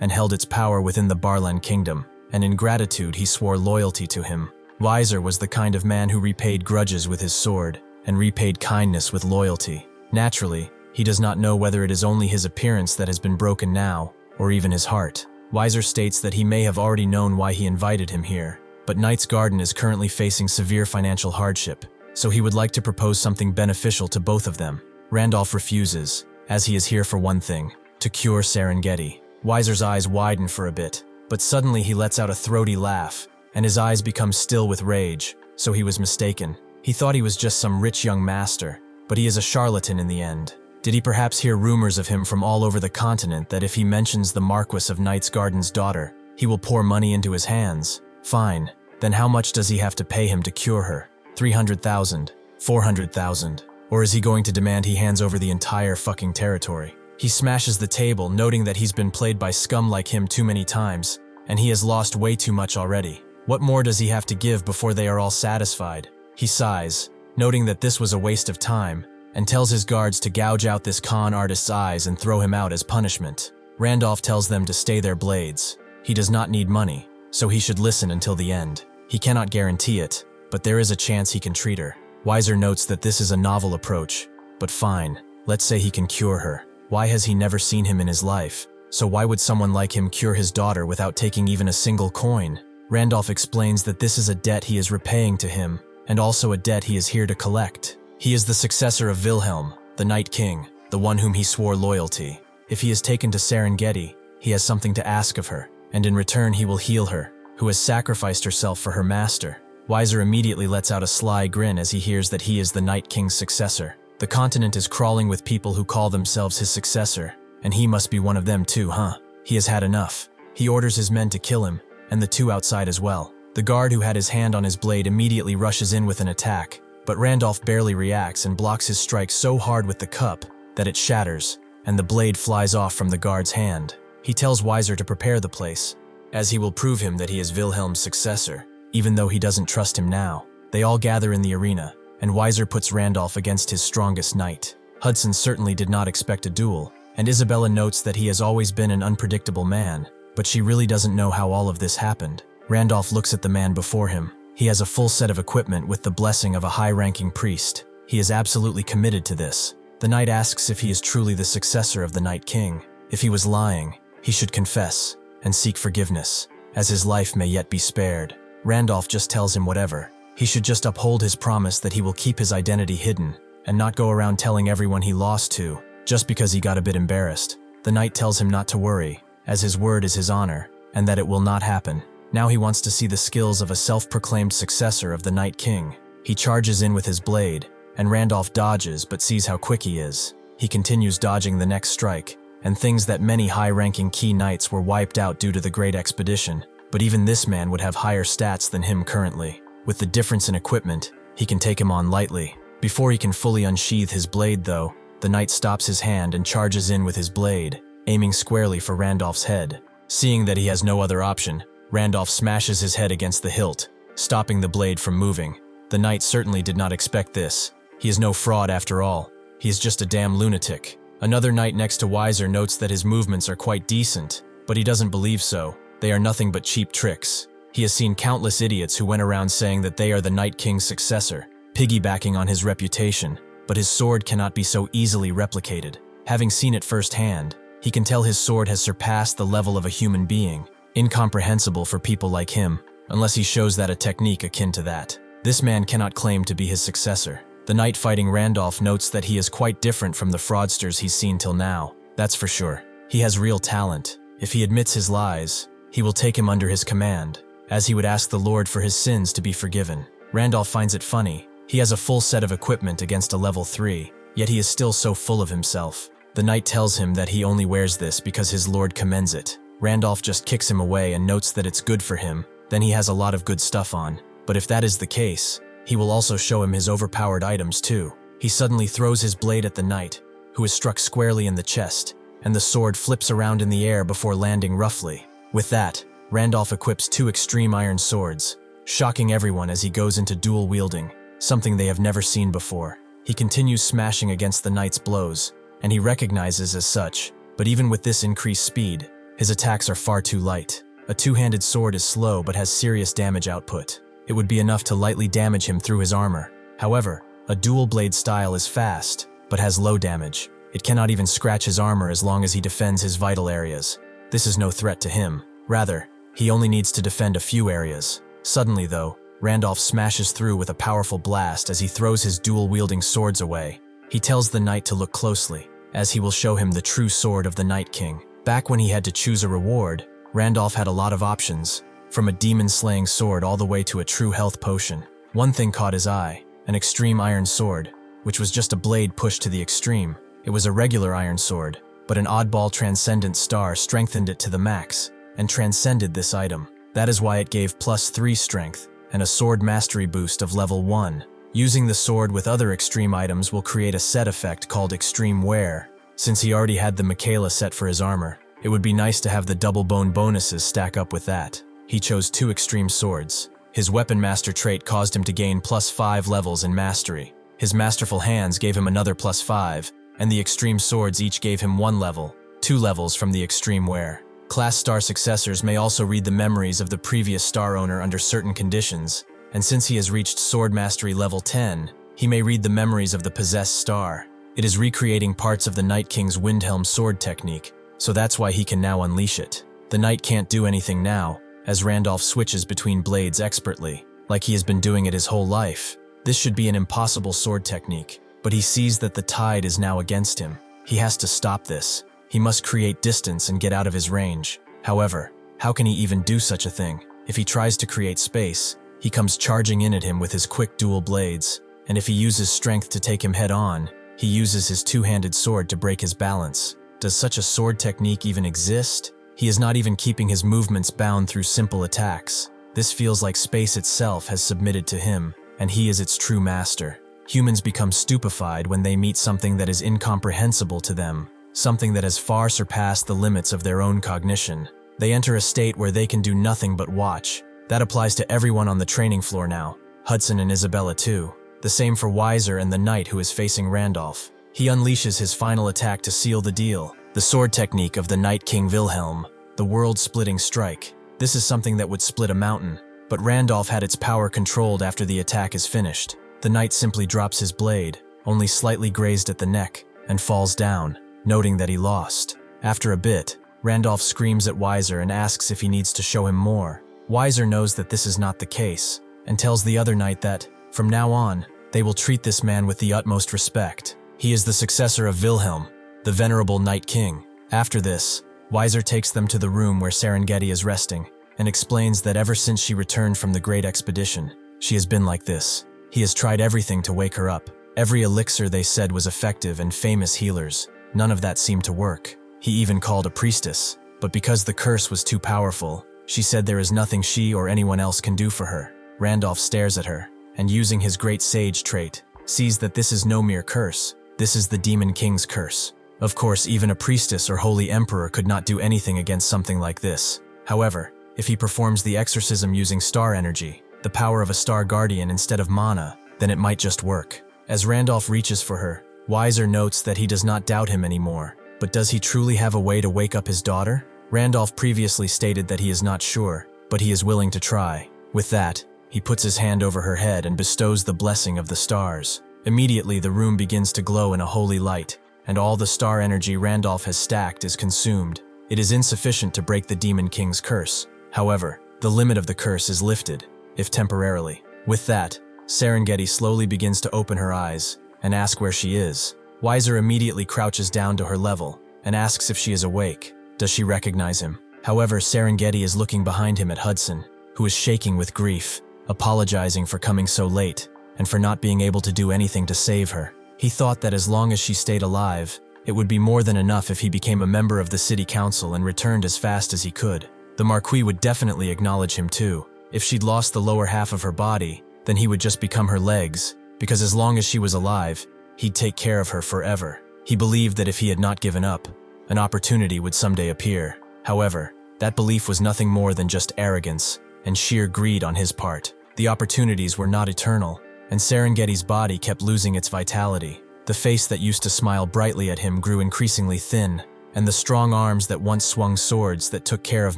and held its power within the Barlan kingdom, and in gratitude he swore loyalty to him. Weiser was the kind of man who repaid grudges with his sword and repaid kindness with loyalty. Naturally, he does not know whether it is only his appearance that has been broken now, or even his heart. Weiser states that he may have already known why he invited him here, but Knight's Garden is currently facing severe financial hardship, so he would like to propose something beneficial to both of them. Randolph refuses, as he is here for one thing, to cure Serengeti. Weiser's eyes widen for a bit, but suddenly he lets out a throaty laugh, and his eyes become still with rage, so he was mistaken. He thought he was just some rich young master, but he is a charlatan in the end. Did he perhaps hear rumors of him from all over the continent that if he mentions the Marquis of Knight's Garden's daughter, he will pour money into his hands? Fine, then how much does he have to pay him to cure her? 300,000? 400,000? Or is he going to demand he hands over the entire fucking territory? He smashes the table, noting that he's been played by scum like him too many times, and he has lost way too much already. What more does he have to give before they are all satisfied? He sighs, noting that this was a waste of time, and tells his guards to gouge out this con artist's eyes and throw him out as punishment. Randolph tells them to stay their blades. He does not need money, so he should listen until the end. He cannot guarantee it, but there is a chance he can treat her. Weiser notes that this is a novel approach, but fine, let's say he can cure her. Why has he never seen him in his life? So why would someone like him cure his daughter without taking even a single coin? Randolph explains that this is a debt he is repaying to him, and also a debt he is here to collect. He is the successor of Wilhelm, the Night King, the one whom he swore loyalty. If he is taken to Serengeti, he has something to ask of her, and in return he will heal her, who has sacrificed herself for her master. Weiser immediately lets out a sly grin as he hears that he is the Night King's successor. The continent is crawling with people who call themselves his successor, and he must be one of them too, huh? He has had enough. He orders his men to kill him, and the two outside as well. The guard who had his hand on his blade immediately rushes in with an attack, but Randolph barely reacts and blocks his strike so hard with the cup that it shatters, and the blade flies off from the guard's hand. He tells Weiser to prepare the place, as he will prove him that he is Wilhelm's successor, even though he doesn't trust him now. They all gather in the arena, and Weiser puts Randolph against his strongest knight. Hudson certainly did not expect a duel, and Isabella notes that he has always been an unpredictable man, but she really doesn't know how all of this happened. Randolph looks at the man before him. He has a full set of equipment with the blessing of a high-ranking priest. He is absolutely committed to this. The knight asks if he is truly the successor of the Night King. If he was lying, he should confess and seek forgiveness, as his life may yet be spared. Randolph just tells him whatever. He should just uphold his promise that he will keep his identity hidden and not go around telling everyone he lost to, just because he got a bit embarrassed. The knight tells him not to worry, as his word is his honor, and that it will not happen. Now he wants to see the skills of a self-proclaimed successor of the Night King. He charges in with his blade, and Randolph dodges but sees how quick he is. He continues dodging the next strike, and thinks that many high-ranking key knights were wiped out due to the Great Expedition, but even this man would have higher stats than him currently. With the difference in equipment, he can take him on lightly. Before he can fully unsheath his blade though, the knight stops his hand and charges in with his blade, aiming squarely for Randolph's head. Seeing that he has no other option, Randolph smashes his head against the hilt, stopping the blade from moving. The knight certainly did not expect this. He is no fraud after all. He is just a damn lunatic. Another knight next to Weiser notes that his movements are quite decent, but he doesn't believe so. They are nothing but cheap tricks. He has seen countless idiots who went around saying that they are the Night King's successor, piggybacking on his reputation, but his sword cannot be so easily replicated. Having seen it firsthand, He can tell his sword has surpassed the level of a human being, incomprehensible for people like him, unless he shows that a technique akin to that. This man cannot claim to be his successor. The knight fighting Randolph notes that he is quite different from the fraudsters he's seen till now, that's for sure. He has real talent. If he admits his lies, he will take him under his command, as he would ask the Lord for his sins to be forgiven. Randolph finds it funny. He has a full set of equipment against a level 3, yet he is still so full of himself. The knight tells him that he only wears this because his lord commends it. Randolph just kicks him away and notes that it's good for him, then he has a lot of good stuff on. But if that is the case, he will also show him his overpowered items too. He suddenly throws his blade at the knight, who is struck squarely in the chest, and the sword flips around in the air before landing roughly. With that, Randolph equips 2 extreme iron swords, shocking everyone as he goes into dual wielding, something they have never seen before. He continues smashing against the knight's blows, and he recognizes as such, but even with this increased speed, his attacks are far too light. A two-handed sword is slow but has serious damage output. It would be enough to lightly damage him through his armor. However, a dual blade style is fast, but has low damage. It cannot even scratch his armor as long as he defends his vital areas. This is no threat to him. Rather, he only needs to defend a few areas. Suddenly though, Randolph smashes through with a powerful blast as he throws his dual-wielding swords away. He tells the knight to look closely, as he will show him the true sword of the Night King. Back when he had to choose a reward, Randolph had a lot of options, from a demon-slaying sword all the way to a true health potion. One thing caught his eye, an extreme iron sword, which was just a blade pushed to the extreme. It was a regular iron sword, but an oddball transcendent star strengthened it to the max, and transcended this item. That is why it gave +3 strength, and a sword mastery boost of level 1. Using the sword with other extreme items will create a set effect called Extreme Wear. Since he already had the Michaela set for his armor, it would be nice to have the double bone bonuses stack up with that. He chose 2 extreme swords. His weapon master trait caused him to gain +5 levels in mastery. His masterful hands gave him another +5, and the extreme swords each gave him 1 level, 2 levels from the Extreme Wear. Class star successors may also read the memories of the previous star owner under certain conditions, and since he has reached sword mastery level 10, he may read the memories of the possessed star. It is recreating parts of the Night King's Windhelm sword technique, so that's why he can now unleash it. The knight can't do anything now, as Randolph switches between blades expertly, like he has been doing it his whole life. This should be an impossible sword technique, but he sees that the tide is now against him. He has to stop this. He must create distance and get out of his range. However, how can he even do such a thing? If he tries to create space, he comes charging in at him with his quick dual blades, and if he uses strength to take him head on, he uses his two-handed sword to break his balance. Does such a sword technique even exist? He is not even keeping his movements bound through simple attacks. This feels like space itself has submitted to him, and he is its true master. Humans become stupefied when they meet something that is incomprehensible to them, something that has far surpassed the limits of their own cognition. They enter a state where they can do nothing but watch. That applies to everyone on the training floor now, Hudson and Isabella too. The same for Weiser and the knight who is facing Randolph. He unleashes his final attack to seal the deal, the sword technique of the Night King Wilhelm, the world-splitting strike. This is something that would split a mountain, but Randolph had its power controlled after the attack is finished. The knight simply drops his blade, only slightly grazed at the neck, and falls down, noting that he lost. After a bit, Randolph screams at Weiser and asks if he needs to show him more. Weiser knows that this is not the case, and tells the other knight that, from now on, they will treat this man with the utmost respect. He is the successor of Wilhelm, the venerable Night King. After this, Weiser takes them to the room where Serengeti is resting, and explains that ever since she returned from the Great Expedition, she has been like this. He has tried everything to wake her up. Every elixir they said was effective and famous healers. None of that seemed to work. He even called a priestess, but because the curse was too powerful, she said there is nothing she or anyone else can do for her. Randolph stares at her, and using his great sage trait, sees that this is no mere curse. This is the Demon King's curse. Of course, even a priestess or holy emperor could not do anything against something like this. However, if he performs the exorcism using star energy, the power of a star guardian instead of mana, then it might just work. As Randolph reaches for her, Weiser notes that he does not doubt him anymore. But does he truly have a way to wake up his daughter? Randolph previously stated that he is not sure, but he is willing to try. With that, he puts his hand over her head and bestows the blessing of the stars. Immediately, the room begins to glow in a holy light, and all the star energy Randolph has stacked is consumed. It is insufficient to break the Demon King's curse. However, the limit of the curse is lifted, if temporarily. With that, Serengeti slowly begins to open her eyes and ask where she is. Weiser immediately crouches down to her level and asks if she is awake. Does she recognize him? However, Serengeti is looking behind him at Hudson, who is shaking with grief, apologizing for coming so late and for not being able to do anything to save her. He thought that as long as she stayed alive, it would be more than enough if he became a member of the city council and returned as fast as he could. The Marquis would definitely acknowledge him too. If she'd lost the lower half of her body, then he would just become her legs, because as long as she was alive, he'd take care of her forever. He believed that if he had not given up, an opportunity would someday appear. However, that belief was nothing more than just arrogance and sheer greed on his part. The opportunities were not eternal, and Serengeti's body kept losing its vitality. The face that used to smile brightly at him grew increasingly thin, and the strong arms that once swung swords that took care of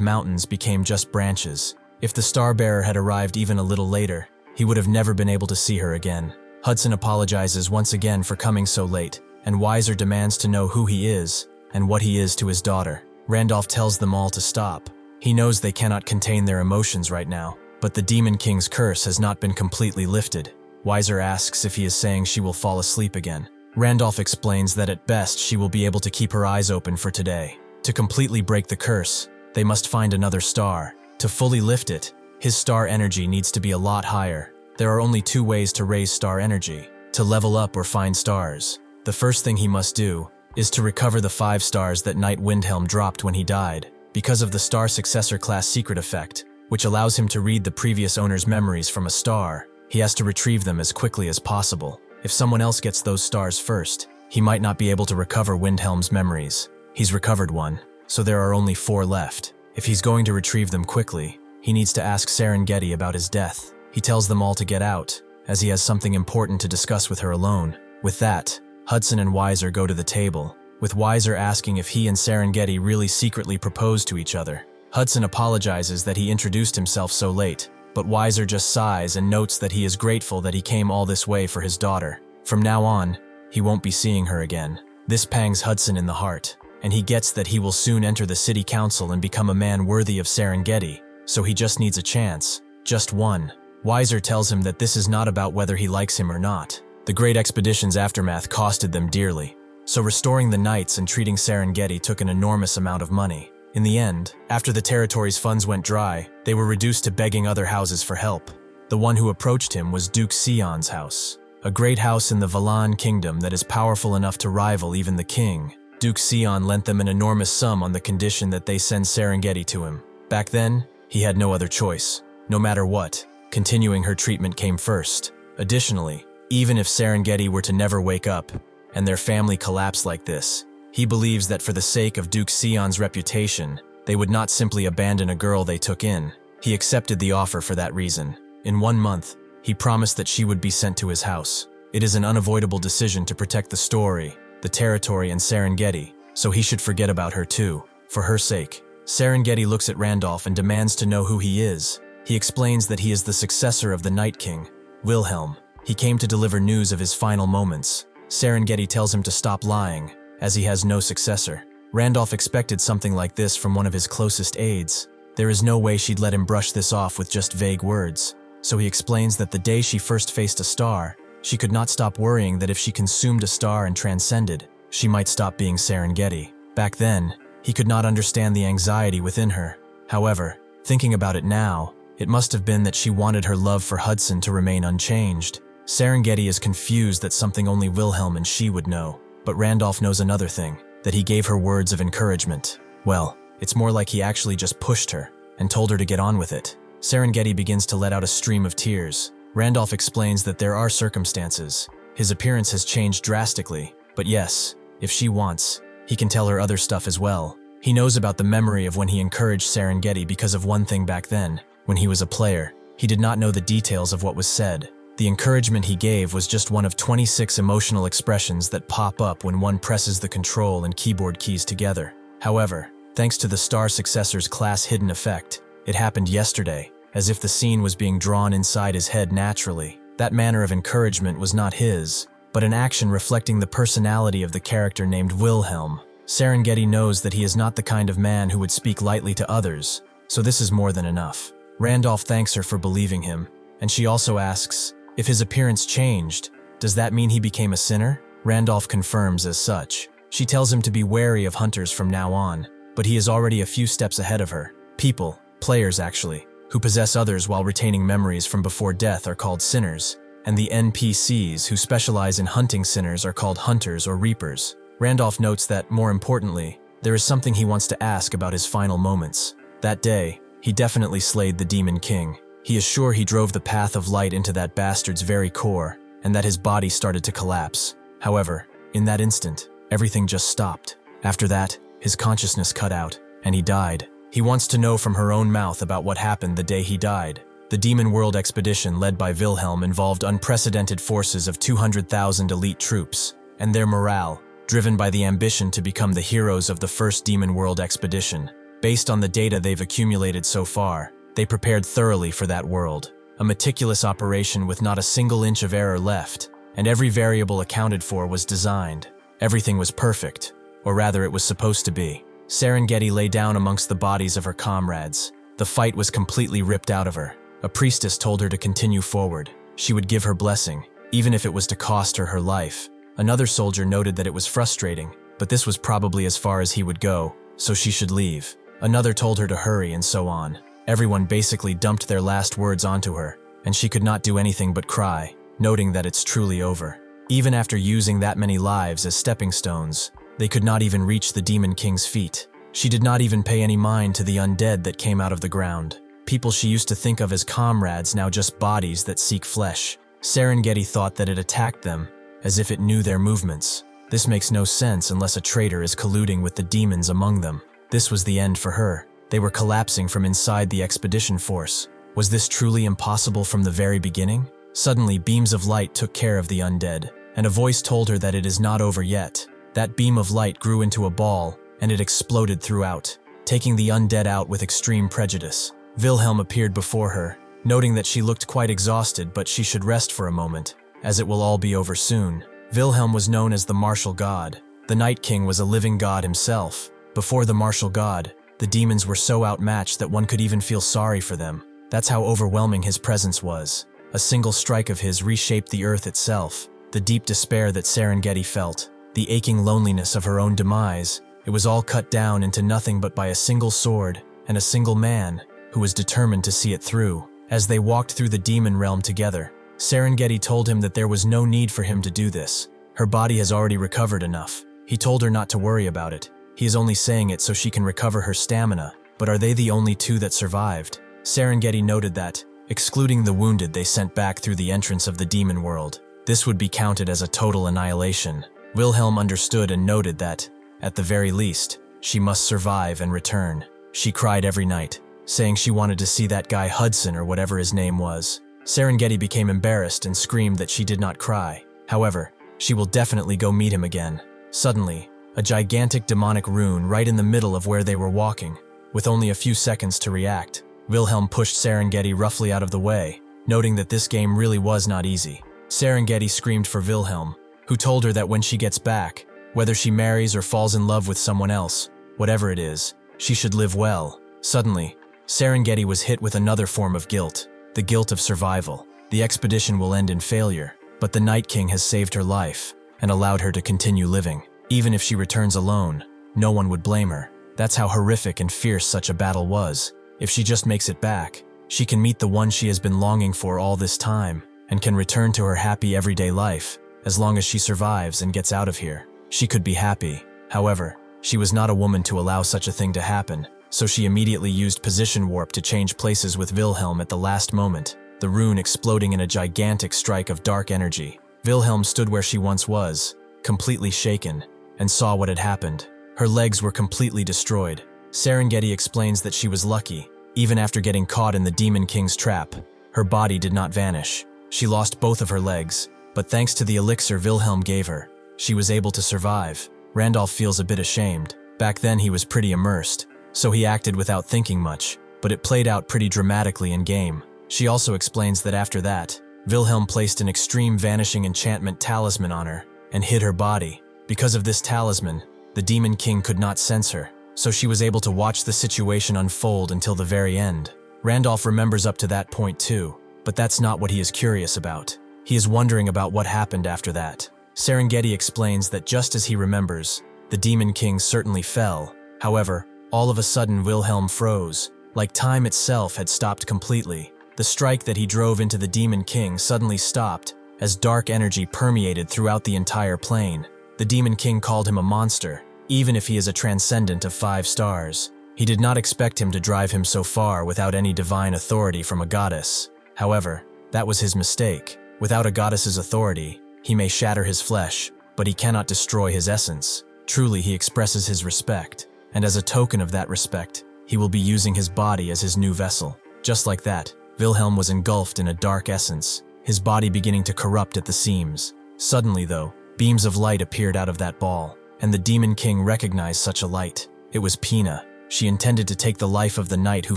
mountains became just branches. If the Starbearer had arrived even a little later, he would have never been able to see her again. Hudson apologizes once again for coming so late, and Weiser demands to know who he is and what he is to his daughter. Randolph tells them all to stop. He knows they cannot contain their emotions right now, but the Demon King's curse has not been completely lifted. Weiser asks if he is saying she will fall asleep again. Randolph explains that at best she will be able to keep her eyes open for today. To completely break the curse, they must find another star. To fully lift it, his star energy needs to be a lot higher. There are only two ways to raise star energy: to level up or find stars. The first thing he must do is to recover the 5 stars that Knight Windhelm dropped when he died. Because of the Star Successor class secret effect, which allows him to read the previous owner's memories from a star, he has to retrieve them as quickly as possible. If someone else gets those stars first, he might not be able to recover Windhelm's memories. He's recovered 1, so there are only 4 left. If he's going to retrieve them quickly, he needs to ask Serengeti about his death. He tells them all to get out, as he has something important to discuss with her alone. With that, Hudson and Weiser go to the table, with Weiser asking if he and Serengeti really secretly proposed to each other. Hudson apologizes that he introduced himself so late, but Weiser just sighs and notes that he is grateful that he came all this way for his daughter. From now on, he won't be seeing her again. This pangs Hudson in the heart, and he gets that he will soon enter the city council and become a man worthy of Serengeti, so he just needs a chance. Just one. Weiser tells him that this is not about whether he likes him or not. The Great Expedition's aftermath costed them dearly, so restoring the knights and treating Serengeti took an enormous amount of money. In the end, after the territory's funds went dry, they were reduced to begging other houses for help. The one who approached him was Duke Sion's house, a great house in the Valan kingdom that is powerful enough to rival even the king. Duke Sion lent them an enormous sum on the condition that they send Serengeti to him. Back then, he had no other choice. No matter what, continuing her treatment came first. Additionally, even if Serengeti were to never wake up, and their family collapsed like this, he believes that for the sake of Duke Sion's reputation, they would not simply abandon a girl they took in. He accepted the offer for that reason. In 1 month, he promised that she would be sent to his house. It is an unavoidable decision to protect the story, the territory, and Serengeti, so he should forget about her too, for her sake. Serengeti looks at Randolph and demands to know who he is. He explains that he is the successor of the Night King, Wilhelm. He came to deliver news of his final moments. Serengeti tells him to stop lying, as he has no successor. Randolph expected something like this from one of his closest aides. There is no way she'd let him brush this off with just vague words. So he explains that the day she first faced a star, she could not stop worrying that if she consumed a star and transcended, she might stop being Serengeti. Back then, he could not understand the anxiety within her. However, thinking about it now, it must have been that she wanted her love for Hudson to remain unchanged. Serengeti is confused that something only Wilhelm and she would know. But Randolph knows another thing, that he gave her words of encouragement. Well, it's more like he actually just pushed her and told her to get on with it. Serengeti begins to let out a stream of tears. Randolph explains that there are circumstances. His appearance has changed drastically, but yes, if she wants, he can tell her other stuff as well. He knows about the memory of when he encouraged Serengeti because of one thing back then, when he was a player. He did not know the details of what was said. The encouragement he gave was just one of 26 emotional expressions that pop up when one presses the control and keyboard keys together. However, thanks to the Star Successor's class hidden effect, it happened yesterday, as if the scene was being drawn inside his head naturally. That manner of encouragement was not his, but but an action reflecting the personality of the character named Wilhelm. Serengeti knows that he is not the kind of man who would speak lightly to others, so this is more than enough. Randolph thanks her for believing him, and she also asks, if his appearance changed, does that mean he became a sinner? Randolph confirms as such. She tells him to be wary of hunters from now on, but he is already a few steps ahead of her. People, players actually, who possess others while retaining memories from before death are called sinners, and the NPCs who specialize in hunting sinners are called hunters or reapers. Randolph notes that, more importantly, there is something he wants to ask about his final moments. That day, he definitely slayed the Demon King. He is sure he drove the path of light into that bastard's very core, and that his body started to collapse. However, in that instant, everything just stopped. After that, his consciousness cut out, and he died. He wants to know from her own mouth about what happened the day he died. The Demon World expedition led by Wilhelm involved unprecedented forces of 200,000 elite troops, and their morale, driven by the ambition to become the heroes of the first Demon World expedition. Based on the data they've accumulated so far, they prepared thoroughly for that world. A meticulous operation with not a single inch of error left, and every variable accounted for was designed. Everything was perfect, or rather it was supposed to be. Serengeti lay down amongst the bodies of her comrades. The fight was completely ripped out of her. A priestess told her to continue forward. She would give her blessing, even if it was to cost her her life. Another soldier noted that it was frustrating, but this was probably as far as he would go, so she should leave. Another told her to hurry, and so on. Everyone basically dumped their last words onto her, and she could not do anything but cry, noting that it's truly over. Even after using that many lives as stepping stones, they could not even reach the Demon King's feet. She did not even pay any mind to the undead that came out of the ground. People she used to think of as comrades, now just bodies that seek flesh. Serengeti thought that it attacked them, as if it knew their movements. This makes no sense unless a traitor is colluding with the demons among them. This was the end for her. They were collapsing from inside the expedition force. Was this truly impossible from the very beginning? Suddenly, beams of light took care of the undead, and a voice told her that it is not over yet. That beam of light grew into a ball, and it exploded throughout, taking the undead out with extreme prejudice. Wilhelm appeared before her, noting that she looked quite exhausted, but she should rest for a moment, as it will all be over soon. Wilhelm was known as the martial god. The Night King was a living god himself. Before the martial god, the demons were so outmatched that one could even feel sorry for them. That's how overwhelming his presence was. A single strike of his reshaped the earth itself. The deep despair that Serengeti felt, the aching loneliness of her own demise, it was all cut down into nothing but by a single sword and a single man who was determined to see it through. As they walked through the demon realm together, Serengeti told him that there was no need for him to do this. Her body has already recovered enough. He told her not to worry about it. He is only saying it so she can recover her stamina. But are they the only two that survived? Serengeti noted that, excluding the wounded they sent back through the entrance of the demon world, this would be counted as a total annihilation. Wilhelm understood and noted that, at the very least, she must survive and return. She cried every night, saying she wanted to see that guy Hudson or whatever his name was. Serengeti became embarrassed and screamed that she did not cry. However, she will definitely go meet him again. Suddenly, a gigantic demonic rune right in the middle of where they were walking. With only a few seconds to react, Wilhelm pushed Serengeti roughly out of the way, noting that this game really was not easy. Serengeti screamed for Wilhelm, who told her that when she gets back, whether she marries or falls in love with someone else, whatever it is, she should live well. Suddenly, Serengeti was hit with another form of guilt, the guilt of survival. The expedition will end in failure, but the Night King has saved her life and allowed her to continue living. Even if she returns alone, no one would blame her. That's how horrific and fierce such a battle was. If she just makes it back, she can meet the one she has been longing for all this time and can return to her happy everyday life. As long as she survives and gets out of here, she could be happy. However, she was not a woman to allow such a thing to happen, so she immediately used position warp to change places with Wilhelm at the last moment, the rune exploding in a gigantic strike of dark energy. Wilhelm stood where she once was, completely shaken, and saw what had happened. Her legs were completely destroyed. Serengeti explains that she was lucky. Even after getting caught in the Demon King's trap, her body did not vanish. She lost both of her legs, but thanks to the elixir Wilhelm gave her, she was able to survive. Randolph feels a bit ashamed. Back then he was pretty immersed, so he acted without thinking much, but it played out pretty dramatically in game. She also explains that after that, Wilhelm placed an extreme vanishing enchantment talisman on her and hid her body. Because of this talisman, the Demon King could not sense her, so she was able to watch the situation unfold until the very end. Randolph remembers up to that point too, but that's not what he is curious about. He is wondering about what happened after that. Serengeti explains that just as he remembers, the Demon King certainly fell. However, all of a sudden Wilhelm froze, like time itself had stopped completely. The strike that he drove into the Demon King suddenly stopped, as dark energy permeated throughout the entire plane. The Demon King called him a monster, even if he is a transcendent of 5 stars. He did not expect him to drive him so far without any divine authority from a goddess. However, that was his mistake. Without a goddess's authority, he may shatter his flesh, but he cannot destroy his essence. Truly, he expresses his respect, and as a token of that respect, he will be using his body as his new vessel. Just like that, Wilhelm was engulfed in a dark essence, his body beginning to corrupt at the seams. Suddenly, though, beams of light appeared out of that ball, and the Demon King recognized such a light. It was Pina. She intended to take the life of the knight who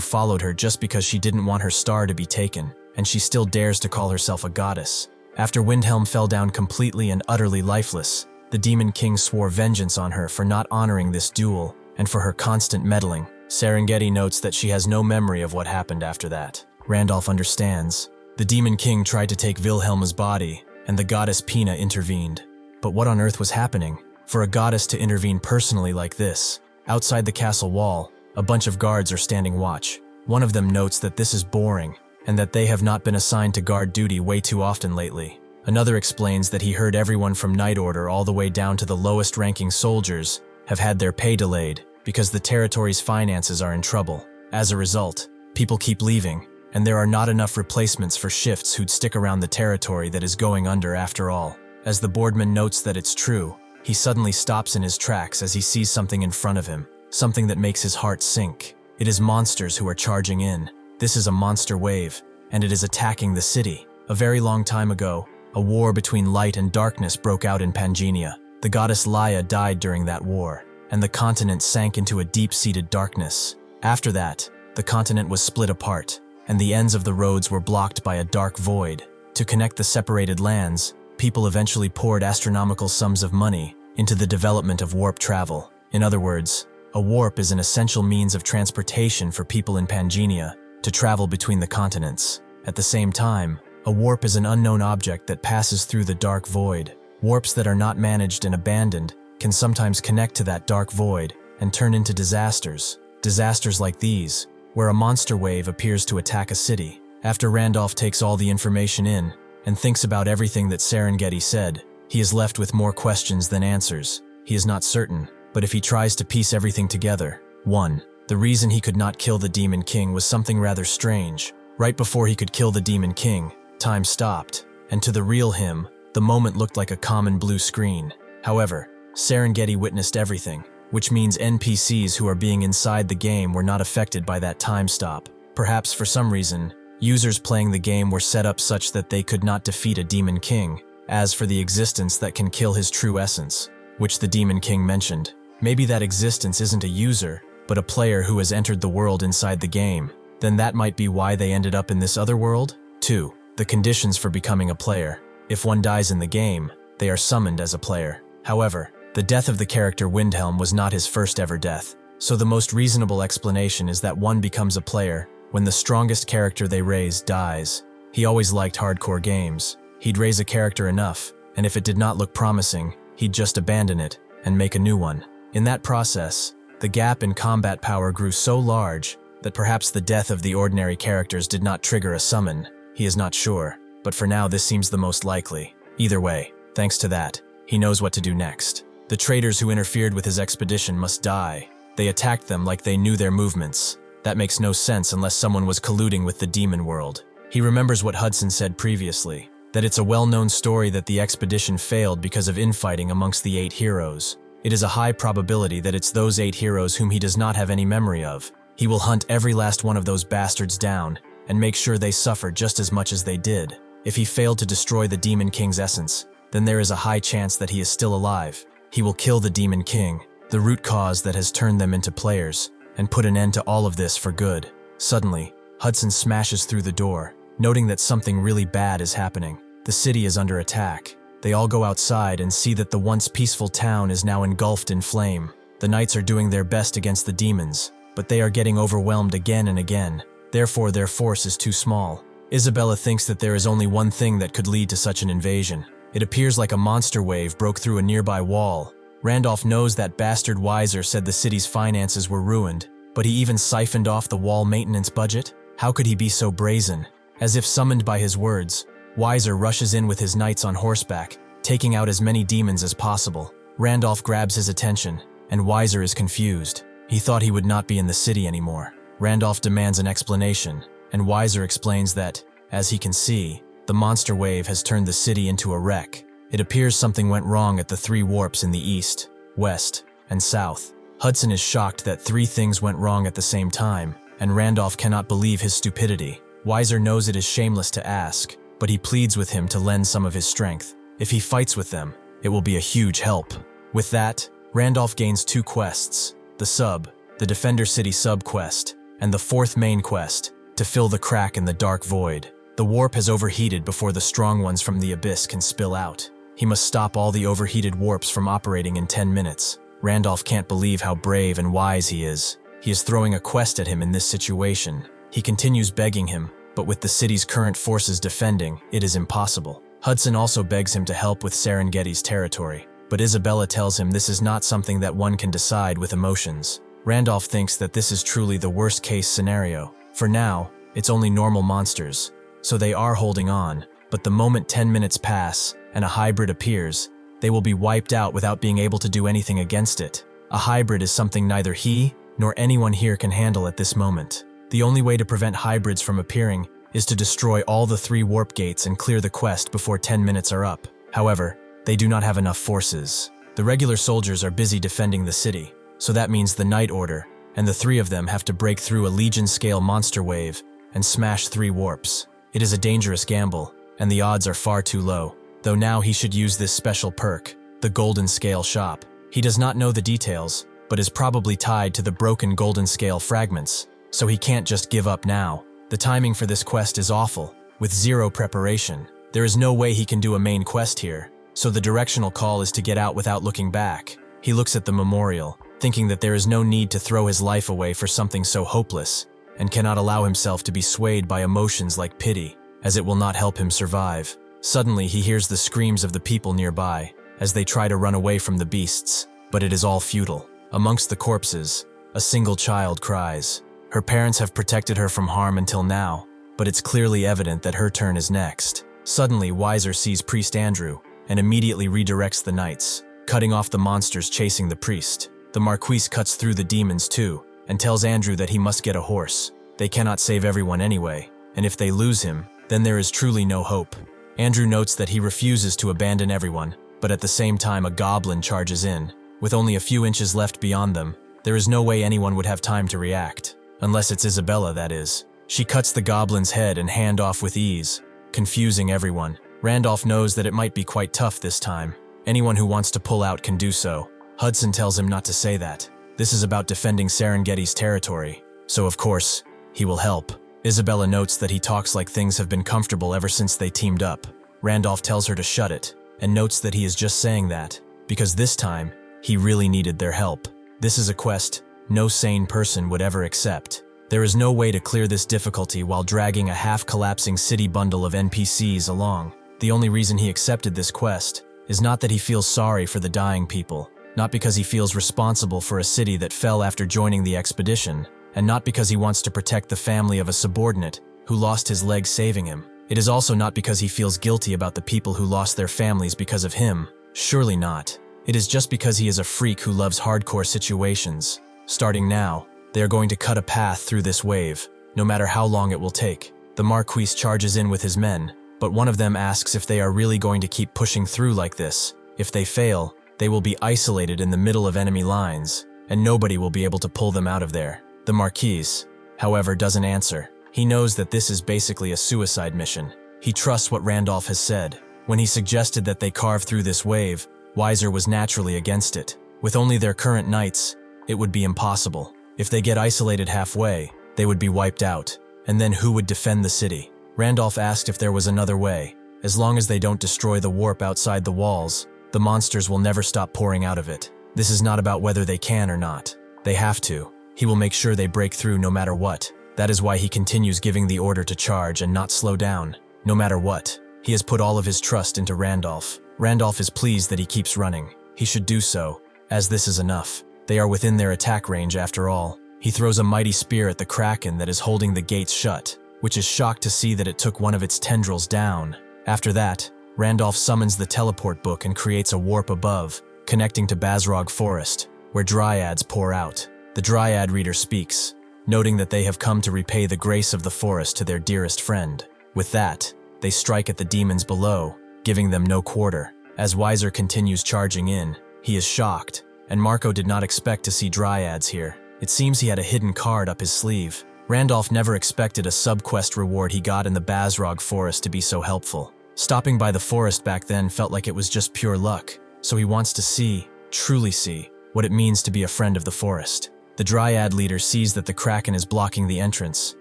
followed her just because she didn't want her star to be taken, and she still dares to call herself a goddess. After Wilhelm fell down completely and utterly lifeless, the Demon King swore vengeance on her for not honoring this duel and for her constant meddling. Serengeti notes that she has no memory of what happened after that. Randolph understands. The Demon King tried to take Wilhelm's body, and the goddess Pina intervened. But what on earth was happening? For a goddess to intervene personally like this? Outside the castle wall, a bunch of guards are standing watch. One of them notes that this is boring, and that they have not been assigned to guard duty way too often lately. Another explains that he heard everyone from Night Order all the way down to the lowest-ranking soldiers have had their pay delayed because the territory's finances are in trouble. As a result, people keep leaving, and there are not enough replacements for shifts who'd stick around the territory that is going under after all. As the boardman notes that it's true, he suddenly stops in his tracks as he sees something in front of him, something that makes his heart sink. It is monsters who are charging in. This is a monster wave, and it is attacking the city. A very long time ago, a war between light and darkness broke out in Pangenia. The goddess Laya died during that war, and the continent sank into a deep-seated darkness. After that, the continent was split apart, and the ends of the roads were blocked by a dark void. To connect the separated lands, people eventually poured astronomical sums of money into the development of warp travel. In other words, a warp is an essential means of transportation for people in Pangenia to travel between the continents. At the same time, a warp is an unknown object that passes through the dark void. Warps that are not managed and abandoned can sometimes connect to that dark void and turn into disasters. Disasters like these, where a monster wave appears to attack a city. After Randolph takes all the information in and thinks about everything that Serengeti said, he is left with more questions than answers. He is not certain, but if he tries to piece everything together. 1. The reason he could not kill the Demon King was something rather strange. Right before he could kill the Demon King, time stopped, and to the real him, the moment looked like a common blue screen. However, Serengeti witnessed everything, which means NPCs who are being inside the game were not affected by that time stop. Perhaps for some reason, users playing the game were set up such that they could not defeat a Demon King. As for the existence that can kill his true essence, which the Demon King mentioned, maybe that existence isn't a user, but a player who has entered the world inside the game. Then that might be why they ended up in this other world. 2. The conditions for becoming a player. If one dies in the game, they are summoned as a player. However, the death of the character Wilhelm was not his first ever death, so the most reasonable explanation is that one becomes a player when the strongest character they raise dies. He always liked hardcore games. He'd raise a character enough, and if it did not look promising, he'd just abandon it and make a new one. In that process, the gap in combat power grew so large that perhaps the death of the ordinary characters did not trigger a summon. He is not sure, but for now this seems the most likely. Either way, thanks to that, he knows what to do next. The traitors who interfered with his expedition must die. They attacked them like they knew their movements. That makes no sense unless someone was colluding with the demon world. He remembers what Hudson said previously, that it's a well-known story that the expedition failed because of infighting amongst the 8 heroes. It is a high probability that it's those 8 heroes whom he does not have any memory of. He will hunt every last one of those bastards down and make sure they suffer just as much as they did. If he failed to destroy the Demon King's essence, then there is a high chance that he is still alive. He will kill the Demon King, the root cause that has turned them into players, and put an end to all of this for good. Suddenly, Hudson smashes through the door, noting that something really bad is happening. The city is under attack. They all go outside and see that the once peaceful town is now engulfed in flame. The knights are doing their best against the demons, but they are getting overwhelmed again and again. Therefore, their force is too small. Isabella thinks that there is only one thing that could lead to such an invasion. It appears like a monster wave broke through a nearby wall. Randolph knows that bastard Weiser said the city's finances were ruined, but he even siphoned off the wall maintenance budget? How could he be so brazen? As if summoned by his words, Weiser rushes in with his knights on horseback, taking out as many demons as possible. Randolph grabs his attention, and Weiser is confused. He thought he would not be in the city anymore. Randolph demands an explanation, and Weiser explains that, as he can see, the monster wave has turned the city into a wreck. It appears something went wrong at the 3 warps in the east, west, and south. Hudson is shocked that 3 things went wrong at the same time, and Randolph cannot believe his stupidity. Weiser knows it is shameless to ask, but he pleads with him to lend some of his strength. If he fights with them, it will be a huge help. With that, Randolph gains 2 quests, the Defender City sub-quest, and the 4th main quest, to fill the crack in the dark void. The warp has overheated before the strong ones from the abyss can spill out. He must stop all the overheated warps from operating in 10 minutes. Randolph can't believe how brave and wise he is. He is throwing a quest at him in this situation. He continues begging him, but with the city's current forces defending, it is impossible. Hudson also begs him to help with Serengeti's territory, but Isabella tells him this is not something that one can decide with emotions. Randolph thinks that this is truly the worst-case scenario. For now, it's only normal monsters, so they are holding on, but the moment 10 minutes pass and a hybrid appears, they will be wiped out without being able to do anything against it. A hybrid is something neither he nor anyone here can handle at this moment. The only way to prevent hybrids from appearing is to destroy all the 3 warp gates and clear the quest before 10 minutes are up. However, they do not have enough forces. The regular soldiers are busy defending the city, so that means the Night Order, and the 3 of them have to break through a Legion-scale monster wave and smash 3 warps. It is a dangerous gamble, and the odds are far too low, though now he should use this special perk, the Golden Scale Shop. He does not know the details, but is probably tied to the broken Golden Scale fragments, so he can't just give up now. The timing for this quest is awful, with 0 preparation. There is no way he can do a main quest here, so the directional call is to get out without looking back. He looks at the memorial, thinking that there is no need to throw his life away for something so hopeless, and cannot allow himself to be swayed by emotions like pity, as it will not help him survive. Suddenly, he hears the screams of the people nearby, as they try to run away from the beasts, but it is all futile. Amongst the corpses, a single child cries. Her parents have protected her from harm until now, but it's clearly evident that her turn is next. Suddenly, Weiser sees Priest Andrew, and immediately redirects the knights, cutting off the monsters chasing the priest. The Marquise cuts through the demons too, and tells Andrew that he must get a horse. They cannot save everyone anyway, and if they lose him, then there is truly no hope. Andrew notes that he refuses to abandon everyone, but at the same time a goblin charges in. With only a few inches left beyond them, there is no way anyone would have time to react. Unless it's Isabella, that is. She cuts the goblin's head and hand off with ease, confusing everyone. Randolph knows that it might be quite tough this time. Anyone who wants to pull out can do so. Hudson tells him not to say that. This is about defending Serengeti's territory, so of course, he will help. Isabella notes that he talks like things have been comfortable ever since they teamed up. Randolph tells her to shut it, and notes that he is just saying that, because this time, he really needed their help. This is a quest no sane person would ever accept. There is no way to clear this difficulty while dragging a half-collapsing city bundle of NPCs along. The only reason he accepted this quest is not that he feels sorry for the dying people, not because he feels responsible for a city that fell after joining the expedition, and not because he wants to protect the family of a subordinate who lost his leg saving him. It is also not because he feels guilty about the people who lost their families because of him. Surely not. It is just because he is a freak who loves hardcore situations. Starting now, they are going to cut a path through this wave, no matter how long it will take. The Marquise charges in with his men, but one of them asks if they are really going to keep pushing through like this. If they fail, they will be isolated in the middle of enemy lines, and nobody will be able to pull them out of there. The Marquise, however, doesn't answer. He knows that this is basically a suicide mission. He trusts what Randolph has said. When he suggested that they carve through this wave, Weiser was naturally against it. With only their current knights, it would be impossible. If they get isolated halfway, they would be wiped out. And then who would defend the city? Randolph asked if there was another way. As long as they don't destroy the warp outside the walls, the monsters will never stop pouring out of it. This is not about whether they can or not. They have to. He will make sure they break through no matter what. That is why he continues giving the order to charge and not slow down, no matter what. He has put all of his trust into Randolph. Randolph is pleased that he keeps running. He should do so, as this is enough. They are within their attack range after all. He throws a mighty spear at the kraken that is holding the gates shut, which is shocked to see that it took one of its tendrils down. After that, Randolph summons the teleport book and creates a warp above, connecting to Bazrog Forest, where dryads pour out. The dryad reader speaks, noting that they have come to repay the grace of the forest to their dearest friend. With that, they strike at the demons below, giving them no quarter. As Weiser continues charging in, he is shocked, and Marco did not expect to see dryads here. It seems he had a hidden card up his sleeve. Randolph never expected a sub-quest reward he got in the Bazrog Forest to be so helpful. Stopping by the forest back then felt like it was just pure luck, so he wants to see, truly see, what it means to be a friend of the forest. The dryad leader sees that the kraken is blocking the entrance,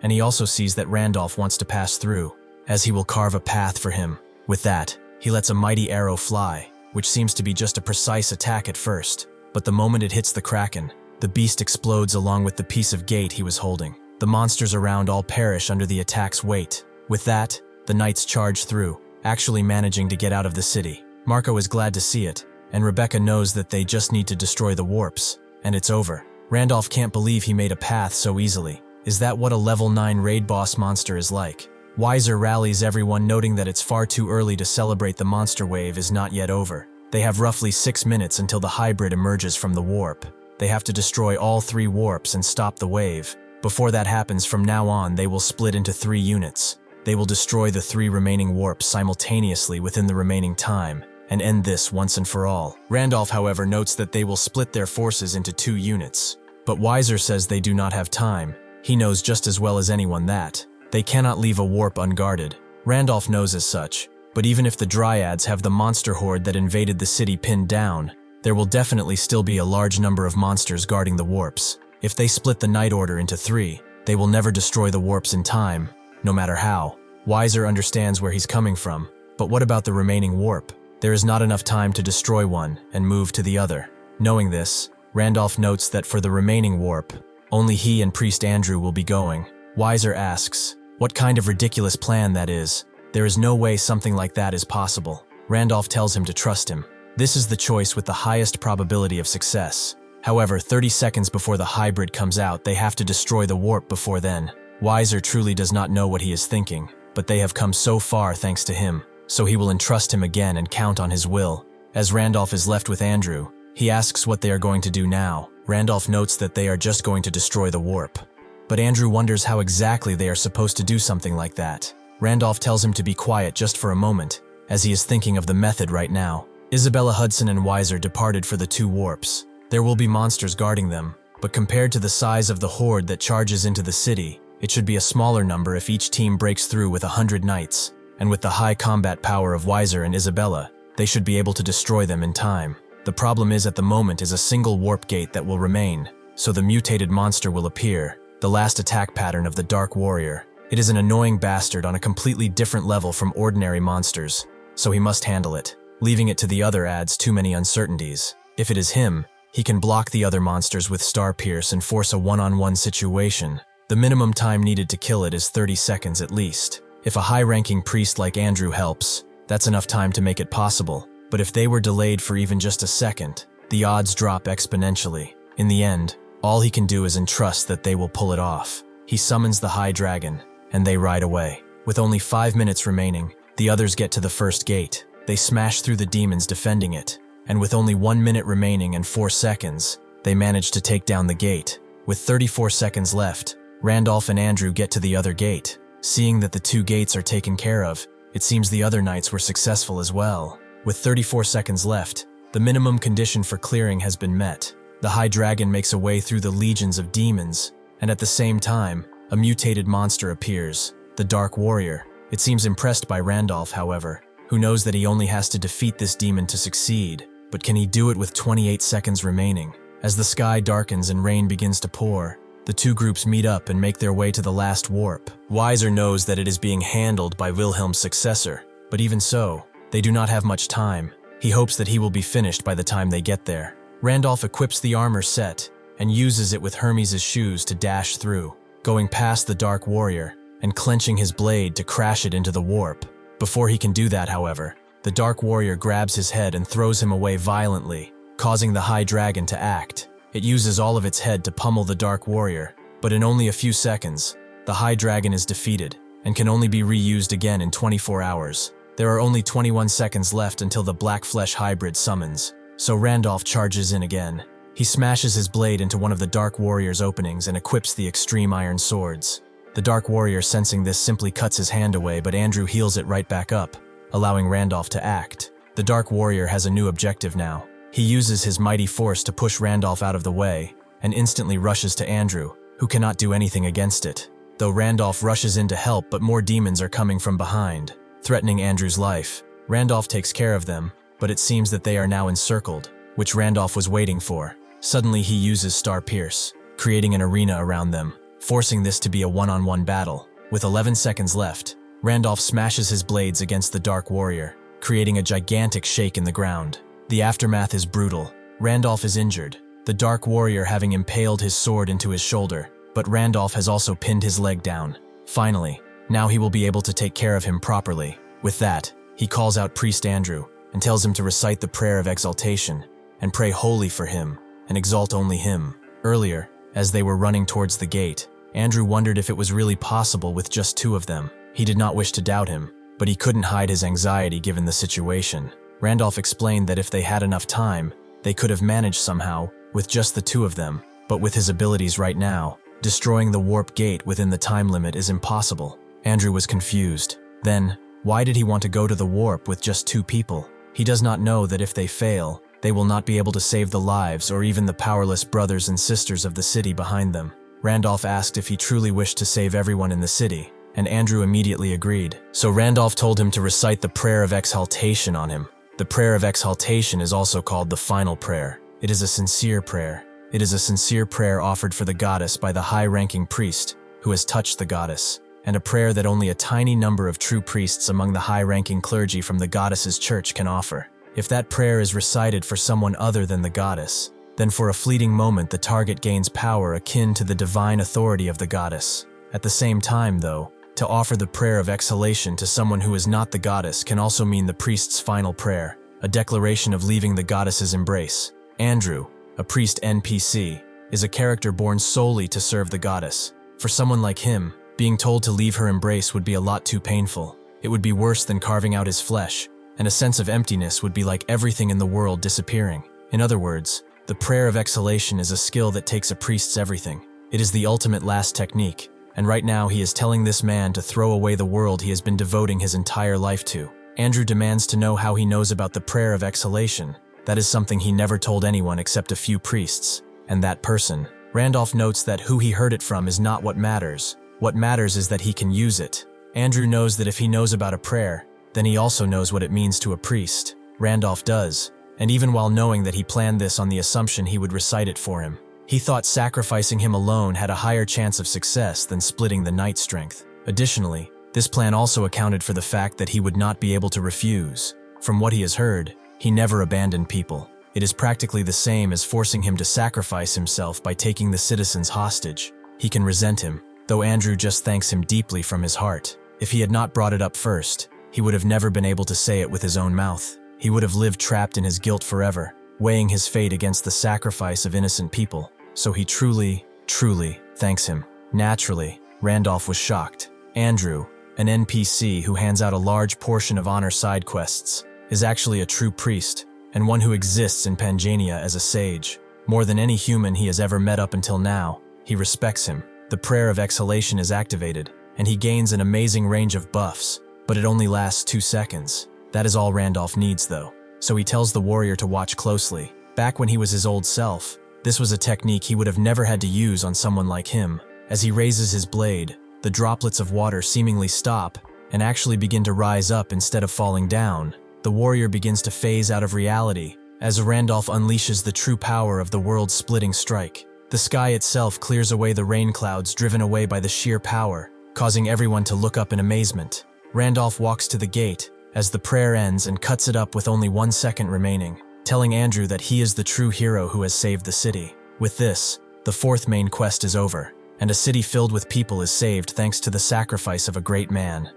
and he also sees that Randolph wants to pass through, as he will carve a path for him. With that, he lets a mighty arrow fly, which seems to be just a precise attack at first, but the moment it hits the kraken, the beast explodes along with the piece of gate he was holding. The monsters around all perish under the attack's weight. With that, the knights charge through, actually managing to get out of the city. Marco is glad to see it, and Rebecca knows that they just need to destroy the warps, and it's over. Randolph can't believe he made a path so easily. Is that what a level 9 raid boss monster is like? Weiser rallies everyone, noting that it's far too early to celebrate. The monster wave is not yet over. They have roughly 6 minutes until the hybrid emerges from the warp. They have to destroy all 3 warps and stop the wave. Before that happens, from now on they will split into 3 units. They will destroy the 3 remaining warps simultaneously within the remaining time, and end this once and for all. Randolph, however, notes that they will split their forces into 2 units. But Weiser says they do not have time. He knows just as well as anyone that they cannot leave a warp unguarded. Randolph knows as such, but even if the dryads have the monster horde that invaded the city pinned down, there will definitely still be a large number of monsters guarding the warps. If they split the Night Order into 3, they will never destroy the warps in time, no matter how. Weiser understands where he's coming from, but what about the remaining warp? There is not enough time to destroy one and move to the other. Knowing this, Randolph notes that for the remaining warp, only he and Priest Andrew will be going. Weiser asks, what kind of ridiculous plan that is? There is no way something like that is possible. Randolph tells him to trust him. This is the choice with the highest probability of success. However, 30 seconds before the hybrid comes out, they have to destroy the warp before then. Weiser truly does not know what he is thinking, but they have come so far thanks to him, so he will entrust him again and count on his will. As Randolph is left with Andrew, he asks what they are going to do now. Randolph notes that they are just going to destroy the warp. But Andrew wonders how exactly they are supposed to do something like that. Randolph tells him to be quiet just for a moment, as he is thinking of the method right now. Isabella Hudson and Weiser departed for the 2 warps. There will be monsters guarding them, but compared to the size of the horde that charges into the city, it should be a smaller number if each team breaks through with 100 knights. And with the high combat power of Weiser and Isabella, they should be able to destroy them in time. The problem is at the moment is a single warp gate that will remain, so the mutated monster will appear, the last attack pattern of the Dark Warrior. It is an annoying bastard on a completely different level from ordinary monsters, so he must handle it. Leaving it to the other adds too many uncertainties. If it is him, he can block the other monsters with Star Pierce and force a one-on-one situation. The minimum time needed to kill it is 30 seconds at least. If a high-ranking priest like Andrew helps, that's enough time to make it possible. But if they were delayed for even just a second, the odds drop exponentially. In the end, all he can do is entrust that they will pull it off. He summons the High Dragon, and they ride away. With only 5 minutes remaining, the others get to the first gate. They smash through the demons defending it, and with only 1 minute remaining and 4 seconds, they manage to take down the gate. With 34 seconds left, Randolph and Andrew get to the other gate. Seeing that the 2 gates are taken care of, it seems the other knights were successful as well. With 34 seconds left, the minimum condition for clearing has been met. The High Dragon makes a way through the legions of demons, and at the same time, a mutated monster appears, the Dark Warrior. It seems impressed by Randolph, however, who knows that he only has to defeat this demon to succeed. But can he do it with 28 seconds remaining? As the sky darkens and rain begins to pour, The two groups meet up and make their way to the last warp. Weiser knows that it is being handled by Wilhelm's successor, but even so, they do not have much time. He hopes that he will be finished by the time they get there. Randolph equips the armor set and uses it with Hermes' shoes to dash through, going past the Dark Warrior and clenching his blade to crash it into the warp. Before he can do that, however, the Dark Warrior grabs his head and throws him away violently, causing the High Dragon to act. It uses all of its head to pummel the Dark Warrior, but in only a few seconds, the High Dragon is defeated and can only be reused again in 24 hours. There are only 21 seconds left until the Black Flesh Hybrid summons, so Randolph charges in again. He smashes his blade into one of the Dark Warrior's openings and equips the Extreme Iron Swords. The Dark Warrior, sensing this, simply cuts his hand away, but Andrew heals it right back up, allowing Randolph to act. The Dark Warrior has a new objective now. He uses his mighty force to push Randolph out of the way and instantly rushes to Andrew, who cannot do anything against it. Though Randolph rushes in to help, but more demons are coming from behind, threatening Andrew's life. Randolph takes care of them, but it seems that they are now encircled, which Randolph was waiting for. Suddenly he uses Star Pierce, creating an arena around them, forcing this to be a one-on-one battle. With 11 seconds left, Randolph smashes his blades against the Dark Warrior, creating a gigantic shake in the ground. The aftermath is brutal. Randolph is injured, the Dark Warrior having impaled his sword into his shoulder, but Randolph has also pinned his leg down. Finally, now he will be able to take care of him properly. With that, he calls out Priest Andrew and tells him to recite the prayer of exaltation and pray wholly for him and exalt only him. Earlier, as they were running towards the gate, Andrew wondered if it was really possible with just two of them. He did not wish to doubt him, but he couldn't hide his anxiety given the situation. Randolph explained that if they had enough time, they could have managed somehow with just the two of them, but with his abilities right now, destroying the warp gate within the time limit is impossible. Andrew was confused. Then, why did he want to go to the warp with just two people? He does not know that if they fail, they will not be able to save the lives or even the powerless brothers and sisters of the city behind them. Randolph asked if he truly wished to save everyone in the city, and Andrew immediately agreed. So Randolph told him to recite the prayer of exaltation on him. The prayer of exaltation is also called the final prayer. It is a sincere prayer. It is a sincere prayer offered for the goddess by the high-ranking priest who has touched the goddess, and a prayer that only a tiny number of true priests among the high-ranking clergy from the goddess's church can offer. If that prayer is recited for someone other than the goddess, then for a fleeting moment the target gains power akin to the divine authority of the goddess. At the same time, though, to offer the prayer of exhalation to someone who is not the goddess can also mean the priest's final prayer, a declaration of leaving the goddess's embrace. Andrew, a priest NPC, is a character born solely to serve the goddess. For someone like him, being told to leave her embrace would be a lot too painful. It would be worse than carving out his flesh, and a sense of emptiness would be like everything in the world disappearing. In other words, the prayer of exhalation is a skill that takes a priest's everything. It is the ultimate last technique, and right now he is telling this man to throw away the world he has been devoting his entire life to. Andrew demands to know how he knows about the prayer of exhalation. That is something he never told anyone except a few priests, and that person. Randolph notes that who he heard it from is not what matters. What matters is that he can use it. Andrew knows that if he knows about a prayer, then he also knows what it means to a priest. Randolph does, and even while knowing that he planned this on the assumption he would recite it for him, he thought sacrificing him alone had a higher chance of success than splitting the night strength. Additionally, this plan also accounted for the fact that he would not be able to refuse. From what he has heard, he never abandoned people. It is practically the same as forcing him to sacrifice himself by taking the citizens hostage. He can resent him, though Andrew just thanks him deeply from his heart. If he had not brought it up first, he would have never been able to say it with his own mouth. He would have lived trapped in his guilt forever, weighing his fate against the sacrifice of innocent people. So he truly, truly thanks him. Naturally, Randolph was shocked. Andrew, an NPC who hands out a large portion of honor side quests, is actually a true priest, and one who exists in Pangania as a sage. More than any human he has ever met up until now, he respects him. The prayer of exhalation is activated, and he gains an amazing range of buffs, but it only lasts 2 seconds. That is all Randolph needs though, so he tells the warrior to watch closely. Back when he was his old self, this was a technique he would have never had to use on someone like him. As he raises his blade, the droplets of water seemingly stop and actually begin to rise up instead of falling down. The warrior begins to phase out of reality as Randolph unleashes the true power of the world-splitting strike. The sky itself clears away the rain clouds driven away by the sheer power, causing everyone to look up in amazement. Randolph walks to the gate as the prayer ends and cuts it up with only 1 second remaining, telling Andrew that he is the true hero who has saved the city. With this, the fourth main quest is over, and a city filled with people is saved thanks to the sacrifice of a great man.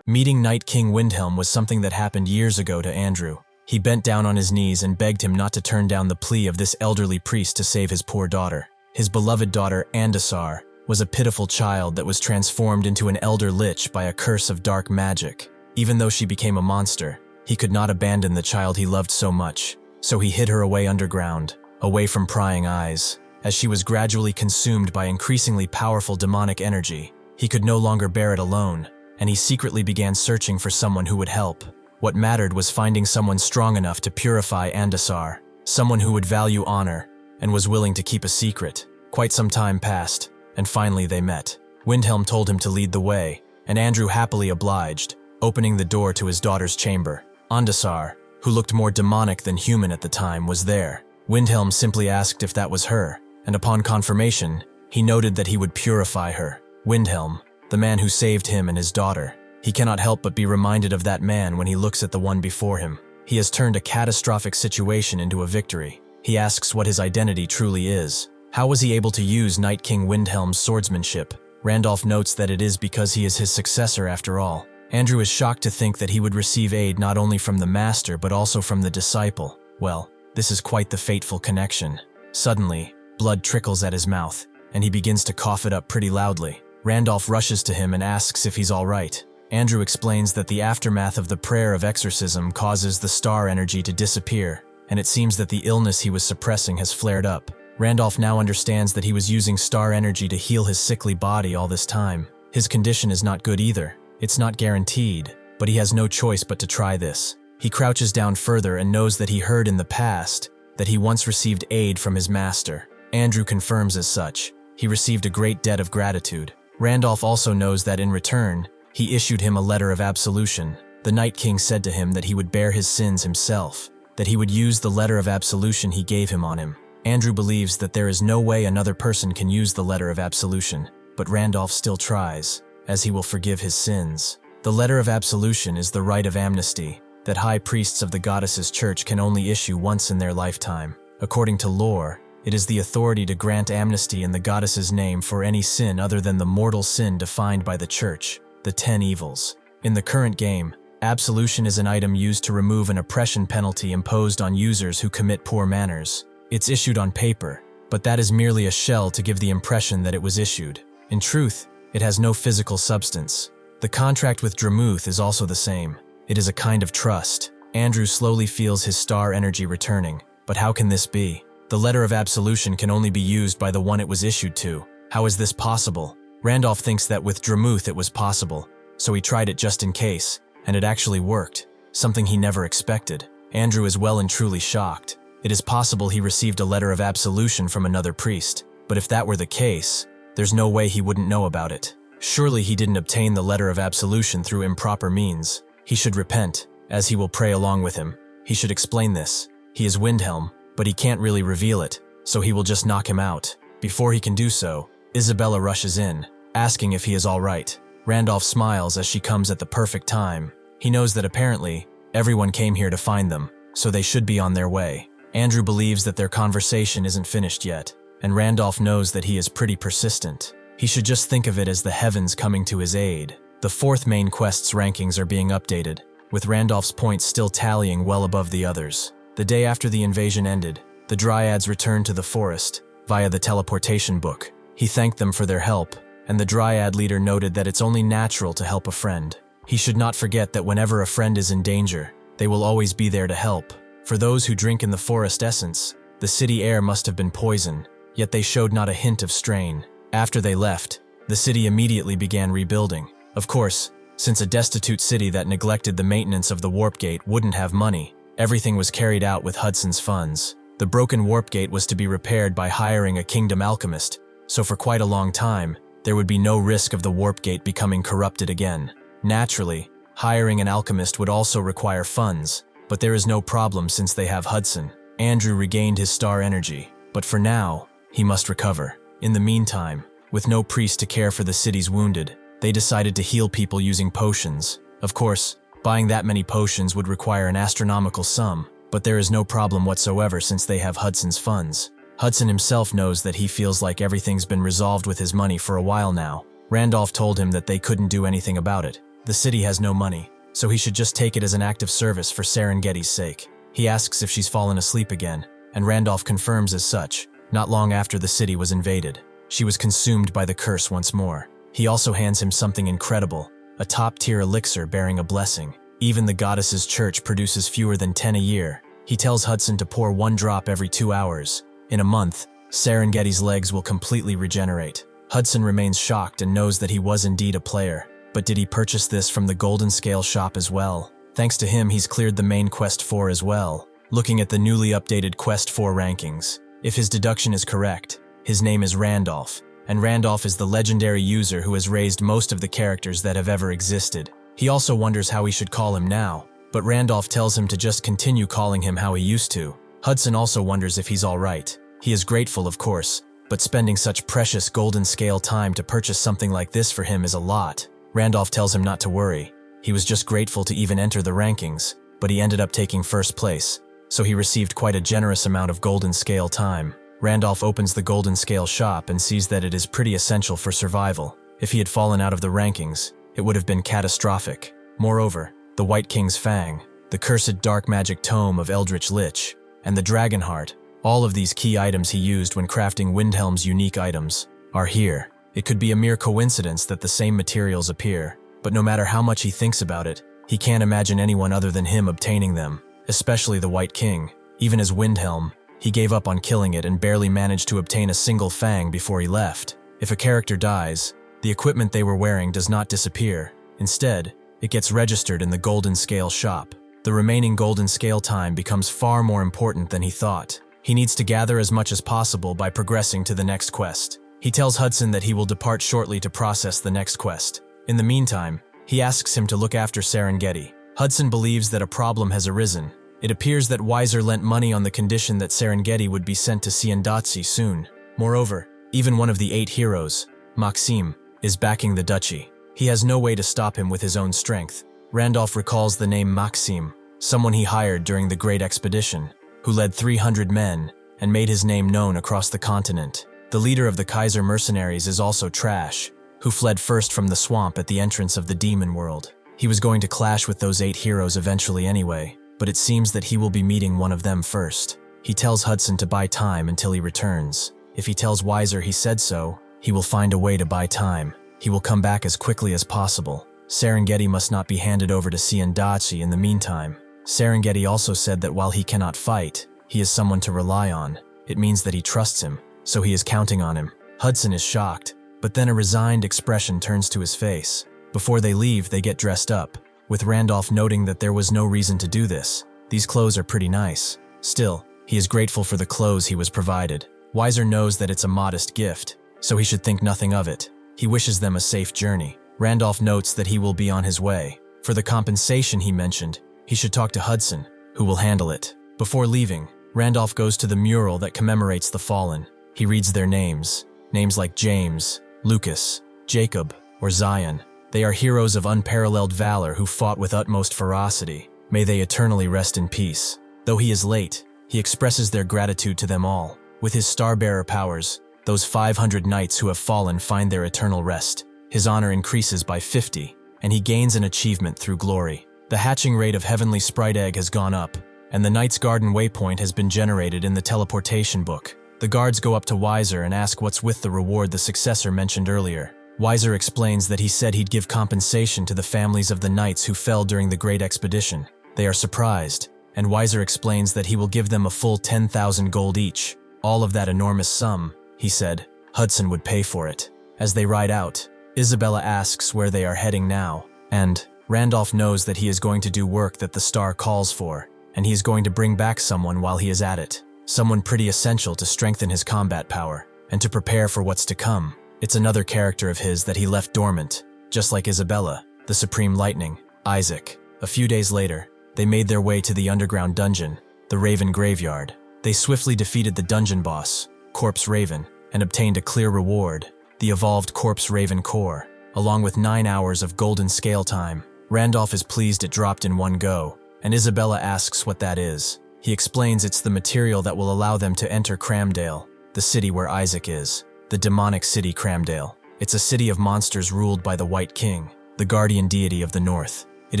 Meeting Night King Windhelm was something that happened years ago to Andrew. He bent down on his knees and begged him not to turn down the plea of this elderly priest to save his poor daughter. His beloved daughter, Asura, was a pitiful child that was transformed into an elder lich by a curse of dark magic. Even though she became a monster, he could not abandon the child he loved so much, so he hid her away underground, away from prying eyes. As she was gradually consumed by increasingly powerful demonic energy, he could no longer bear it alone, and he secretly began searching for someone who would help. What mattered was finding someone strong enough to purify Asura, someone who would value honor and was willing to keep a secret. Quite some time passed, and finally they met. Windhelm told him to lead the way, and Andrew happily obliged, opening the door to his daughter's chamber. Asura, who looked more demonic than human at the time, was there. Windhelm simply asked if that was her, and upon confirmation, he noted that he would purify her. Windhelm, the man who saved him and his daughter. He cannot help but be reminded of that man when he looks at the one before him. He has turned a catastrophic situation into a victory. He asks what his identity truly is. How was he able to use Night King Windhelm's swordsmanship? Randolph notes that it is because he is his successor after all. Andrew is shocked to think that he would receive aid not only from the master but also from the disciple. Well, this is quite the fateful connection. Suddenly, blood trickles at his mouth, and he begins to cough it up pretty loudly. Randolph rushes to him and asks if he's all right. Andrew explains that the aftermath of the prayer of exorcism causes the star energy to disappear, and it seems that the illness he was suppressing has flared up. Randolph now understands that he was using star energy to heal his sickly body all this time. His condition is not good either. It's not guaranteed, but he has no choice but to try this. He crouches down further and knows that he heard in the past that he once received aid from his master. Andrew confirms as such. He received a great debt of gratitude. Randolph also knows that in return, he issued him a letter of absolution. The Night King said to him that he would bear his sins himself, that he would use the letter of absolution he gave him on him. Andrew believes that there is no way another person can use the letter of absolution, but Randolph still tries, as he will forgive his sins. The letter of absolution is the rite of amnesty that high priests of the goddess's church can only issue once in their lifetime. According to lore, it is the authority to grant amnesty in the goddess's name for any sin other than the mortal sin defined by the church, the 10 evils. In the current game, absolution is an item used to remove an oppression penalty imposed on users who commit poor manners. It's issued on paper, but that is merely a shell to give the impression that it was issued. In truth, it has no physical substance. The contract with Dramuth is also the same. It is a kind of trust. Andrew slowly feels his star energy returning. But how can this be? The letter of absolution can only be used by the one it was issued to. How is this possible? Randolph thinks that with Dramuth it was possible, so he tried it just in case, and it actually worked, something he never expected. Andrew is well and truly shocked. It is possible he received a letter of absolution from another priest, but if that were the case, there's no way he wouldn't know about it. Surely he didn't obtain the letter of absolution through improper means. He should repent, as he will pray along with him. He should explain this. He is Windhelm, but he can't really reveal it, so he will just knock him out. Before he can do so, Isabella rushes in, asking if he is all right. Randolph smiles as she comes at the perfect time. He knows that apparently, everyone came here to find them, so they should be on their way. Andrew believes that their conversation isn't finished yet, and Randolph knows that he is pretty persistent. He should just think of it as the heavens coming to his aid. The fourth main quest's rankings are being updated, with Randolph's points still tallying well above the others. The day after the invasion ended, the Dryads returned to the forest via the teleportation book. He thanked them for their help, and the Dryad leader noted that it's only natural to help a friend. He should not forget that whenever a friend is in danger, they will always be there to help. For those who drink in the forest essence, the city air must have been poison, yet they showed not a hint of strain. After they left, the city immediately began rebuilding. Of course, since a destitute city that neglected the maintenance of the warp gate wouldn't have money, everything was carried out with Hudson's funds. The broken warp gate was to be repaired by hiring a kingdom alchemist, so for quite a long time, there would be no risk of the warp gate becoming corrupted again. Naturally, hiring an alchemist would also require funds, but there is no problem since they have Hudson. Andrew regained his star energy. But for now, he must recover. In the meantime, with no priest to care for the city's wounded, they decided to heal people using potions. Of course, buying that many potions would require an astronomical sum, but there is no problem whatsoever since they have Hudson's funds. Hudson himself knows that he feels like everything's been resolved with his money for a while now. Randolph told him that they couldn't do anything about it. The city has no money, so he should just take it as an act of service for Serengeti's sake. He asks if she's fallen asleep again, and Randolph confirms as such. Not long after the city was invaded, she was consumed by the curse once more. He also hands him something incredible, a top-tier elixir bearing a blessing. Even the goddess's church produces fewer than 10 a year. He tells Hudson to pour 1 drop every 2 hours. In a month, Serengeti's legs will completely regenerate. Hudson remains shocked and knows that he was indeed a player. But did he purchase this from the Golden Scale shop as well? Thanks to him, he's cleared the main Quest 4 as well. Looking at the newly updated Quest 4 rankings, if his deduction is correct, his name is Randolph, and Randolph is the legendary user who has raised most of the characters that have ever existed. He also wonders how he should call him now, but Randolph tells him to just continue calling him how he used to. Hudson also wonders if he's alright. He is grateful, of course, but spending such precious Golden Scale time to purchase something like this for him is a lot. Randolph tells him not to worry. He was just grateful to even enter the rankings, but he ended up taking first place, so he received quite a generous amount of Golden Scale time. Randolph opens the Golden Scale shop and sees that it is pretty essential for survival. If he had fallen out of the rankings, it would have been catastrophic. Moreover, the White King's Fang, the cursed dark magic tome of Eldritch Lich, and the Dragon Heart, all of these key items he used when crafting Windhelm's unique items, are here. It could be a mere coincidence that the same materials appear, but no matter how much he thinks about it, he can't imagine anyone other than him obtaining them, especially the White King. Even as Windhelm, he gave up on killing it and barely managed to obtain a single fang before he left. If a character dies, the equipment they were wearing does not disappear. Instead, it gets registered in the Golden Scale shop. The remaining Golden Scale time becomes far more important than he thought. He needs to gather as much as possible by progressing to the next quest. He tells Hudson that he will depart shortly to process the next quest. In the meantime, he asks him to look after Serengeti. Hudson believes that a problem has arisen. It appears that Weiser lent money on the condition that Serengeti would be sent to Siendatsi soon. Moreover, even one of the 8 heroes, Maxim, is backing the duchy. He has no way to stop him with his own strength. Randolph recalls the name Maxim, someone he hired during the Great Expedition, who led 300 men and made his name known across the continent. The leader of the Kaiser mercenaries is also Trash, who fled first from the swamp at the entrance of the demon world. He was going to clash with those 8 heroes eventually anyway, but it seems that he will be meeting one of them first. He tells Hudson to buy time until he returns. If he tells Weiser he said so, he will find a way to buy time. He will come back as quickly as possible. Serengeti must not be handed over to Siendatsi in the meantime. Serengeti also said that while he cannot fight, he is someone to rely on. It means that he trusts him, so he is counting on him. Hudson is shocked, but then a resigned expression turns to his face. Before they leave, they get dressed up, with Randolph noting that there was no reason to do this. These clothes are pretty nice. Still, he is grateful for the clothes he was provided. Weiser knows that it's a modest gift, so he should think nothing of it. He wishes them a safe journey. Randolph notes that he will be on his way. For the compensation he mentioned, he should talk to Hudson, who will handle it. Before leaving, Randolph goes to the mural that commemorates the fallen. He reads their names like James, Lucas, Jacob, or Zion. They are heroes of unparalleled valor who fought with utmost ferocity. May they eternally rest in peace. Though he is late, he expresses their gratitude to them all. With his Starbearer powers, those 500 knights who have fallen find their eternal rest. His honor increases by 50, and he gains an achievement through glory. The hatching rate of Heavenly Sprite Egg has gone up, and the Knight's Garden waypoint has been generated in the teleportation book. The guards go up to Weiser and ask what's with the reward the successor mentioned earlier. Weiser explains that he said he'd give compensation to the families of the knights who fell during the Great Expedition. They are surprised, and Weiser explains that he will give them a full 10,000 gold each. All of that enormous sum, he said, Hudson would pay for it. As they ride out, Isabella asks where they are heading now, and Randolph knows that he is going to do work that the star calls for, and he is going to bring back someone while he is at it. Someone pretty essential to strengthen his combat power, and to prepare for what's to come. It's another character of his that he left dormant, just like Isabella, the Supreme Lightning, Isaac. A few days later, they made their way to the underground dungeon, the Raven Graveyard. They swiftly defeated the dungeon boss, Corpse Raven, and obtained a clear reward, the evolved Corpse Raven core, along with 9 hours of golden scale time. Randolph is pleased it dropped in one go, and Isabella asks what that is. He explains it's the material that will allow them to enter Cramdale, the city where Isaac is, the demonic city Cramdale. It's a city of monsters ruled by the White King, the guardian deity of the North. It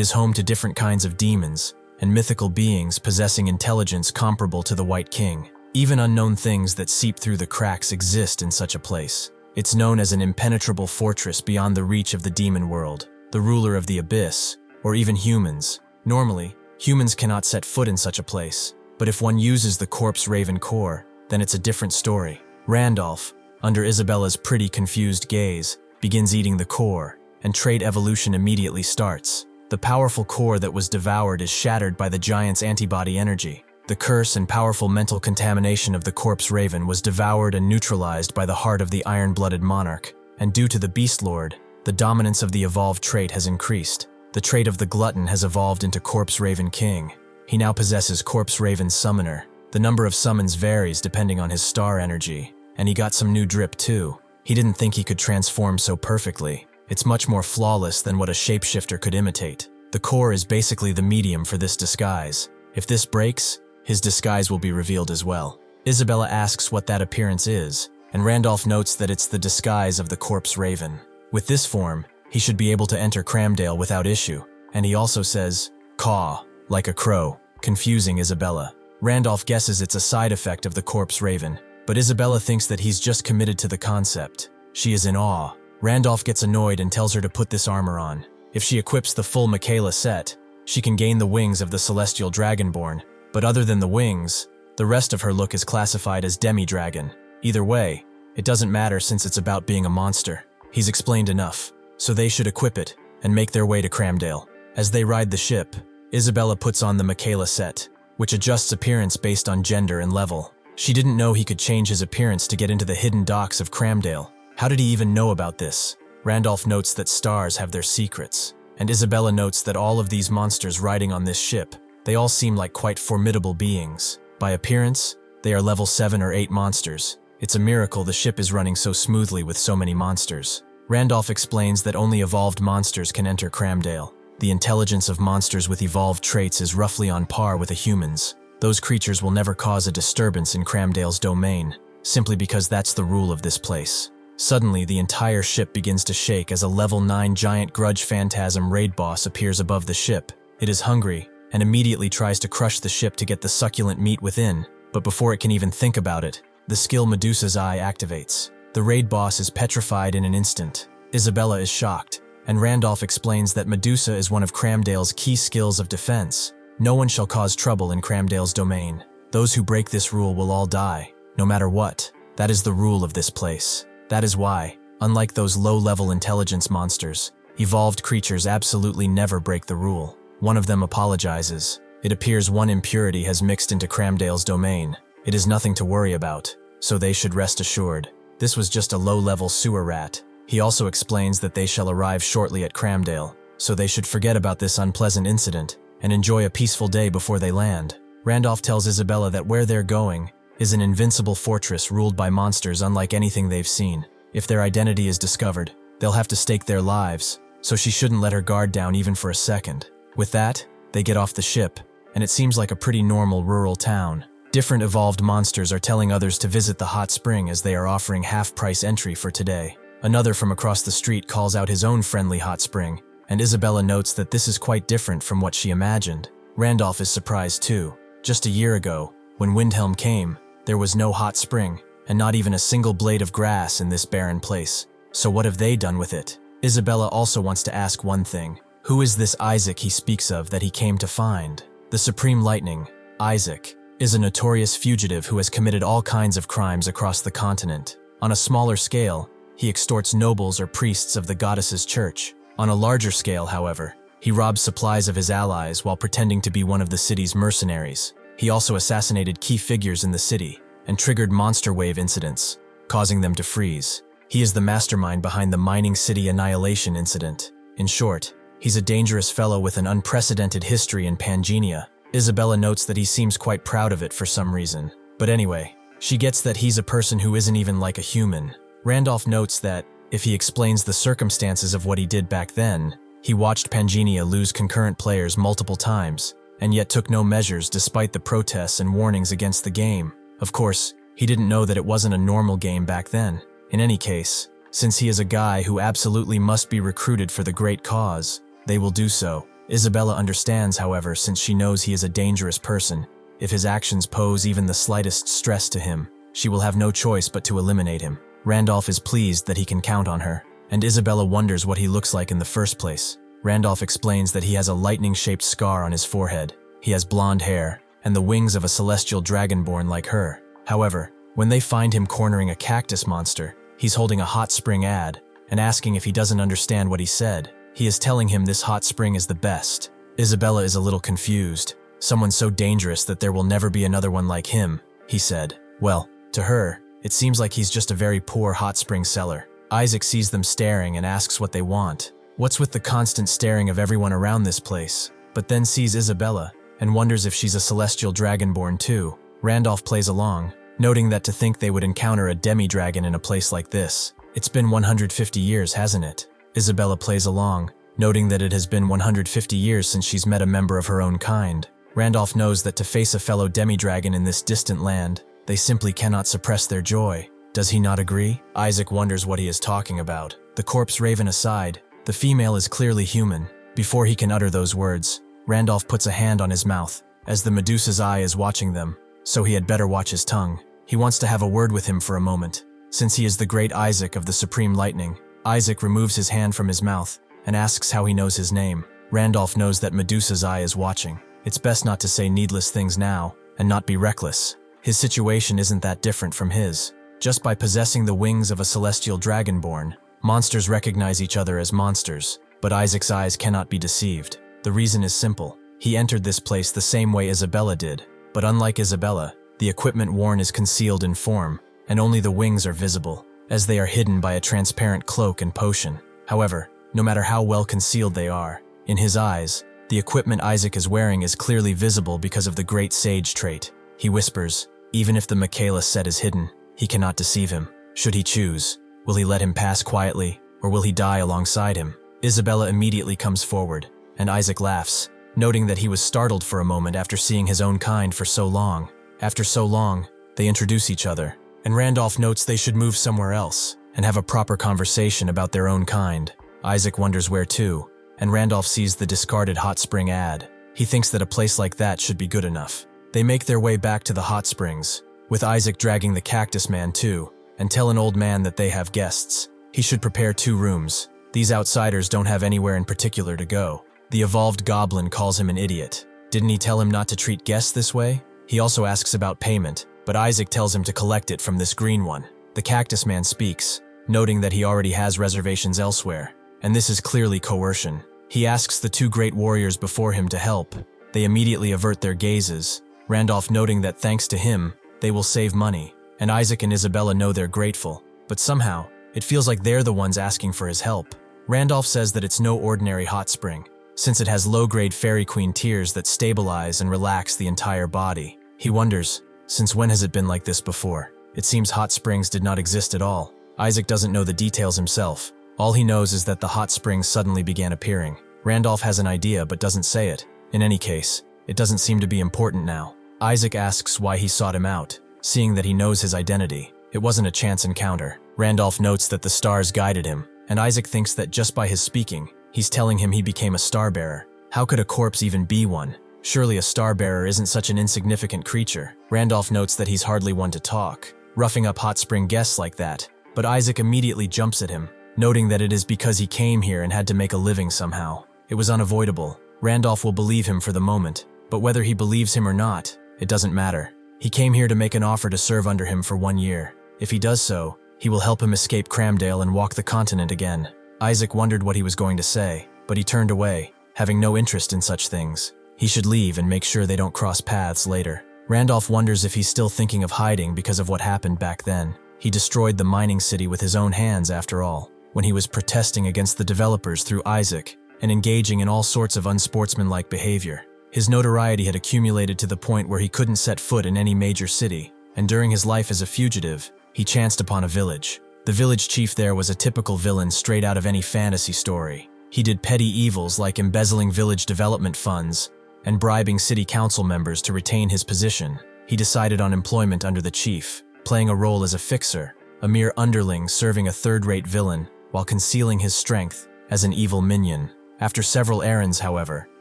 is home to different kinds of demons and mythical beings possessing intelligence comparable to the White King. Even unknown things that seep through the cracks exist in such a place. It's known as an impenetrable fortress beyond the reach of the demon world, the ruler of the abyss, or even humans. Normally, humans cannot set foot in such a place, but if one uses the Corpse Raven core, then it's a different story. Randolph, under Isabella's pretty confused gaze, begins eating the core, and trait evolution immediately starts. The powerful core that was devoured is shattered by the giant's antibody energy. The curse and powerful mental contamination of the Corpse Raven was devoured and neutralized by the heart of the iron-blooded monarch, and due to the Beast Lord, the dominance of the evolved trait has increased. The trait of the glutton has evolved into Corpse Raven King. He now possesses Corpse Raven Summoner. The number of summons varies depending on his star energy, and he got some new drip too. He didn't think he could transform so perfectly. It's much more flawless than what a shapeshifter could imitate. The core is basically the medium for this disguise. If this breaks, his disguise will be revealed as well. Isabella asks what that appearance is, and Randolph notes that it's the disguise of the Corpse Raven. With this form, he should be able to enter Cramdale without issue, and he also says, caw, like a crow, confusing Isabella. Randolph guesses it's a side effect of the Corpse Raven, but Isabella thinks that he's just committed to the concept. She is in awe. Randolph gets annoyed and tells her to put this armor on. If she equips the full Michaela set, she can gain the wings of the Celestial Dragonborn, but other than the wings, the rest of her look is classified as Demi-Dragon. Either way, it doesn't matter since it's about being a monster. He's explained enough, so they should equip it and make their way to Cramdale. As they ride the ship, Isabella puts on the Michaela set, which adjusts appearance based on gender and level. She didn't know he could change his appearance to get into the hidden docks of Cramdale. How did he even know about this? Randolph notes that stars have their secrets, and Isabella notes that all of these monsters riding on this ship, they all seem like quite formidable beings. By appearance, they are level 7 or 8 monsters. It's a miracle the ship is running so smoothly with so many monsters. Randolph explains that only evolved monsters can enter Cramdale. The intelligence of monsters with evolved traits is roughly on par with a human's. Those creatures will never cause a disturbance in Cramdale's domain, simply because that's the rule of this place. Suddenly, the entire ship begins to shake as a level 9 giant grudge phantasm raid boss appears above the ship. It is hungry, and immediately tries to crush the ship to get the succulent meat within, but before it can even think about it, the skill Medusa's Eye activates. The raid boss is petrified in an instant. Isabella is shocked, and Randolph explains that Medusa is one of Cramdale's key skills of defense. No one shall cause trouble in Cramdale's domain. Those who break this rule will all die, no matter what. That is the rule of this place. That is why, unlike those low-level intelligence monsters, evolved creatures absolutely never break the rule. One of them apologizes. It appears one impurity has mixed into Cramdale's domain. It is nothing to worry about, so they should rest assured. This was just a low-level sewer rat. He also explains that they shall arrive shortly at Cramdale, so they should forget about this unpleasant incident and enjoy a peaceful day before they land. Randolph tells Isabella that where they're going is an invincible fortress ruled by monsters unlike anything they've seen. If their identity is discovered, they'll have to stake their lives, so she shouldn't let her guard down even for a second. With that, they get off the ship, and it seems like a pretty normal rural town. Different evolved monsters are telling others to visit the hot spring as they are offering half-price entry for today. Another from across the street calls out his own friendly hot spring, and Isabella notes that this is quite different from what she imagined. Randolph is surprised too. Just a year ago, when Windhelm came, there was no hot spring, and not even a single blade of grass in this barren place. So what have they done with it? Isabella also wants to ask one thing. Who is this Isaac he speaks of that he came to find? The Supreme Lightning, Isaac, is a notorious fugitive who has committed all kinds of crimes across the continent. On a smaller scale, he extorts nobles or priests of the goddess's church. On a larger scale, however, he robs supplies of his allies while pretending to be one of the city's mercenaries. He also assassinated key figures in the city and triggered monster wave incidents, causing them to freeze. He is the mastermind behind the mining city annihilation incident. In short, he's a dangerous fellow with an unprecedented history in Pangenia. Isabella notes that he seems quite proud of it for some reason. But anyway, she gets that he's a person who isn't even like a human. Randolph notes that, if he explains the circumstances of what he did back then, he watched Pangenia lose concurrent players multiple times, and yet took no measures despite the protests and warnings against the game. Of course, he didn't know that it wasn't a normal game back then. In any case, since he is a guy who absolutely must be recruited for the great cause, they will do so. Isabella understands, however, since she knows he is a dangerous person. If his actions pose even the slightest stress to him, she will have no choice but to eliminate him. Randolph is pleased that he can count on her, and Isabella wonders what he looks like in the first place. Randolph explains that he has a lightning-shaped scar on his forehead. He has blonde hair, and the wings of a celestial dragonborn like her. However, when they find him cornering a cactus monster, he's holding a hot spring ad, and asking if he doesn't understand what he said. He is telling him this hot spring is the best. Isabella is a little confused. Someone so dangerous that there will never be another one like him, he said. Well, to her, it seems like he's just a very poor hot spring seller. Isaac sees them staring and asks what they want. What's with the constant staring of everyone around this place? But then sees Isabella, and wonders if she's a celestial dragonborn too. Randolph plays along, noting that to think they would encounter a demi-dragon in a place like this. It's been 150 years, hasn't it? Isabella plays along, noting that it has been 150 years since she's met a member of her own kind. Randolph knows that to face a fellow demi-dragon in this distant land, they simply cannot suppress their joy. Does he not agree? Isaac wonders what he is talking about. The corpse raven aside, the female is clearly human. Before he can utter those words, Randolph puts a hand on his mouth, as the Medusa's eye is watching them, so he had better watch his tongue. He wants to have a word with him for a moment. Since he is the great Isaac of the Supreme Lightning, Isaac removes his hand from his mouth and asks how he knows his name. Randolph knows that Medusa's eye is watching. It's best not to say needless things now, and not be reckless. His situation isn't that different from his. Just by possessing the wings of a celestial dragonborn, monsters recognize each other as monsters, but Isaac's eyes cannot be deceived. The reason is simple. He entered this place the same way Isabella did, but unlike Isabella, the equipment worn is concealed in form, and only the wings are visible, as they are hidden by a transparent cloak and potion. However, no matter how well concealed they are, in his eyes, the equipment Isaac is wearing is clearly visible because of the great sage trait. He whispers, even if the Michaela set is hidden, he cannot deceive him. Should he choose, will he let him pass quietly, or will he die alongside him? Isabella immediately comes forward, and Isaac laughs, noting that he was startled for a moment after seeing his own kind for so long. After so long, they introduce each other, and Randolph notes they should move somewhere else and have a proper conversation about their own kind. Isaac wonders where to, and Randolph sees the discarded hot spring ad. He thinks that a place like that should be good enough. They make their way back to the hot springs, with Isaac dragging the cactus man too, and tell an old man that they have guests. He should prepare 2 rooms. These outsiders don't have anywhere in particular to go. The evolved goblin calls him an idiot. Didn't he tell him not to treat guests this way? He also asks about payment, but Isaac tells him to collect it from this green one. The cactus man speaks, noting that he already has reservations elsewhere, and this is clearly coercion. He asks the 2 great warriors before him to help. They immediately avert their gazes, Randolph noting that thanks to him, they will save money, and Isaac and Isabella know they're grateful, but somehow, it feels like they're the ones asking for his help. Randolph says that it's no ordinary hot spring, since it has low-grade Fairy Queen tears that stabilize and relax the entire body. He wonders, since when has it been like this before? It seems hot springs did not exist at all. Isaac doesn't know the details himself. All he knows is that the hot springs suddenly began appearing. Randolph has an idea but doesn't say it. In any case, it doesn't seem to be important now. Isaac asks why he sought him out, seeing that he knows his identity. It wasn't a chance encounter. Randolph notes that the stars guided him, and Isaac thinks that just by his speaking, he's telling him he became a star-bearer. How could a corpse even be one? Surely a star-bearer isn't such an insignificant creature. Randolph notes that he's hardly one to talk, roughing up hot spring guests like that, but Isaac immediately jumps at him, noting that it is because he came here and had to make a living somehow. It was unavoidable. Randolph will believe him for the moment, but whether he believes him or not, it doesn't matter. He came here to make an offer to serve under him for 1 year. If he does so, he will help him escape Cramdale and walk the continent again. Isaac wondered what he was going to say, but he turned away, having no interest in such things. He should leave and make sure they don't cross paths later. Randolph wonders if he's still thinking of hiding because of what happened back then. He destroyed the mining city with his own hands after all, when he was protesting against the developers through Isaac and engaging in all sorts of unsportsmanlike behavior. His notoriety had accumulated to the point where he couldn't set foot in any major city. and during his life as a fugitive, he chanced upon a village. The village chief there was a typical villain straight out of any fantasy story. He did petty evils like embezzling village development funds and bribing city council members to retain his position. He decided on employment under the chief, playing a role as a fixer, a mere underling serving a third-rate villain while concealing his strength as an evil minion. After several errands, however,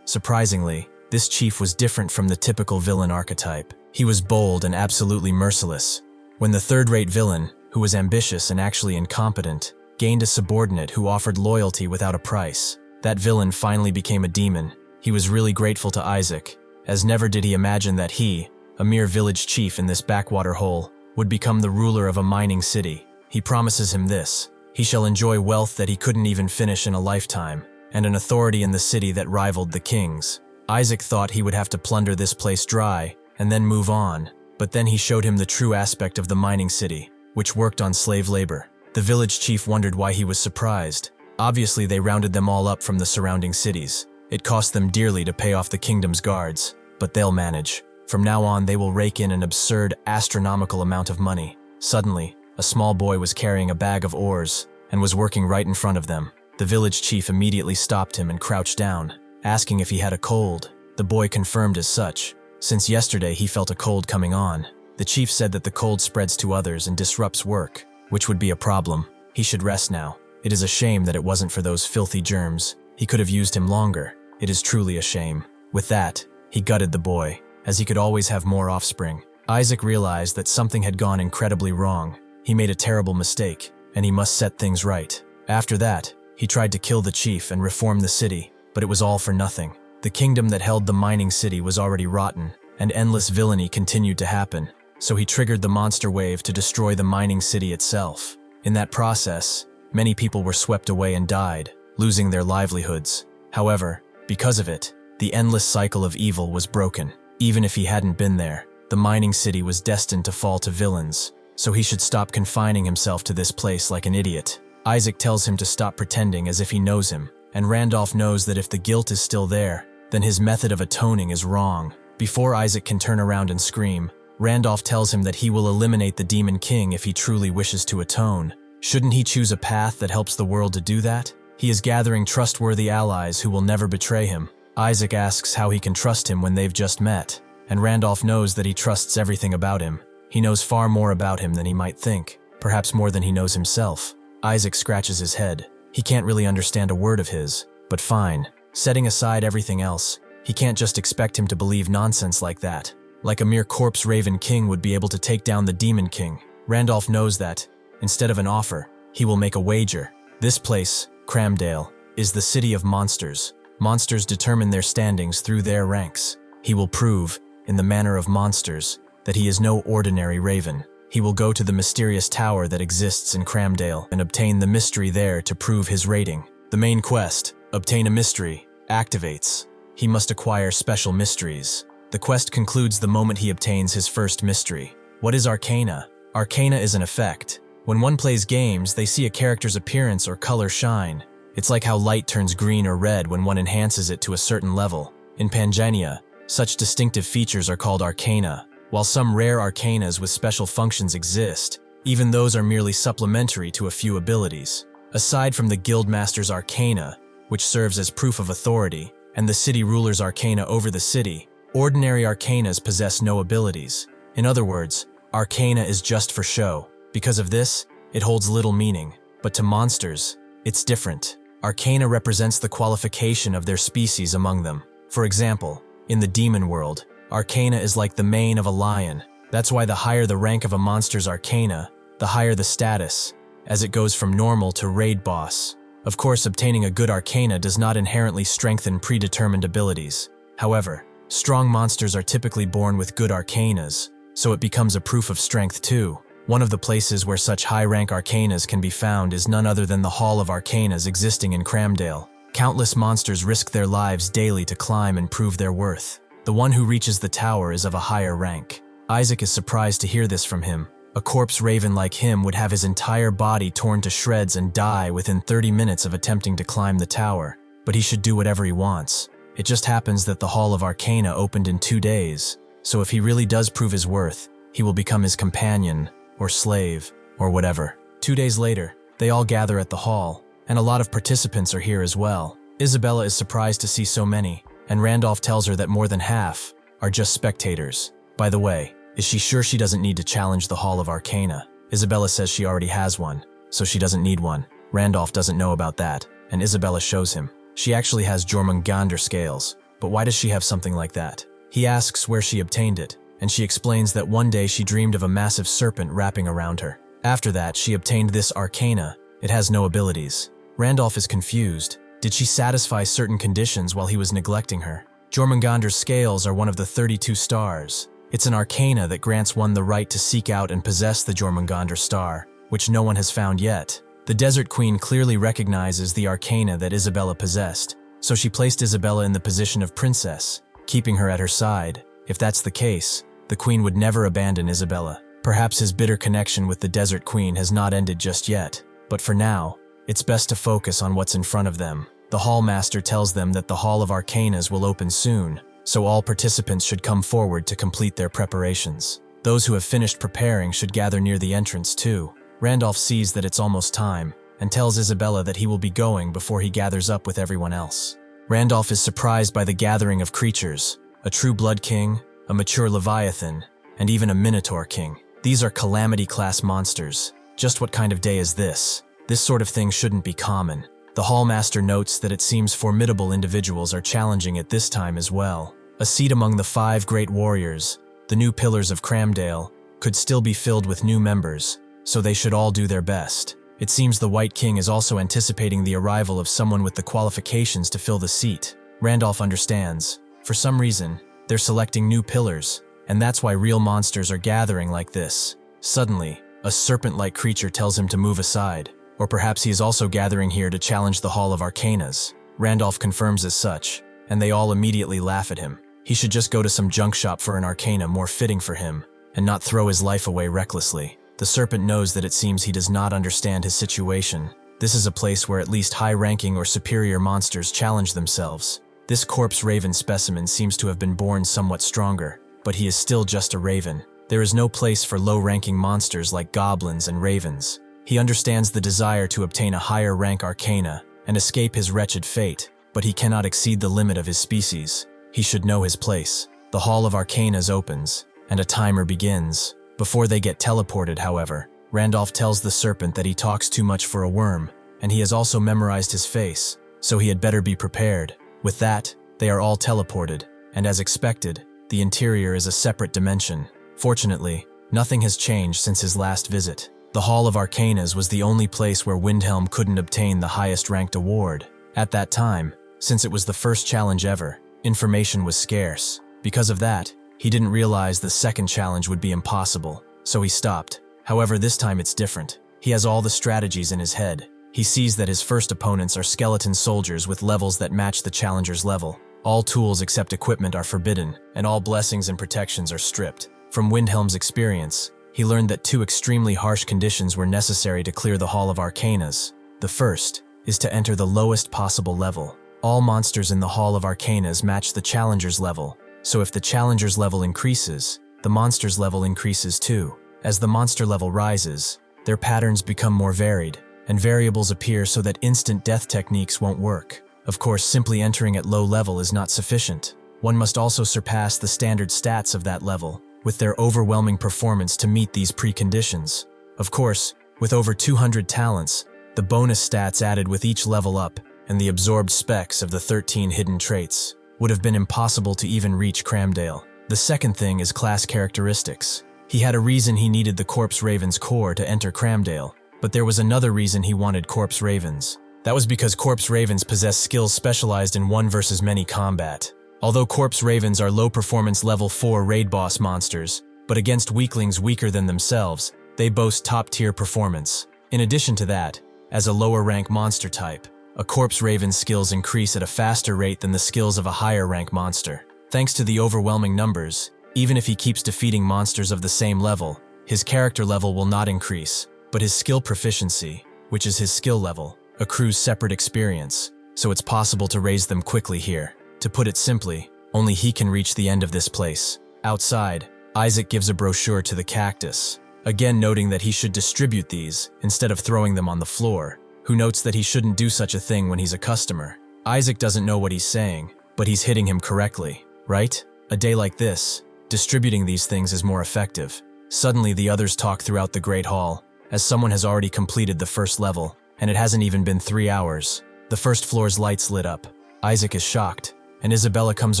surprisingly, this chief was different from the typical villain archetype. He was bold and absolutely merciless. When the third-rate villain, who was ambitious and actually incompetent, gained a subordinate who offered loyalty without a price, that villain finally became a demon. He was really grateful to Isaac, as never did he imagine that he, a mere village chief in this backwater hole, would become the ruler of a mining city. He promises him this: he shall enjoy wealth that he couldn't even finish in a lifetime, and an authority in the city that rivaled the king's. Isaac thought he would have to plunder this place dry and then move on, but then he showed him the true aspect of the mining city, which worked on slave labor. The village chief wondered why he was surprised. Obviously, they rounded them all up from the surrounding cities. It cost them dearly to pay off the kingdom's guards, but they'll manage. From now on, they will rake in an absurd, astronomical amount of money. Suddenly, a small boy was carrying a bag of ores and was working right in front of them. The village chief immediately stopped him and crouched down, asking if he had a cold. The boy confirmed as such. Since yesterday, he felt a cold coming on. The chief said that the cold spreads to others and disrupts work, which would be a problem. He should rest now. It is a shame that it wasn't for those filthy germs. He could have used him longer. It is truly a shame. With that, he gutted the boy, as he could always have more offspring. Isaac realized that something had gone incredibly wrong. He made a terrible mistake, and he must set things right. After that, he tried to kill the chief and reform the city, but it was all for nothing. The kingdom that held the mining city was already rotten, and endless villainy continued to happen, so he triggered the monster wave to destroy the mining city itself. In that process, many people were swept away and died, losing their livelihoods. However, because of it, the endless cycle of evil was broken. Even if he hadn't been there, the mining city was destined to fall to villains, so he should stop confining himself to this place like an idiot. Isaac tells him to stop pretending as if he knows him, and Randolph knows that if the guilt is still there, then his method of atoning is wrong. Before Isaac can turn around and scream, Randolph tells him that he will eliminate the Demon King if he truly wishes to atone. Shouldn't he choose a path that helps the world to do that? He is gathering trustworthy allies who will never betray him. Isaac asks how he can trust him when they've just met, and Randolph knows that he trusts everything about him. He knows far more about him than he might think, perhaps more than he knows himself. Isaac scratches his head. He can't really understand a word of his, but fine. Setting aside everything else, he can't just expect him to believe nonsense like that. Like a mere corpse Raven King would be able to take down the Demon King. Randolph knows that, instead of an offer, he will make a wager. This place, Cramdale, is the city of monsters. Monsters determine their standings through their ranks. He will prove, in the manner of monsters, that he is no ordinary raven. He will go to the mysterious tower that exists in Cramdale and obtain the mystery there to prove his rating. The main quest, obtain a mystery, activates. He must acquire special mysteries. The quest concludes the moment he obtains his first mystery. What is Arcana? Arcana is an effect. When one plays games, they see a character's appearance or color shine. It's like how light turns green or red when one enhances it to a certain level. In Pangea, such distinctive features are called arcana. While some rare arcanas with special functions exist, even those are merely supplementary to a few abilities. Aside from the Guildmaster's arcana, which serves as proof of authority, and the city ruler's arcana over the city, ordinary arcanas possess no abilities. In other words, arcana is just for show. Because of this, it holds little meaning. But to monsters, it's different. Arcana represents the qualification of their species among them. For example, in the demon world, Arcana is like the mane of a lion. That's why the higher the rank of a monster's Arcana, the higher the status, as it goes from normal to raid boss. Of course, obtaining a good Arcana does not inherently strengthen predetermined abilities. However, strong monsters are typically born with good Arcanas, so it becomes a proof of strength too. One of the places where such high-rank Arcanas can be found is none other than the Hall of Arcanas existing in Cramdale. Countless monsters risk their lives daily to climb and prove their worth. The one who reaches the tower is of a higher rank. Isaac is surprised to hear this from him. A corpse raven like him would have his entire body torn to shreds and die within 30 minutes of attempting to climb the tower, but he should do whatever he wants. It just happens that the Hall of Arcana opened in 2 days, so if he really does prove his worth, he will become his companion, or slave, or whatever. 2 days later, they all gather at the hall, and a lot of participants are here as well. Isabella is surprised to see so many, and Randolph tells her that more than half are just spectators. By the way, is she sure she doesn't need to challenge the Hall of Arcana? Isabella says she already has one, so she doesn't need one. Randolph doesn't know about that, and Isabella shows him. She actually has Jormungandr scales, but why does she have something like that? He asks where she obtained it, and she explains that one day she dreamed of a massive serpent wrapping around her. After that, she obtained this arcana. It has no abilities. Randolph is confused. Did she satisfy certain conditions while he was neglecting her? Jormungandr's scales are one of the 32 stars. It's an arcana that grants one the right to seek out and possess the Jormungandr star, which no one has found yet. The Desert Queen clearly recognizes the arcana that Isabella possessed, so she placed Isabella in the position of princess, keeping her at her side. If that's the case, the queen would never abandon Isabella. Perhaps his bitter connection with the Desert Queen has not ended just yet, but for now, it's best to focus on what's in front of them. The Hall Master tells them that the Hall of Arcanas will open soon, so all participants should come forward to complete their preparations. Those who have finished preparing should gather near the entrance too. Randolph sees that it's almost time, and tells Isabella that he will be going before he gathers up with everyone else. Randolph is surprised by the gathering of creatures, a true blood king, a mature leviathan, and even a minotaur king. These are calamity-class monsters. Just what kind of day is this? This sort of thing shouldn't be common. The Hall Master notes that it seems formidable individuals are challenging at this time as well. A seat among the 5 great warriors, the new pillars of Cramdale, could still be filled with new members, so they should all do their best. It seems the White King is also anticipating the arrival of someone with the qualifications to fill the seat. Randolph understands. For some reason, they're selecting new pillars, and that's why real monsters are gathering like this. Suddenly, a serpent-like creature tells him to move aside. Or perhaps he is also gathering here to challenge the Hall of Arcanas. Randolph confirms as such, and they all immediately laugh at him. He should just go to some junk shop for an arcana more fitting for him, and not throw his life away recklessly. The serpent knows that it seems he does not understand his situation. This is a place where at least high-ranking or superior monsters challenge themselves. This corpse raven specimen seems to have been born somewhat stronger, but he is still just a raven. There is no place for low-ranking monsters like goblins and ravens. He understands the desire to obtain a higher rank arcana and escape his wretched fate, but he cannot exceed the limit of his species. He should know his place. The Hall of Arcanas opens, and a timer begins. Before they get teleported, however, Randolph tells the serpent that he talks too much for a worm, and he has also memorized his face, so he had better be prepared. With that, they are all teleported, and as expected, the interior is a separate dimension. Fortunately, nothing has changed since his last visit. The Hall of Arcanas was the only place where Windhelm couldn't obtain the highest-ranked award. At that time, since it was the first challenge ever, information was scarce. Because of that, he didn't realize the second challenge would be impossible, so he stopped. However, this time it's different. He has all the strategies in his head. He sees that his first opponents are skeleton soldiers with levels that match the challenger's level. All tools except equipment are forbidden, and all blessings and protections are stripped. From Windhelm's experience, he learned that 2 extremely harsh conditions were necessary to clear the Hall of Arcanas. The first is to enter the lowest possible level. All monsters in the Hall of Arcanas match the challenger's level, so if the challenger's level increases, the monster's level increases too. As the monster level rises, their patterns become more varied, and variables appear so that instant death techniques won't work. Of course, simply entering at low level is not sufficient. One must also surpass the standard stats of that level, with their overwhelming performance to meet these preconditions. Of course, with over 200 talents, the bonus stats added with each level up, and the absorbed specs of the 13 hidden traits, would have been impossible to even reach Cramdale. The second thing is class characteristics. He had a reason he needed the Corpse Raven's core to enter Cramdale, but there was another reason he wanted Corpse Ravens. That was because Corpse Ravens possess skills specialized in 1 versus many combat. Although Corpse Ravens are low-performance level 4 raid boss monsters, but against weaklings weaker than themselves, they boast top-tier performance. In addition to that, as a lower-rank monster type, a Corpse Raven's skills increase at a faster rate than the skills of a higher-rank monster. Thanks to the overwhelming numbers, even if he keeps defeating monsters of the same level, his character level will not increase, but his skill proficiency, which is his skill level, accrues separate experience, so it's possible to raise them quickly here. To put it simply, only he can reach the end of this place. Outside, Isaac gives a brochure to the cactus, again noting that he should distribute these instead of throwing them on the floor, who notes that he shouldn't do such a thing when he's a customer. Isaac doesn't know what he's saying, but he's hitting him correctly, right? A day like this, distributing these things is more effective. Suddenly the others talk throughout the Great Hall, as someone has already completed the first level, and it hasn't even been 3 hours. The first floor's lights lit up. Isaac is shocked, and Isabella comes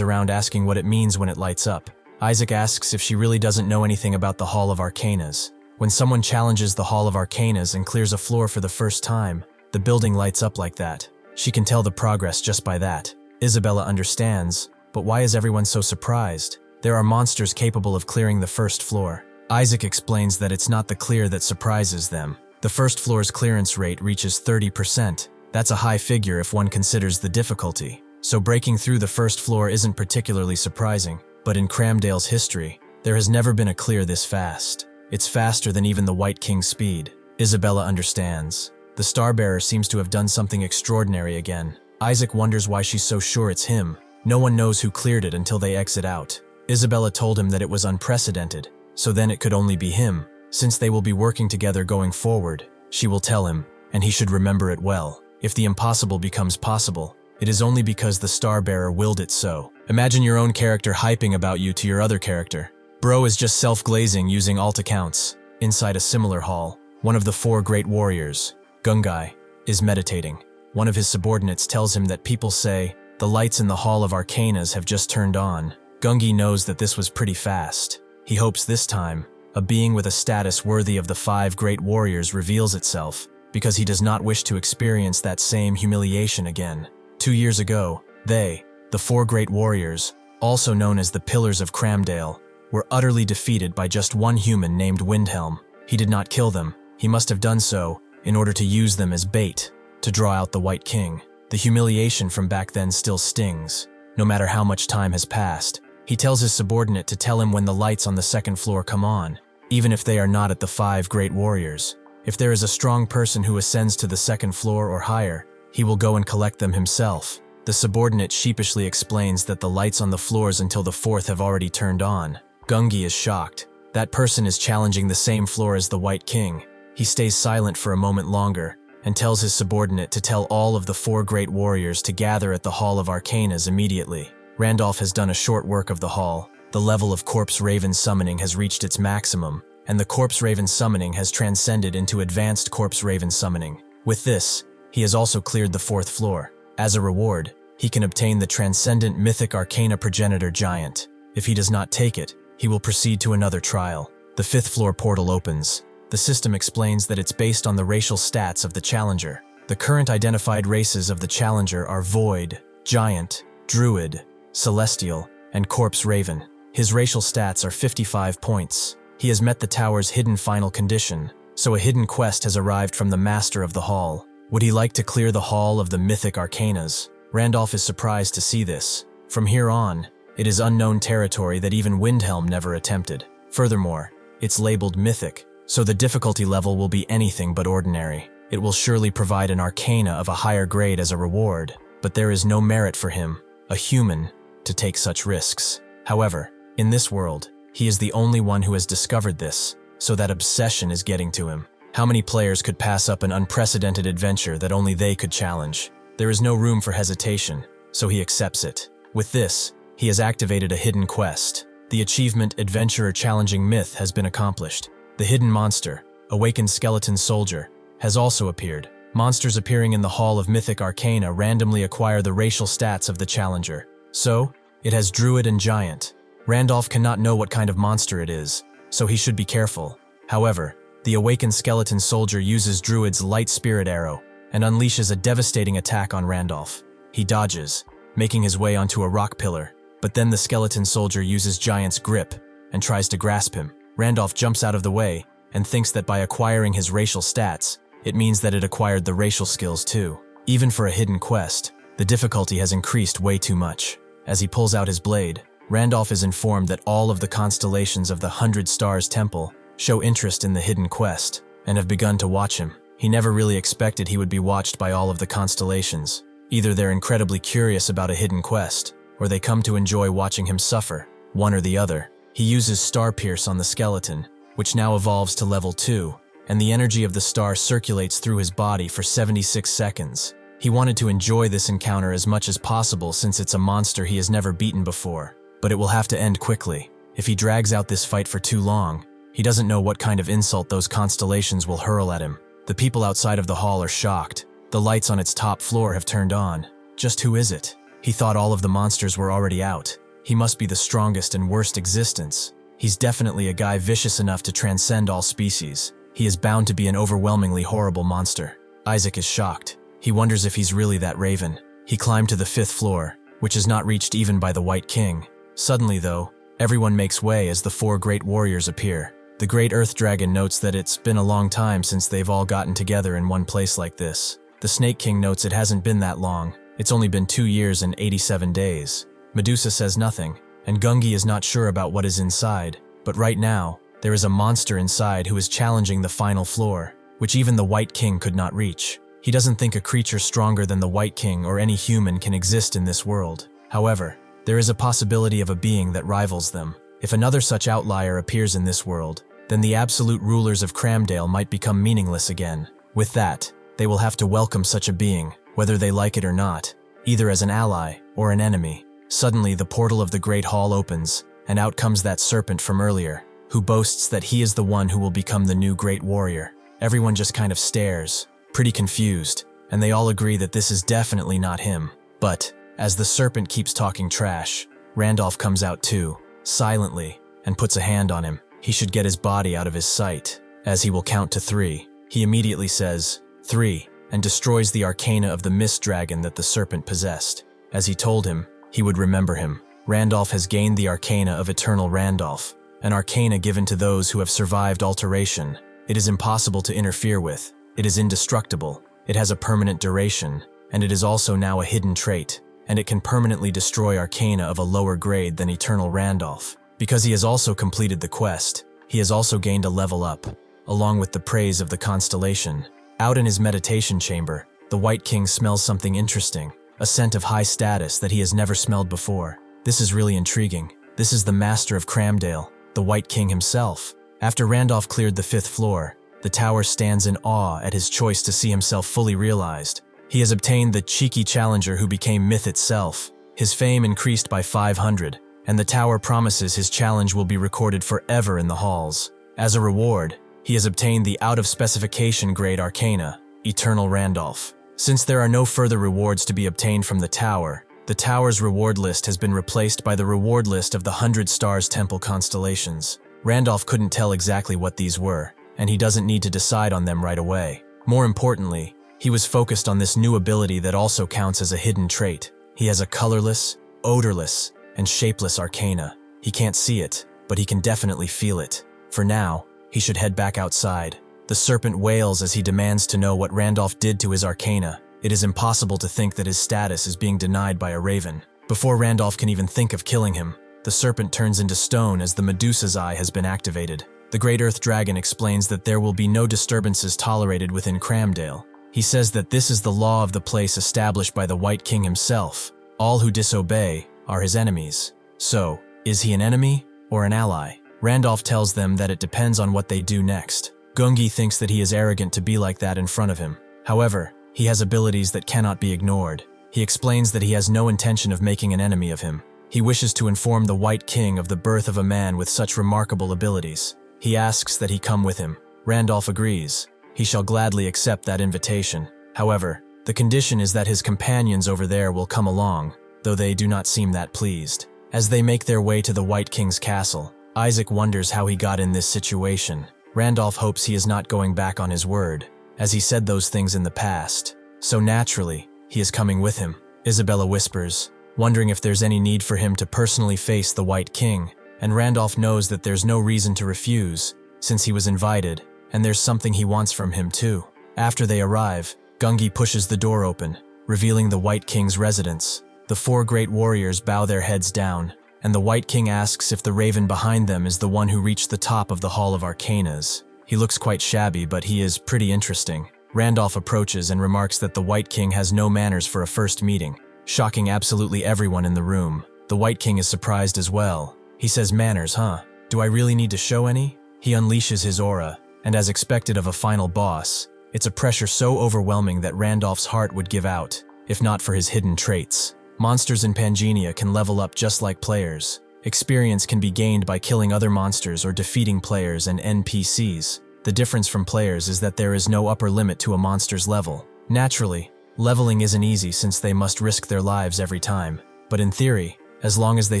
around asking what it means when it lights up. Isaac asks if she really doesn't know anything about the Hall of Arcanas. When someone challenges the Hall of Arcanas and clears a floor for the first time, the building lights up like that. She can tell the progress just by that. Isabella understands, but why is everyone so surprised? There are monsters capable of clearing the first floor. Isaac explains that it's not the clear that surprises them. The first floor's clearance rate reaches 30%. That's a high figure if one considers the difficulty. So breaking through the first floor isn't particularly surprising, but in Cramdale's history, there has never been a clear this fast. It's faster than even the White King's speed. Isabella understands. The Starbearer seems to have done something extraordinary again. Isaac wonders why she's so sure it's him. No one knows who cleared it until they exit out. Isabella told him that it was unprecedented, so then it could only be him. Since they will be working together going forward, she will tell him, and he should remember it well. If the impossible becomes possible, it is only because the Starbearer willed it so. Imagine your own character hyping about you to your other character. Bro is just self-glazing using alt accounts. Inside a similar hall, one of the 4 great warriors, Gungai, is meditating. One of his subordinates tells him that people say, the lights in the Hall of Arcanas have just turned on. Gungi knows that this was pretty fast. He hopes this time, a being with a status worthy of the 5 great warriors reveals itself, because he does not wish to experience that same humiliation again. 2 years ago, they, the 4 great warriors, also known as the Pillars of Cramdale, were utterly defeated by just one human named Windhelm. He did not kill them. He must have done so in order to use them as bait to draw out the White King. The humiliation from back then still stings, no matter how much time has passed. He tells his subordinate to tell him when the lights on the 2nd floor come on, even if they are not at the 5 great warriors. If there is a strong person who ascends to the 2nd floor or higher, he will go and collect them himself. The subordinate sheepishly explains that the lights on the floors until the 4th have already turned on. Gungi is shocked. That person is challenging the same floor as the White King. He stays silent for a moment longer and tells his subordinate to tell all of the 4 great warriors to gather at the Hall of Arcanas immediately. Randolph has done a short work of the hall. The level of Corpse Raven summoning has reached its maximum, and the Corpse Raven summoning has transcended into advanced Corpse Raven summoning. With this, he has also cleared the 4th floor. As a reward, he can obtain the Transcendent Mythic Arcana Progenitor Giant. If he does not take it, he will proceed to another trial. The 5th floor portal opens. The system explains that it's based on the racial stats of the challenger. The current identified races of the challenger are Void, Giant, Druid, Celestial, and Corpse Raven. His racial stats are 55 points. He has met the tower's hidden final condition, so a hidden quest has arrived from the master of the hall. Would he like to clear the Hall of the Mythic Arcanas? Randolph is surprised to see this. From here on, it is unknown territory that even Windhelm never attempted. Furthermore, it's labeled Mythic, so the difficulty level will be anything but ordinary. It will surely provide an arcana of a higher grade as a reward, but there is no merit for him, a human, to take such risks. However, in this world, he is the only one who has discovered this, so that obsession is getting to him. How many players could pass up an unprecedented adventure that only they could challenge? There is no room for hesitation, so he accepts it. With this, he has activated a hidden quest. The achievement Adventurer Challenging Myth has been accomplished. The hidden monster, Awakened Skeleton Soldier, has also appeared. Monsters appearing in the Hall of Mythic Arcana randomly acquire the racial stats of the challenger. So, it has Druid and Giant. Randolph cannot know what kind of monster it is, so he should be careful. However, the Awakened Skeleton Soldier uses Druid's Light Spirit Arrow and unleashes a devastating attack on Randolph. He dodges, making his way onto a rock pillar, but then the Skeleton Soldier uses Giant's Grip and tries to grasp him. Randolph jumps out of the way and thinks that by acquiring his racial stats, it means that it acquired the racial skills too. Even for a hidden quest, the difficulty has increased way too much. As he pulls out his blade, Randolph is informed that all of the constellations of the 100 Stars Temple show interest in the hidden quest and have begun to watch him. He never really expected he would be watched by all of the constellations. Either they're incredibly curious about a hidden quest, or they come to enjoy watching him suffer, one or the other. He uses Star Pierce on the skeleton, which now evolves to level 2, and the energy of the star circulates through his body for 76 seconds. He wanted to enjoy this encounter as much as possible since it's a monster he has never beaten before, but it will have to end quickly. If he drags out this fight for too long, he doesn't know what kind of insult those constellations will hurl at him. The people outside of the hall are shocked. The lights on its top floor have turned on. Just who is it? He thought all of the monsters were already out. He must be the strongest and worst existence. He's definitely a guy vicious enough to transcend all species. He is bound to be an overwhelmingly horrible monster. Isaac is shocked. He wonders if he's really that raven. He climbed to the 5th floor, which is not reached even by the White King. Suddenly, though, everyone makes way as the 4 great warriors appear. The great Earth Dragon notes that it's been a long time since they've all gotten together in one place like this. The Snake King notes it hasn't been that long. It's only been 2 years and 87 days. Medusa says nothing, and Gungi is not sure about what is inside. But right now, there is a monster inside who is challenging the final floor, which even the White King could not reach. He doesn't think a creature stronger than the White King or any human can exist in this world. However, there is a possibility of a being that rivals them. If another such outlier appears in this world, then the absolute rulers of Cramdale might become meaningless again. With that, they will have to welcome such a being, whether they like it or not, either as an ally or an enemy. Suddenly, the portal of the Great Hall opens, and out comes that serpent from earlier, who boasts that he is the one who will become the new Great Warrior. Everyone just kind of stares, pretty confused, and they all agree that this is definitely not him. But, as the serpent keeps talking trash, Randolph comes out too, silently, and puts a hand on him. He should get his body out of his sight, as he will count to 3. He immediately says, 3, and destroys the arcana of the mist dragon that the serpent possessed. As he told him, he would remember him. Randolph has gained the arcana of Eternal Randolph, an arcana given to those who have survived alteration. It is impossible to interfere with. It is indestructible. It has a permanent duration, and it is also now a hidden trait, and it can permanently destroy arcana of a lower grade than Eternal Randolph. Because he has also completed the quest, he has also gained a level up, along with the praise of the constellation. Out in his meditation chamber, the White King smells something interesting, a scent of high status that he has never smelled before. This is really intriguing. This is the master of Cramdale, the White King himself. After Randolph cleared the 5th floor, the tower stands in awe at his choice to see himself fully realized. He has obtained the cheeky challenger who became myth itself. His fame increased by 500, and the tower promises his challenge will be recorded forever in the halls. As a reward, he has obtained the out-of-specification grade arcana, Eternal Randolph. Since there are no further rewards to be obtained from the tower's reward list has been replaced by the reward list of the 100 Stars Temple constellations. Randolph couldn't tell exactly what these were, and he doesn't need to decide on them right away. More importantly, he was focused on this new ability that also counts as a hidden trait. He has a colorless, odorless, and shapeless arcana. He can't see it, but he can definitely feel it. For now, he should head back outside. The serpent wails as he demands to know what Randolph did to his arcana. It is impossible to think that his status is being denied by a raven. Before Randolph can even think of killing him, the serpent turns into stone as the Medusa's eye has been activated. The Great Earth Dragon explains that there will be no disturbances tolerated within Cramdale. He says that this is the law of the place established by the White King himself. All who disobey are his enemies. So, is he an enemy or an ally? Randolph tells them that it depends on what they do next. Gungi thinks that he is arrogant to be like that in front of him. However, he has abilities that cannot be ignored. He explains that he has no intention of making an enemy of him. He wishes to inform the White King of the birth of a man with such remarkable abilities. He asks that he come with him. Randolph agrees. He shall gladly accept that invitation. However, the condition is that his companions over there will come along, though they do not seem that pleased. As they make their way to the White King's castle, Isaac wonders how he got in this situation. Randolph hopes he is not going back on his word, as he said those things in the past. So naturally, he is coming with him. Isabella whispers, wondering if there's any need for him to personally face the White King, and Randolph knows that there's no reason to refuse, since he was invited, and there's something he wants from him too. After they arrive, Gungi pushes the door open, revealing the White King's residence. The 4 great warriors bow their heads down, and the White King asks if the raven behind them is the one who reached the top of the Hall of Arcanas. He looks quite shabby, but he is pretty interesting. Randolph approaches and remarks that the White King has no manners for a first meeting, shocking absolutely everyone in the room. The White King is surprised as well, He says, "Manners, huh? Do I really need to show any?" He unleashes his aura, and as expected of a final boss, it's a pressure so overwhelming that Randolph's heart would give out, if not for his hidden traits. Monsters in Pangea can level up just like players. Experience can be gained by killing other monsters or defeating players and NPCs. The difference from players is that there is no upper limit to a monster's level. Naturally, leveling isn't easy since they must risk their lives every time. But in theory, as long as they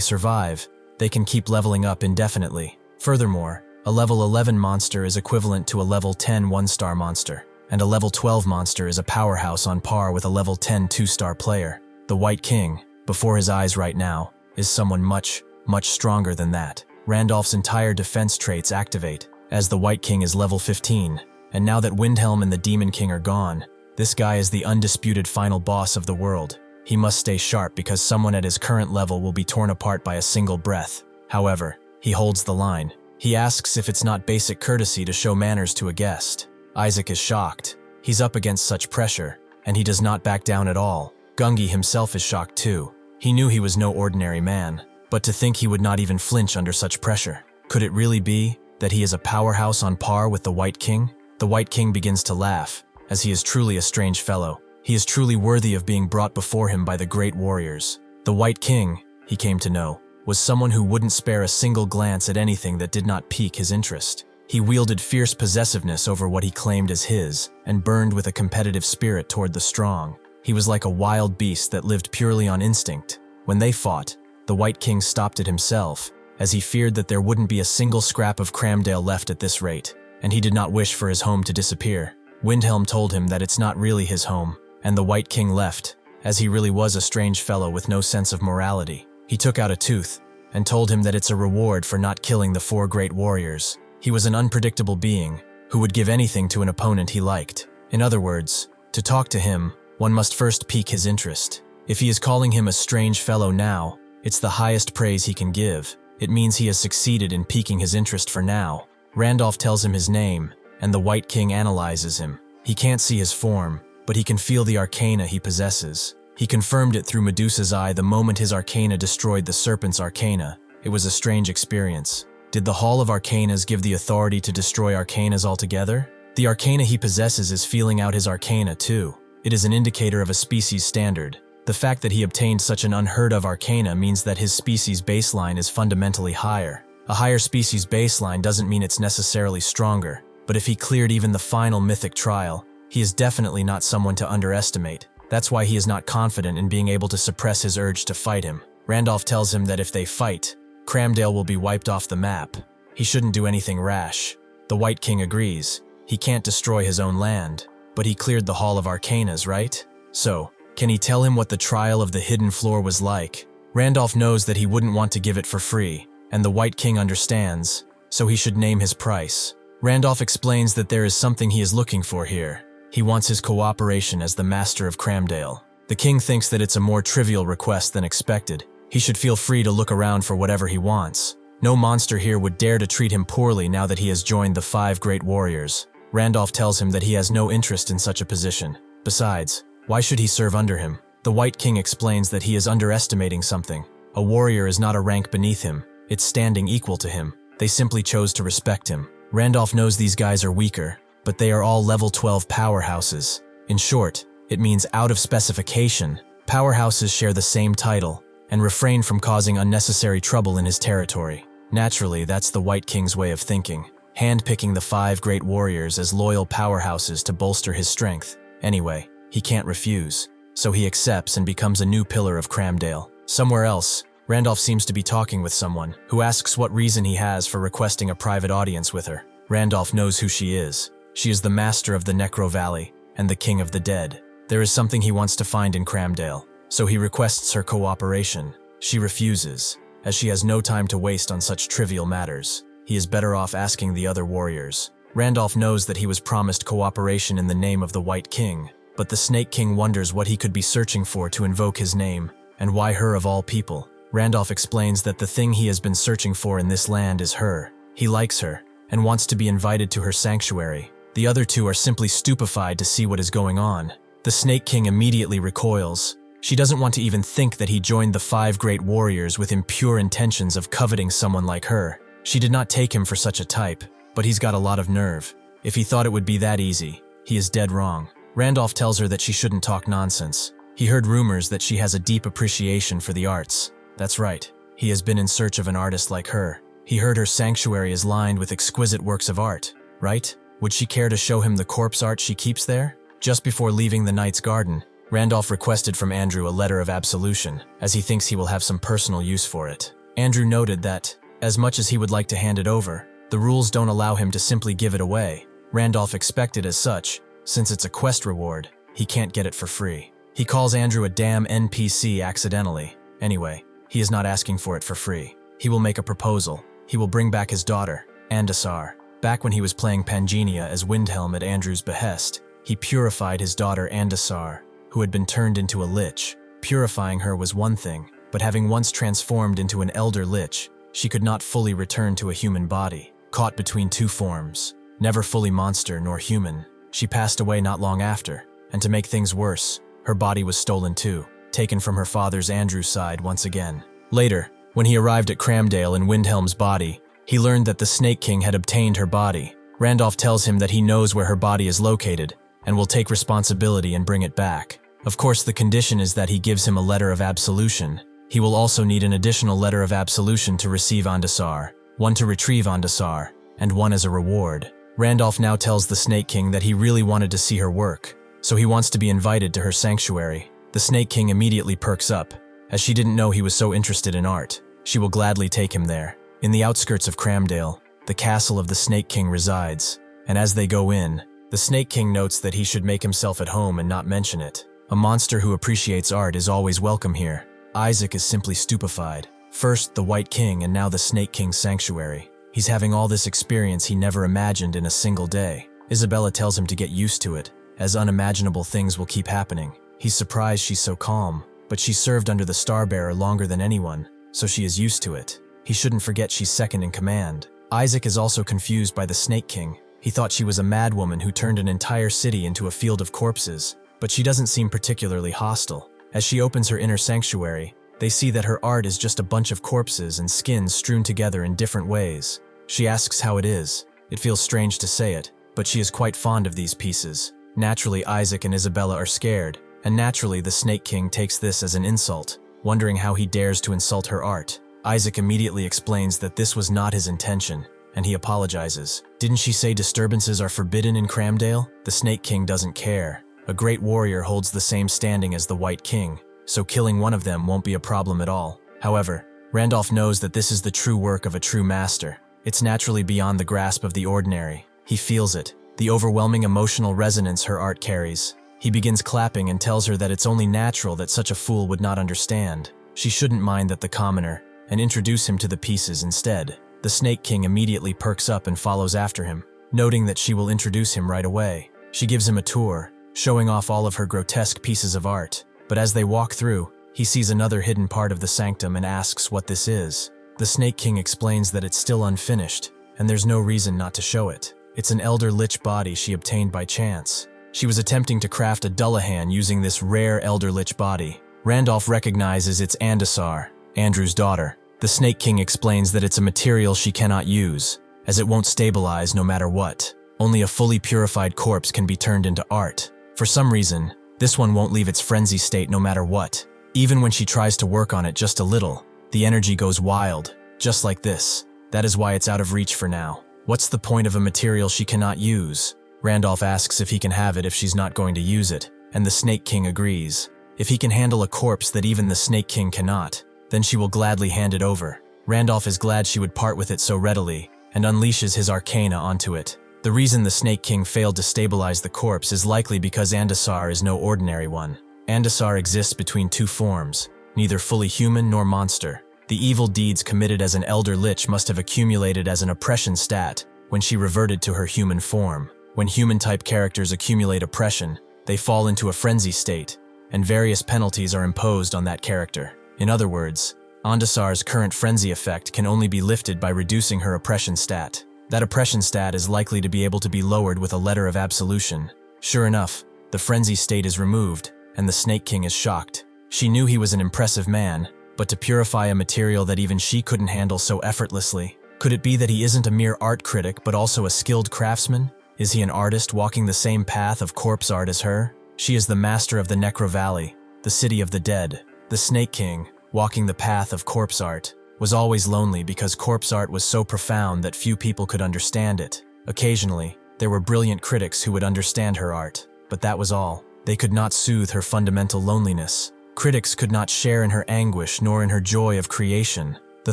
survive, they can keep leveling up indefinitely. Furthermore, a level 11 monster is equivalent to a level 10 1-star monster, and a level 12 monster is a powerhouse on par with a level 10 2-star player. The White King, before his eyes right now, is someone much stronger than that. Randolph's entire defense traits activate, as the White King is level 15, and now that Windhelm and the Demon King are gone, this guy is the undisputed final boss of the world. He must stay sharp because someone at his current level will be torn apart by a single breath. However, he holds the line. He asks if it's not basic courtesy to show manners to a guest. Isaac is shocked. He's up against such pressure, and he does not back down at all. Gungi himself is shocked too. He knew he was no ordinary man, but to think he would not even flinch under such pressure. Could it really be that he is a powerhouse on par with the White King? The White King begins to laugh, as he is truly a strange fellow. He is truly worthy of being brought before him by the great warriors. The White King, he came to know, was someone who wouldn't spare a single glance at anything that did not pique his interest. He wielded fierce possessiveness over what he claimed as his, and burned with a competitive spirit toward the strong. He was like a wild beast that lived purely on instinct. When they fought, the White King stopped it himself, as he feared that there wouldn't be a single scrap of Cramdale left at this rate, and he did not wish for his home to disappear. Windhelm told him that it's not really his home, and the White King left, as he really was a strange fellow with no sense of morality. He took out a tooth, and told him that it's a reward for not killing the 4 great warriors. He was an unpredictable being, who would give anything to an opponent he liked. In other words, to talk to him, one must first pique his interest. If he is calling him a strange fellow now, it's the highest praise he can give. It means he has succeeded in piquing his interest for now. Randolph tells him his name, and the White King analyzes him. He can't see his form, but he can feel the arcana he possesses. He confirmed it through Medusa's eye the moment his arcana destroyed the serpent's arcana. It was a strange experience. Did the Hall of Arcanas give the authority to destroy arcanas altogether? The arcana he possesses is feeling out his arcana too. It is an indicator of a species standard. The fact that he obtained such an unheard-of arcana means that his species baseline is fundamentally higher. A higher species baseline doesn't mean it's necessarily stronger, but if he cleared even the final mythic trial, he is definitely not someone to underestimate. That's why he is not confident in being able to suppress his urge to fight him. Randolph tells him that if they fight, Cramdale will be wiped off the map. He shouldn't do anything rash. The White King agrees. He can't destroy his own land, but he cleared the Hall of Arcanas, right? So, can he tell him what the trial of the hidden floor was like? Randolph knows that he wouldn't want to give it for free, and the White King understands, so he should name his price. Randolph explains that there is something he is looking for here. He wants his cooperation as the master of Cramdale. The king thinks that it's a more trivial request than expected. He should feel free to look around for whatever he wants. No monster here would dare to treat him poorly now that he has joined the 5 great warriors. Randolph tells him that he has no interest in such a position. Besides, why should he serve under him? The White King explains that he is underestimating something. A warrior is not a rank beneath him. It's standing equal to him. They simply chose to respect him. Randolph knows these guys are weaker, but they are all level 12 powerhouses. In short, it means out of specification. Powerhouses share the same title and refrain from causing unnecessary trouble in his territory. Naturally, that's the White King's way of thinking, handpicking the 5 great warriors as loyal powerhouses to bolster his strength. Anyway, he can't refuse, so he accepts and becomes a new pillar of Cramdale. Somewhere else, Randolph seems to be talking with someone, who asks what reason he has for requesting a private audience with her. Randolph knows who she is. She is the master of the Necro Valley and the king of the dead. There is something he wants to find in Cramdale, so he requests her cooperation. She refuses, as she has no time to waste on such trivial matters. He is better off asking the other warriors. Randolph knows that he was promised cooperation in the name of the White King, but the Snake King wonders what he could be searching for to invoke his name, and why her of all people. Randolph explains that the thing he has been searching for in this land is her. He likes her, and wants to be invited to her sanctuary. The other 2 are simply stupefied to see what is going on. The Snake King immediately recoils. She doesn't want to even think that he joined the 5 great warriors with impure intentions of coveting someone like her. She did not take him for such a type, but he's got a lot of nerve. If he thought it would be that easy, he is dead wrong. Randolph tells her that she shouldn't talk nonsense. He heard rumors that she has a deep appreciation for the arts. That's right. He has been in search of an artist like her. He heard her sanctuary is lined with exquisite works of art, right? Would she care to show him the corpse art she keeps there? Just before leaving the knight's garden, Randolph requested from Andrew a letter of absolution, as he thinks he will have some personal use for it. Andrew noted that, as much as he would like to hand it over, the rules don't allow him to simply give it away. Randolph expected as such, since it's a quest reward, he can't get it for free. He calls Andrew a damn NPC accidentally. Anyway, he is not asking for it for free. He will make a proposal. He will bring back his daughter, Andasar. Back when he was playing Pangenia as Windhelm at Andrew's behest, he purified his daughter Andasar, who had been turned into a lich. Purifying her was one thing, but having once transformed into an elder lich, she could not fully return to a human body, caught between 2 forms, never fully monster nor human. She passed away not long after, and to make things worse, her body was stolen too, taken from her father's Andrew's side once again. Later, when he arrived at Cramdale in Windhelm's body, he learned that the Snake King had obtained her body. Randolph tells him that he knows where her body is located, and will take responsibility and bring it back. Of course, the condition is that he gives him a letter of absolution. He will also need an additional letter of absolution to receive Andasar, one to retrieve Andasar, and one as a reward. Randolph now tells the Snake King that he really wanted to see her work, so he wants to be invited to her sanctuary. The Snake King immediately perks up, as she didn't know he was so interested in art. She will gladly take him there. In the outskirts of Cramdale, the castle of the Snake King resides, and as they go in, the Snake King notes that he should make himself at home and not mention it. A monster who appreciates art is always welcome here. Isaac is simply stupefied. First the White King and now the Snake King's sanctuary. He's having all this experience he never imagined in a single day. Isabella tells him to get used to it, as unimaginable things will keep happening. He's surprised she's so calm, but she served under the Starbearer longer than anyone, so she is used to it. He shouldn't forget she's second in command. Isaac is also confused by the Snake King. He thought she was a madwoman who turned an entire city into a field of corpses, but she doesn't seem particularly hostile. As she opens her inner sanctuary, they see that her art is just a bunch of corpses and skins strewn together in different ways. She asks how it is. It feels strange to say it, but she is quite fond of these pieces. Naturally, Isaac and Isabella are scared, and naturally the Snake King takes this as an insult, wondering how he dares to insult her art. Isaac immediately explains that this was not his intention, and he apologizes. Didn't she say disturbances are forbidden in Cramdale? The Snake King doesn't care. A great warrior holds the same standing as the White King, so killing one of them won't be a problem at all. However, Randolph knows that this is the true work of a true master. It's naturally beyond the grasp of the ordinary. He feels it, the overwhelming emotional resonance her art carries. He begins clapping and tells her that it's only natural that such a fool would not understand. She shouldn't mind that the commoner, and introduce him to the pieces instead. The Snake King immediately perks up and follows after him, noting that she will introduce him right away. She gives him a tour, showing off all of her grotesque pieces of art. But as they walk through, he sees another hidden part of the sanctum and asks what this is. The Snake King explains that it's still unfinished, and there's no reason not to show it. It's an elder lich body she obtained by chance. She was attempting to craft a Dullahan using this rare elder lich body. Randolph recognizes it's Andasar, Andrew's daughter. The Snake King explains that it's a material she cannot use, as it won't stabilize no matter what. Only a fully purified corpse can be turned into art. For some reason, this one won't leave its frenzy state no matter what. Even when she tries to work on it just a little, the energy goes wild, just like this. That is why it's out of reach for now. What's the point of a material she cannot use? Randolph asks if he can have it if she's not going to use it, and the Snake King agrees. If he can handle a corpse that even the Snake King cannot, then she will gladly hand it over. Randolph is glad she would part with it so readily, and unleashes his arcana onto it. The reason the Snake King failed to stabilize the corpse is likely because Andasar is no ordinary one. Andasar exists between 2 forms, neither fully human nor monster. The evil deeds committed as an elder lich must have accumulated as an oppression stat when she reverted to her human form. When human-type characters accumulate oppression, they fall into a frenzy state, and various penalties are imposed on that character. In other words, Andasar's current frenzy effect can only be lifted by reducing her oppression stat. That oppression stat is likely to be able to be lowered with a letter of absolution. Sure enough, the frenzy state is removed, and the Snake King is shocked. She knew he was an impressive man, but to purify a material that even she couldn't handle so effortlessly, could it be that he isn't a mere art critic but also a skilled craftsman? Is he an artist walking the same path of corpse art as her? She is the master of the Necro Valley, the city of the dead. The Snake King, walking the path of corpse art, was always lonely because corpse art was so profound that few people could understand it. Occasionally, there were brilliant critics who would understand her art, but that was all. They could not soothe her fundamental loneliness. Critics could not share in her anguish nor in her joy of creation. The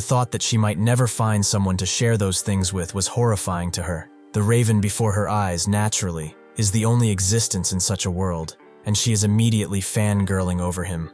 thought that she might never find someone to share those things with was horrifying to her. The raven before her eyes, naturally, is the only existence in such a world, and she is immediately fangirling over him.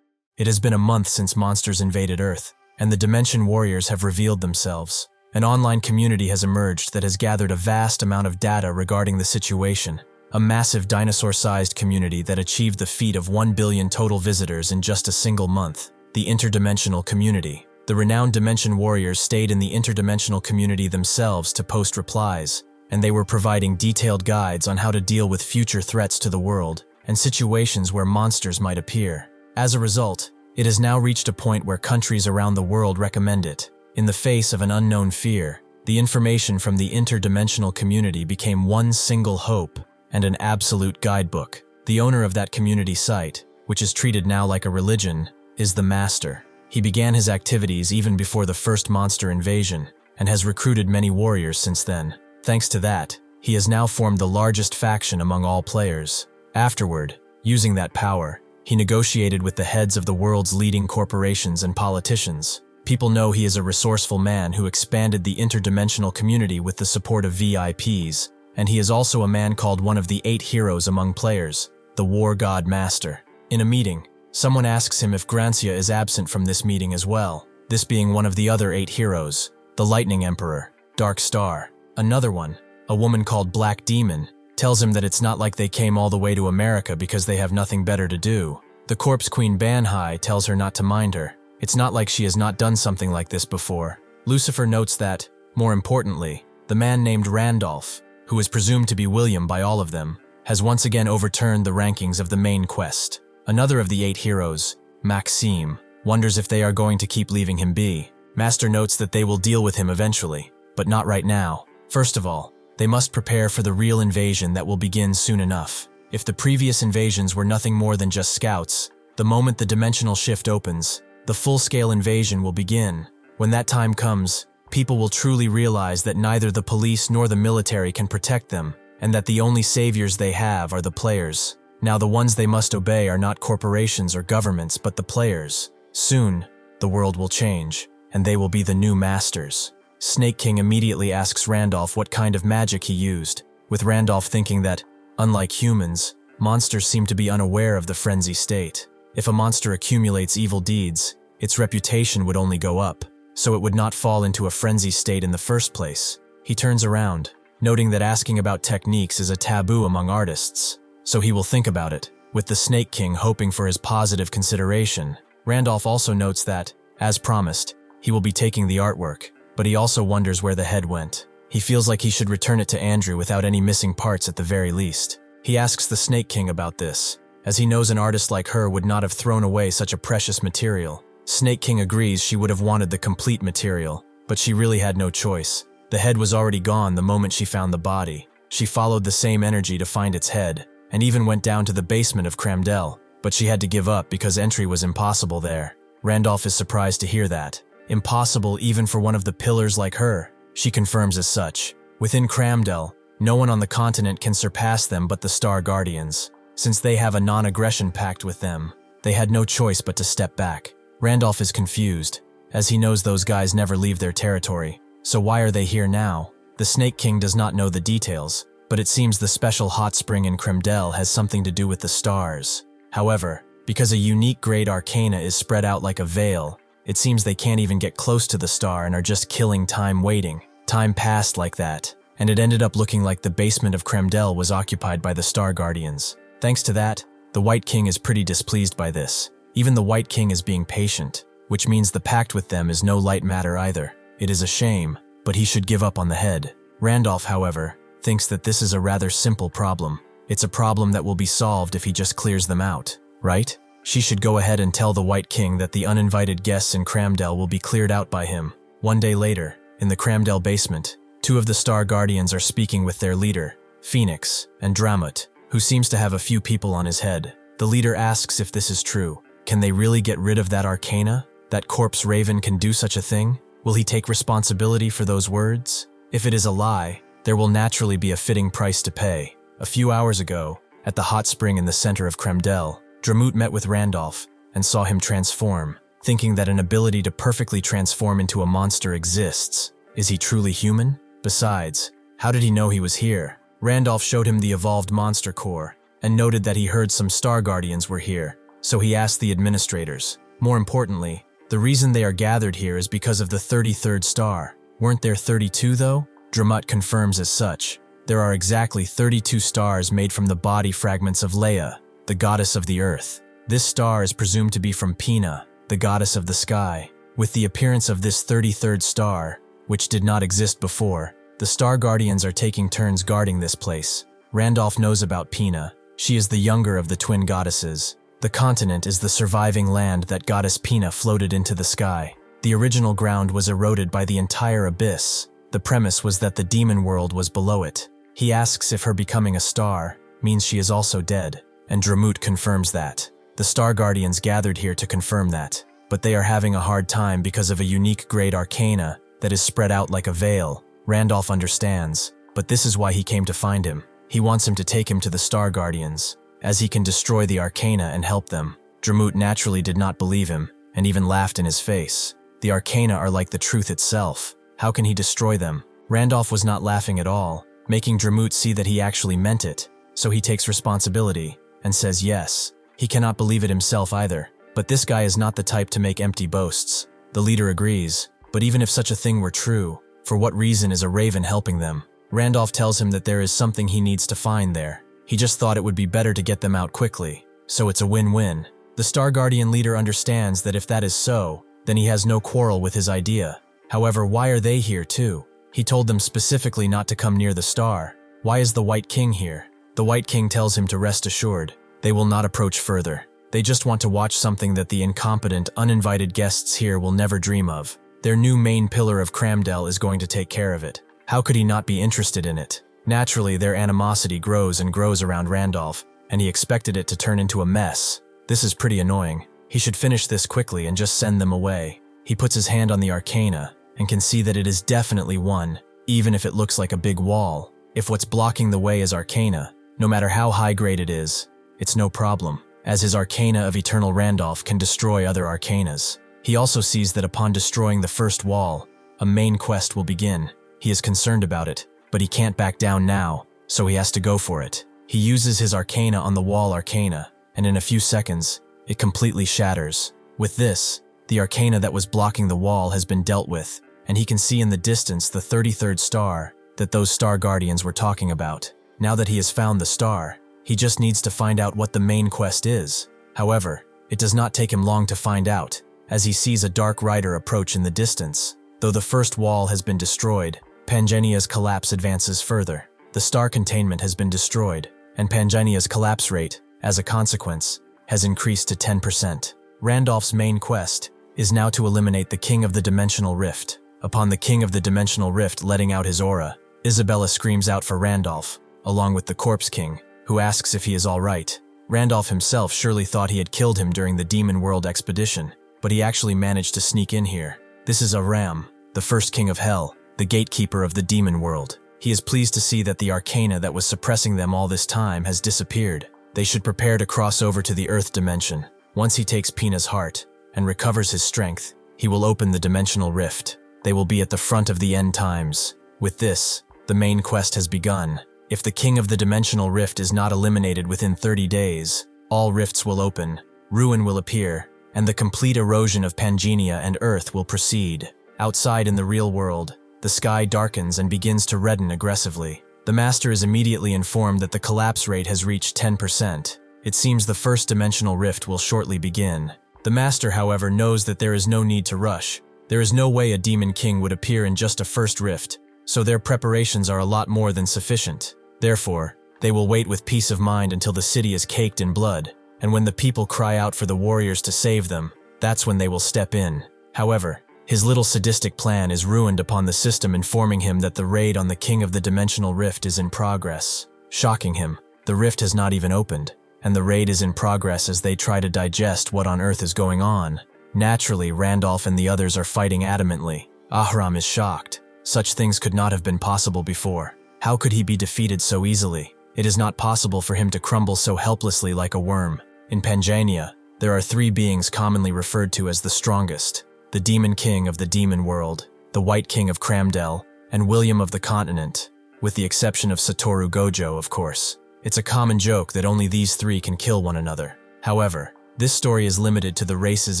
It has been a month since monsters invaded Earth, and the Dimension Warriors have revealed themselves. An online community has emerged that has gathered a vast amount of data regarding the situation. A massive dinosaur-sized community that achieved the feat of 1 billion total visitors in just a single month. The interdimensional community. The renowned Dimension Warriors stayed in the interdimensional community themselves to post replies, and they were providing detailed guides on how to deal with future threats to the world and situations where monsters might appear. As a result, it has now reached a point where countries around the world recommend it. In the face of an unknown fear, the information from the interdimensional community became one single hope and an absolute guidebook. The owner of that community site, which is treated now like a religion, is the Master. He began his activities even before the first monster invasion and has recruited many warriors since then. Thanks to that, he has now formed the largest faction among all players. Afterward, using that power, he negotiated with the heads of the world's leading corporations and politicians. People know he is a resourceful man who expanded the interdimensional community with the support of VIPs, and he is also a man called one of the 8 heroes among players, the War God Master. In a meeting, someone asks him if Grancia is absent from this meeting as well, this being one of the other 8 heroes, the Lightning Emperor, Dark Star. Another one, a woman called Black Demon, tells him that it's not like they came all the way to America because they have nothing better to do. The Corpse Queen Banhai tells her not to mind her. It's not like she has not done something like this before. Lucifer notes that, more importantly, the man named Randolph, who is presumed to be William by all of them, has once again overturned the rankings of the main quest. Another of the 8 heroes, Maxime, wonders if they are going to keep leaving him be. Master notes that they will deal with him eventually, but not right now. First of all, they must prepare for the real invasion that will begin soon enough. If the previous invasions were nothing more than just scouts, the moment the dimensional shift opens, the full-scale invasion will begin. When that time comes, people will truly realize that neither the police nor the military can protect them, and that the only saviors they have are the players. Now the ones they must obey are not corporations or governments, but the players. Soon, the world will change, and they will be the new masters. Snake King immediately asks Randolph what kind of magic he used, with Randolph thinking that, unlike humans, monsters seem to be unaware of the frenzy state. If a monster accumulates evil deeds, its reputation would only go up, so it would not fall into a frenzy state in the first place. He turns around, noting that asking about techniques is a taboo among artists, so he will think about it, with the Snake King hoping for his positive consideration. Randolph also notes that, as promised, he will be taking the artwork, but he also wonders where the head went. He feels like he should return it to Andrew without any missing parts at the very least. He asks the Snake King about this, as he knows an artist like her would not have thrown away such a precious material. Snake King agrees she would have wanted the complete material, but she really had no choice. The head was already gone the moment she found the body. She followed the same energy to find its head, and even went down to the basement of Cramdell, but she had to give up because entry was impossible there. Randolph is surprised to hear that. Impossible even for one of the pillars like her. She confirms as such. Within Cramdell, no one on the continent can surpass them but the Star Guardians. Since they have a non-aggression pact with them, they had no choice but to step back. Randolph is confused, as he knows those guys never leave their territory. So why are they here now? The Snake King does not know the details, but it seems the special hot spring in Cramdell has something to do with the stars. However, because a unique great arcana is spread out like a veil, it seems they can't even get close to the star and are just killing time waiting. Time passed like that, and it ended up looking like the basement of Cramdell was occupied by the Star Guardians. Thanks to that, the White King is pretty displeased by this. Even the White King is being patient, which means the pact with them is no light matter either. It is a shame, but he should give up on the head. Randolph, however, thinks that this is a rather simple problem. It's a problem that will be solved if he just clears them out, right? She should go ahead and tell the White King that the uninvited guests in Cramdell will be cleared out by him. One day later, in the Cramdell basement, two of the Star Guardians are speaking with their leader, Phoenix, and Dramut, who seems to have a few people on his head. The leader asks if this is true. Can they really get rid of that arcana? That corpse raven can do such a thing? Will he take responsibility for those words? If it is a lie, there will naturally be a fitting price to pay. A few hours ago, at the hot spring in the center of Cramdell, Dramut met with Randolph and saw him transform, thinking that an ability to perfectly transform into a monster exists. Is he truly human? Besides, how did he know he was here? Randolph showed him the evolved monster core and noted that he heard some Star Guardians were here, so he asked the administrators. More importantly, the reason they are gathered here is because of the 33rd star. Weren't there 32 though? Dramut confirms as such. There are exactly 32 stars made from the body fragments of Leia, the goddess of the earth. This star is presumed to be from Pina, the goddess of the sky. With the appearance of this 33rd star, which did not exist before, the Star Guardians are taking turns guarding this place. Randolph knows about Pina. She is the younger of the twin goddesses. The continent is the surviving land that goddess Pina floated into the sky. The original ground was eroded by the entire abyss. The premise was that the demon world was below it. He asks if her becoming a star means she is also dead, and Dramut confirms that. The Star Guardians gathered here to confirm that, but they are having a hard time because of a unique great arcana that is spread out like a veil. Randolph understands, but this is why he came to find him. He wants him to take him to the Star Guardians, as he can destroy the arcana and help them. Dramut naturally did not believe him, and even laughed in his face. The arcana are like the truth itself. How can he destroy them? Randolph was not laughing at all, making Dramut see that he actually meant it. So he takes responsibility, and says yes. He cannot believe it himself either, but this guy is not the type to make empty boasts. The leader agrees, but even if such a thing were true, for what reason is a raven helping them? Randolph tells him that there is something he needs to find there. He just thought it would be better to get them out quickly, so it's a win-win. The Star Guardian leader understands that if that is so, then he has no quarrel with his idea. However, why are they here too? He told them specifically not to come near the star. Why is the White King here? The White King tells him to rest assured. They will not approach further. They just want to watch something that the incompetent, uninvited guests here will never dream of. Their new main pillar of Cramdell is going to take care of it. How could he not be interested in it? Naturally, their animosity grows and grows around Randolph, and he expected it to turn into a mess. This is pretty annoying. He should finish this quickly and just send them away. He puts his hand on the arcana, and can see that it is definitely one, even if it looks like a big wall. If what's blocking the way is arcana, no matter how high grade it is, it's no problem, as his arcana of Eternal Randolph can destroy other arcanas. He also sees that upon destroying the first wall, a main quest will begin. He is concerned about it, but he can't back down now, so he has to go for it. He uses his arcana on the wall arcana, and in a few seconds, it completely shatters. With this, the arcana that was blocking the wall has been dealt with, and he can see in the distance the 33rd star that those Star Guardians were talking about. Now that he has found the star, he just needs to find out what the main quest is. However, it does not take him long to find out, as he sees a dark rider approach in the distance. Though the first wall has been destroyed, Pangenia's collapse advances further. The star containment has been destroyed, and Pangenia's collapse rate, as a consequence, has increased to 10%. Randolph's main quest is now to eliminate the King of the Dimensional Rift. Upon the King of the Dimensional Rift letting out his aura, Isabella screams out for Randolph, along with the Corpse King, who asks if he is all right. Randolph himself surely thought he had killed him during the Demon World expedition, but he actually managed to sneak in here. This is Aram, the first king of Hell, the gatekeeper of the Demon World. He is pleased to see that the arcana that was suppressing them all this time has disappeared. They should prepare to cross over to the Earth dimension. Once he takes Pina's heart and recovers his strength, he will open the Dimensional Rift. They will be at the front of the end times. With this, the main quest has begun. If the King of the Dimensional Rift is not eliminated within 30 days, all rifts will open, ruin will appear, and the complete erosion of Pangenia and Earth will proceed. Outside in the real world, the sky darkens and begins to redden aggressively. The Master is immediately informed that the collapse rate has reached 10%. It seems the first dimensional rift will shortly begin. The Master, however, knows that there is no need to rush. There is no way a Demon King would appear in just a first rift, so their preparations are a lot more than sufficient. Therefore, they will wait with peace of mind until the city is caked in blood. and when the people cry out for the warriors to save them, that's when they will step in. However, his little sadistic plan is ruined upon the system informing him that the raid on the King of the Dimensional Rift is in progress. Shocking him, the rift has not even opened, and the raid is in progress as they try to digest what on earth is going on. Naturally, Randolph and the others are fighting adamantly. Ahram is shocked. Such things could not have been possible before. How could he be defeated so easily? It is not possible for him to crumble so helplessly like a worm. In Pangania, there are 3 beings commonly referred to as the strongest: the Demon King of the Demon World, the White King of Cramdell, and William of the Continent, with the exception of Satoru Gojo, of course. It's a common joke that only these 3 can kill one another. However, this story is limited to the races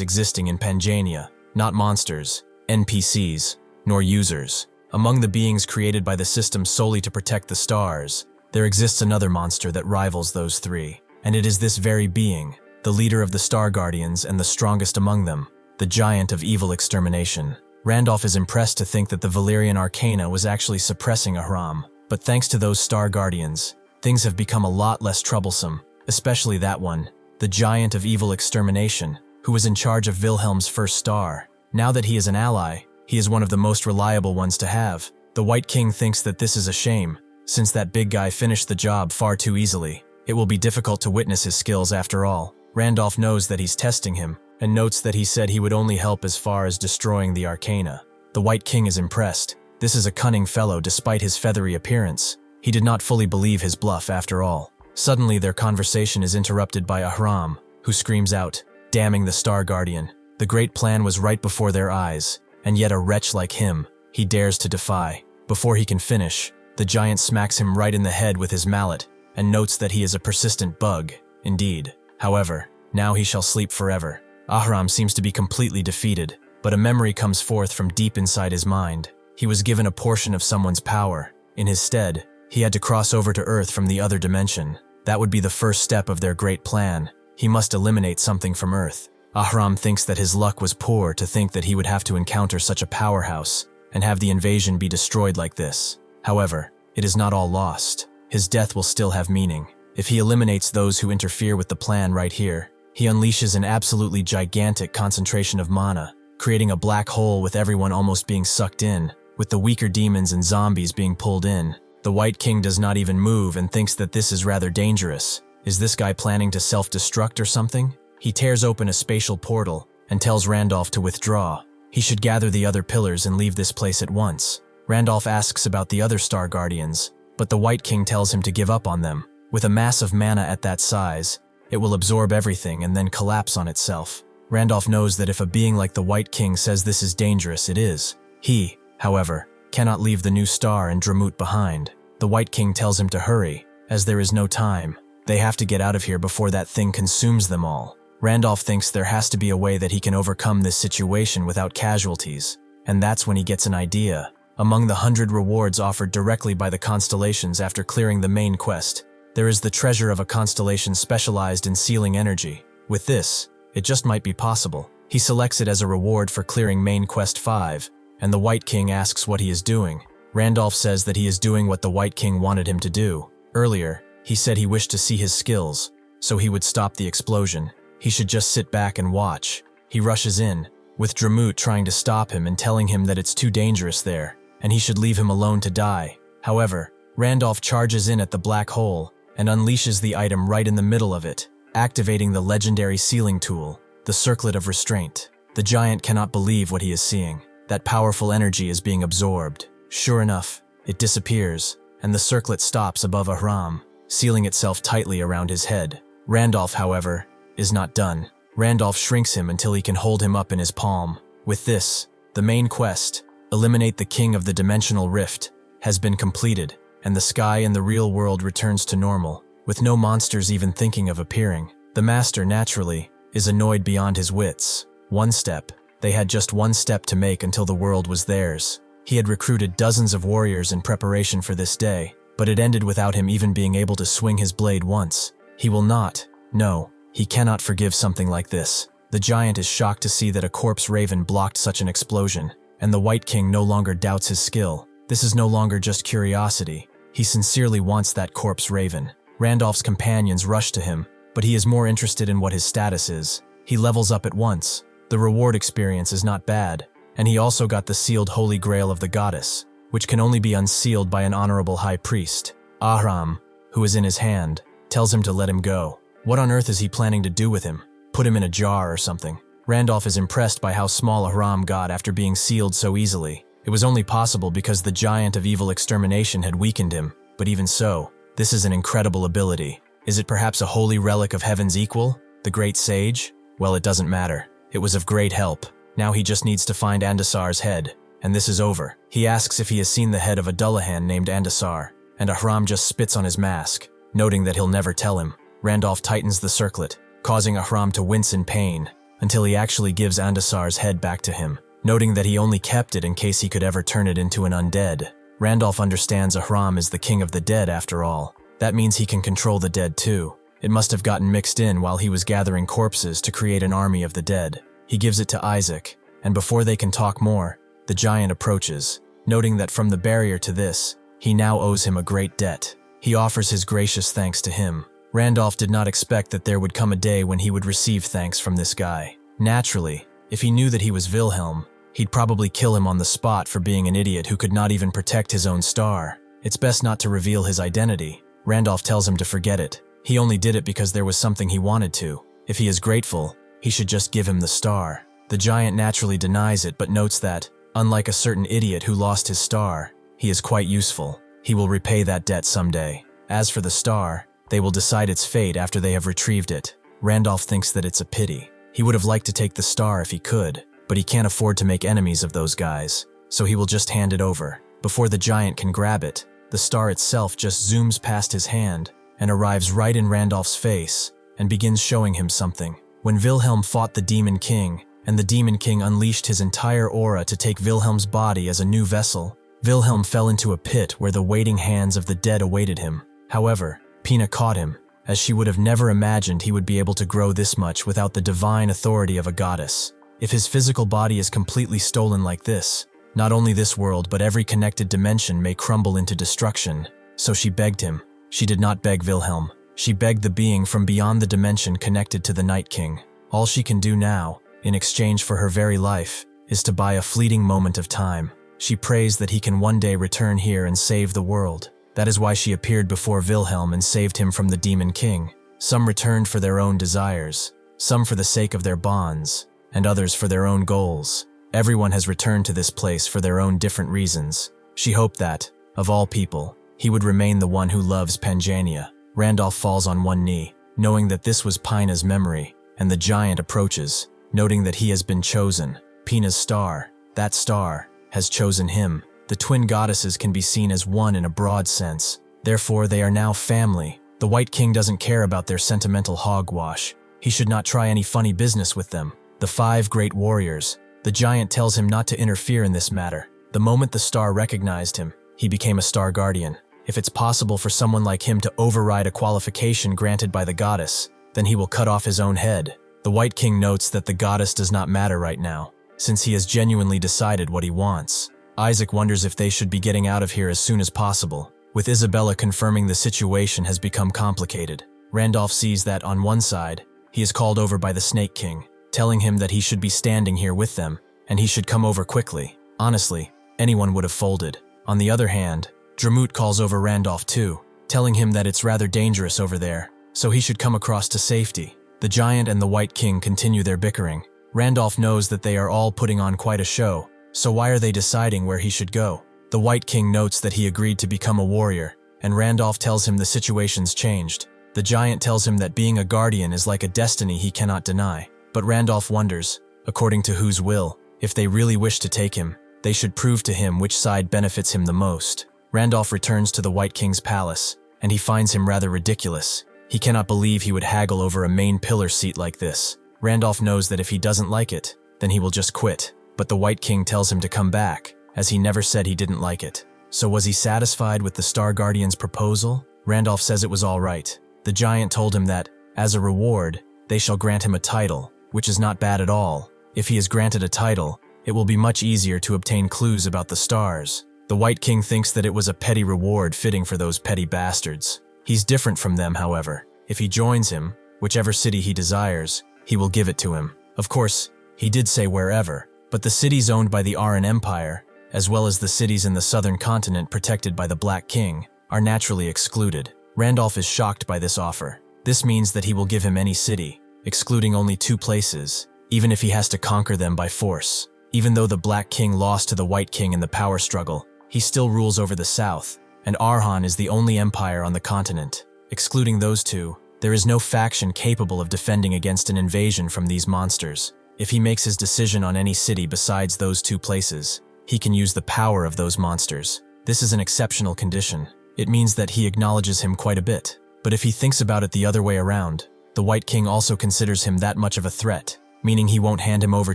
existing in Pangania, not monsters, NPCs, nor users. Among the beings created by the system solely to protect the stars, there exists another monster that rivals those 3, and it is this very being, the leader of the Star Guardians and the strongest among them, the Giant of Evil Extermination. Randolph is impressed to think that the Valyrian Arcana was actually suppressing Ahram, but thanks to those Star Guardians, things have become a lot less troublesome, especially that one, the Giant of Evil Extermination, who was in charge of Wilhelm's first star. Now that he is an ally, he is one of the most reliable ones to have. The White King thinks that this is a shame, since that big guy finished the job far too easily. It will be difficult to witness his skills after all. Randolph knows that he's testing him, and notes that he said he would only help as far as destroying the Arcana. The White King is impressed. This is a cunning fellow despite his feathery appearance. He did not fully believe his bluff after all. Suddenly their conversation is interrupted by Ahram, who screams out, damning the Star Guardian. The great plan was right before their eyes, and yet a wretch like him, he dares to defy. Before he can finish, the giant smacks him right in the head with his mallet, and notes that he is a persistent bug, indeed. However, now he shall sleep forever. Ahram seems to be completely defeated, but a memory comes forth from deep inside his mind. He was given a portion of someone's power. In his stead, he had to cross over to Earth from the other dimension. That would be the first step of their great plan. He must eliminate something from Earth. Ahram thinks that his luck was poor to think that he would have to encounter such a powerhouse and have the invasion be destroyed like this. However, it is not all lost. His death will still have meaning. If he eliminates those who interfere with the plan right here, he unleashes an absolutely gigantic concentration of mana, creating a black hole with everyone almost being sucked in, with the weaker demons and zombies being pulled in. The White King does not even move and thinks that this is rather dangerous. Is this guy planning to self-destruct or something? He tears open a spatial portal and tells Randolph to withdraw. He should gather the other pillars and leave this place at once. Randolph asks about the other Star Guardians, but the White King tells him to give up on them. With a mass of mana at that size, it will absorb everything and then collapse on itself. Randolph knows that if a being like the White King says this is dangerous, it is. He, however, cannot leave the new star and Dramut behind. The White King tells him to hurry, as there is no time. They have to get out of here before that thing consumes them all. Randolph thinks there has to be a way that he can overcome this situation without casualties, and that's when he gets an idea. Among the 100 rewards offered directly by the constellations after clearing the main quest, there is the treasure of a constellation specialized in sealing energy. With this, it just might be possible. He selects it as a reward for clearing main quest 5, and the White King asks what he is doing. Randolph says that he is doing what the White King wanted him to do. Earlier, he said he wished to see his skills, so he would stop the explosion. He should just sit back and watch. He rushes in, with Dramut trying to stop him and telling him that it's too dangerous there, and he should leave him alone to die. However, Randolph charges in at the black hole and unleashes the item right in the middle of it, activating the legendary sealing tool, the Circlet of Restraint. The giant cannot believe what he is seeing. That powerful energy is being absorbed. Sure enough, it disappears, and the circlet stops above Ahram, sealing itself tightly around his head. Randolph, however, is not done. Randolph shrinks him until he can hold him up in his palm. With this, the main quest, eliminate the King of the Dimensional Rift, has been completed, and the sky in the real world returns to normal, with no monsters even thinking of appearing. The Master, naturally, is annoyed beyond his wits. One step. They had just one step to make until the world was theirs. He had recruited dozens of warriors in preparation for this day, but it ended without him even being able to swing his blade once. He will not. No, he cannot forgive something like this. The giant is shocked to see that a corpse raven blocked such an explosion, and the White King no longer doubts his skill. This is no longer just curiosity. He sincerely wants that corpse raven. Randolph's companions rush to him, but he is more interested in what his status is. He levels up at once. The reward experience is not bad, and he also got the sealed holy grail of the goddess, which can only be unsealed by an honorable high priest. Ahram, who is in his hand, tells him to let him go. What on earth is he planning to do with him? Put him in a jar or something? Randolph is impressed by how small Ahram got after being sealed so easily. It was only possible because the giant of evil extermination had weakened him, but even so, this is an incredible ability. Is it perhaps a holy relic of heaven's equal? The great sage? Well, it doesn't matter. It was of great help. Now he just needs to find Andasar's head, and this is over. He asks if he has seen the head of a Dullahan named Andasar, and Ahram just spits on his mask, noting that he'll never tell him. Randolph tightens the circlet, causing Ahram to wince in pain, until he actually gives Andasar's head back to him, noting that he only kept it in case he could ever turn it into an undead. Randolph understands Ahram is the king of the dead after all. That means he can control the dead too. It must have gotten mixed in while he was gathering corpses to create an army of the dead. He gives it to Isaac, and before they can talk more, the giant approaches, noting that from the barrier to this, he now owes him a great debt. He offers his gracious thanks to him. Randolph did not expect that there would come a day when he would receive thanks from this guy. Naturally, if he knew that he was Wilhelm, he'd probably kill him on the spot for being an idiot who could not even protect his own star. It's best not to reveal his identity. Randolph tells him to forget it. He only did it because there was something he wanted to. If he is grateful, he should just give him the star. The giant naturally denies it but notes that, unlike a certain idiot who lost his star, he is quite useful. He will repay that debt someday. As for the star, they will decide its fate after they have retrieved it. Randolph thinks that it's a pity. He would have liked to take the star if he could, but he can't afford to make enemies of those guys, so he will just hand it over. Before the giant can grab it, the star itself just zooms past his hand and arrives right in Randolph's face and begins showing him something. When Wilhelm fought the Demon King, and the Demon King unleashed his entire aura to take Wilhelm's body as a new vessel, Wilhelm fell into a pit where the waiting hands of the dead awaited him. However, Pina caught him, as she would have never imagined he would be able to grow this much without the divine authority of a goddess. If his physical body is completely stolen like this, not only this world but every connected dimension may crumble into destruction. So she begged him. She did not beg Wilhelm. She begged the being from beyond the dimension connected to the Night King. All she can do now, in exchange for her very life, is to buy a fleeting moment of time. She prays that he can one day return here and save the world. That is why she appeared before Wilhelm and saved him from the Demon King. Some returned for their own desires, some for the sake of their bonds, and others for their own goals. Everyone has returned to this place for their own different reasons. She hoped that, of all people, he would remain the one who loves Pangania. Randolph falls on one knee, knowing that this was Pina's memory, and the giant approaches, noting that he has been chosen. Pina's star, that star, has chosen him. The twin goddesses can be seen as one in a broad sense. Therefore, they are now family. The White King doesn't care about their sentimental hogwash. He should not try any funny business with them. The 5 great warriors. The giant tells him not to interfere in this matter. The moment the star recognized him, he became a star guardian. If it's possible for someone like him to override a qualification granted by the goddess, then he will cut off his own head. The White King notes that the goddess does not matter right now, since he has genuinely decided what he wants. Isaac wonders if they should be getting out of here as soon as possible, with Isabella confirming the situation has become complicated. Randolph sees that, on one side, he is called over by the Snake King, telling him that he should be standing here with them, and he should come over quickly. Honestly, anyone would have folded. On the other hand, Dramut calls over Randolph too, telling him that it's rather dangerous over there, so he should come across to safety. The giant and the White King continue their bickering. Randolph knows that they are all putting on quite a show, so why are they deciding where he should go? The White King notes that he agreed to become a warrior, and Randolph tells him the situation's changed. The giant tells him that being a guardian is like a destiny he cannot deny. But Randolph wonders, according to whose will, if they really wish to take him, they should prove to him which side benefits him the most. Randolph returns to the White King's palace, and he finds him rather ridiculous. He cannot believe he would haggle over a main pillar seat like this. Randolph knows that if he doesn't like it, then he will just quit. But the White King tells him to come back, as he never said he didn't like it. So was he satisfied with the Star Guardian's proposal? Randolph says it was all right. The giant told him that, as a reward, they shall grant him a title, which is not bad at all. If he is granted a title, it will be much easier to obtain clues about the stars. The White King thinks that it was a petty reward fitting for those petty bastards. He's different from them, however. If he joins him, whichever city he desires, he will give it to him. Of course, he did say wherever, but the cities owned by the Aran Empire, as well as the cities in the southern continent protected by the Black King, are naturally excluded. Randolph is shocked by this offer. This means that he will give him any city, excluding only 2 places, even if he has to conquer them by force. Even though the Black King lost to the White King in the power struggle, he still rules over the south, and Arhan is the only empire on the continent. Excluding those 2, there is no faction capable of defending against an invasion from these monsters. If he makes his decision on any city besides those 2 places, he can use the power of those monsters. This is an exceptional condition. It means that he acknowledges him quite a bit. But if he thinks about it the other way around, the White King also considers him that much of a threat, meaning he won't hand him over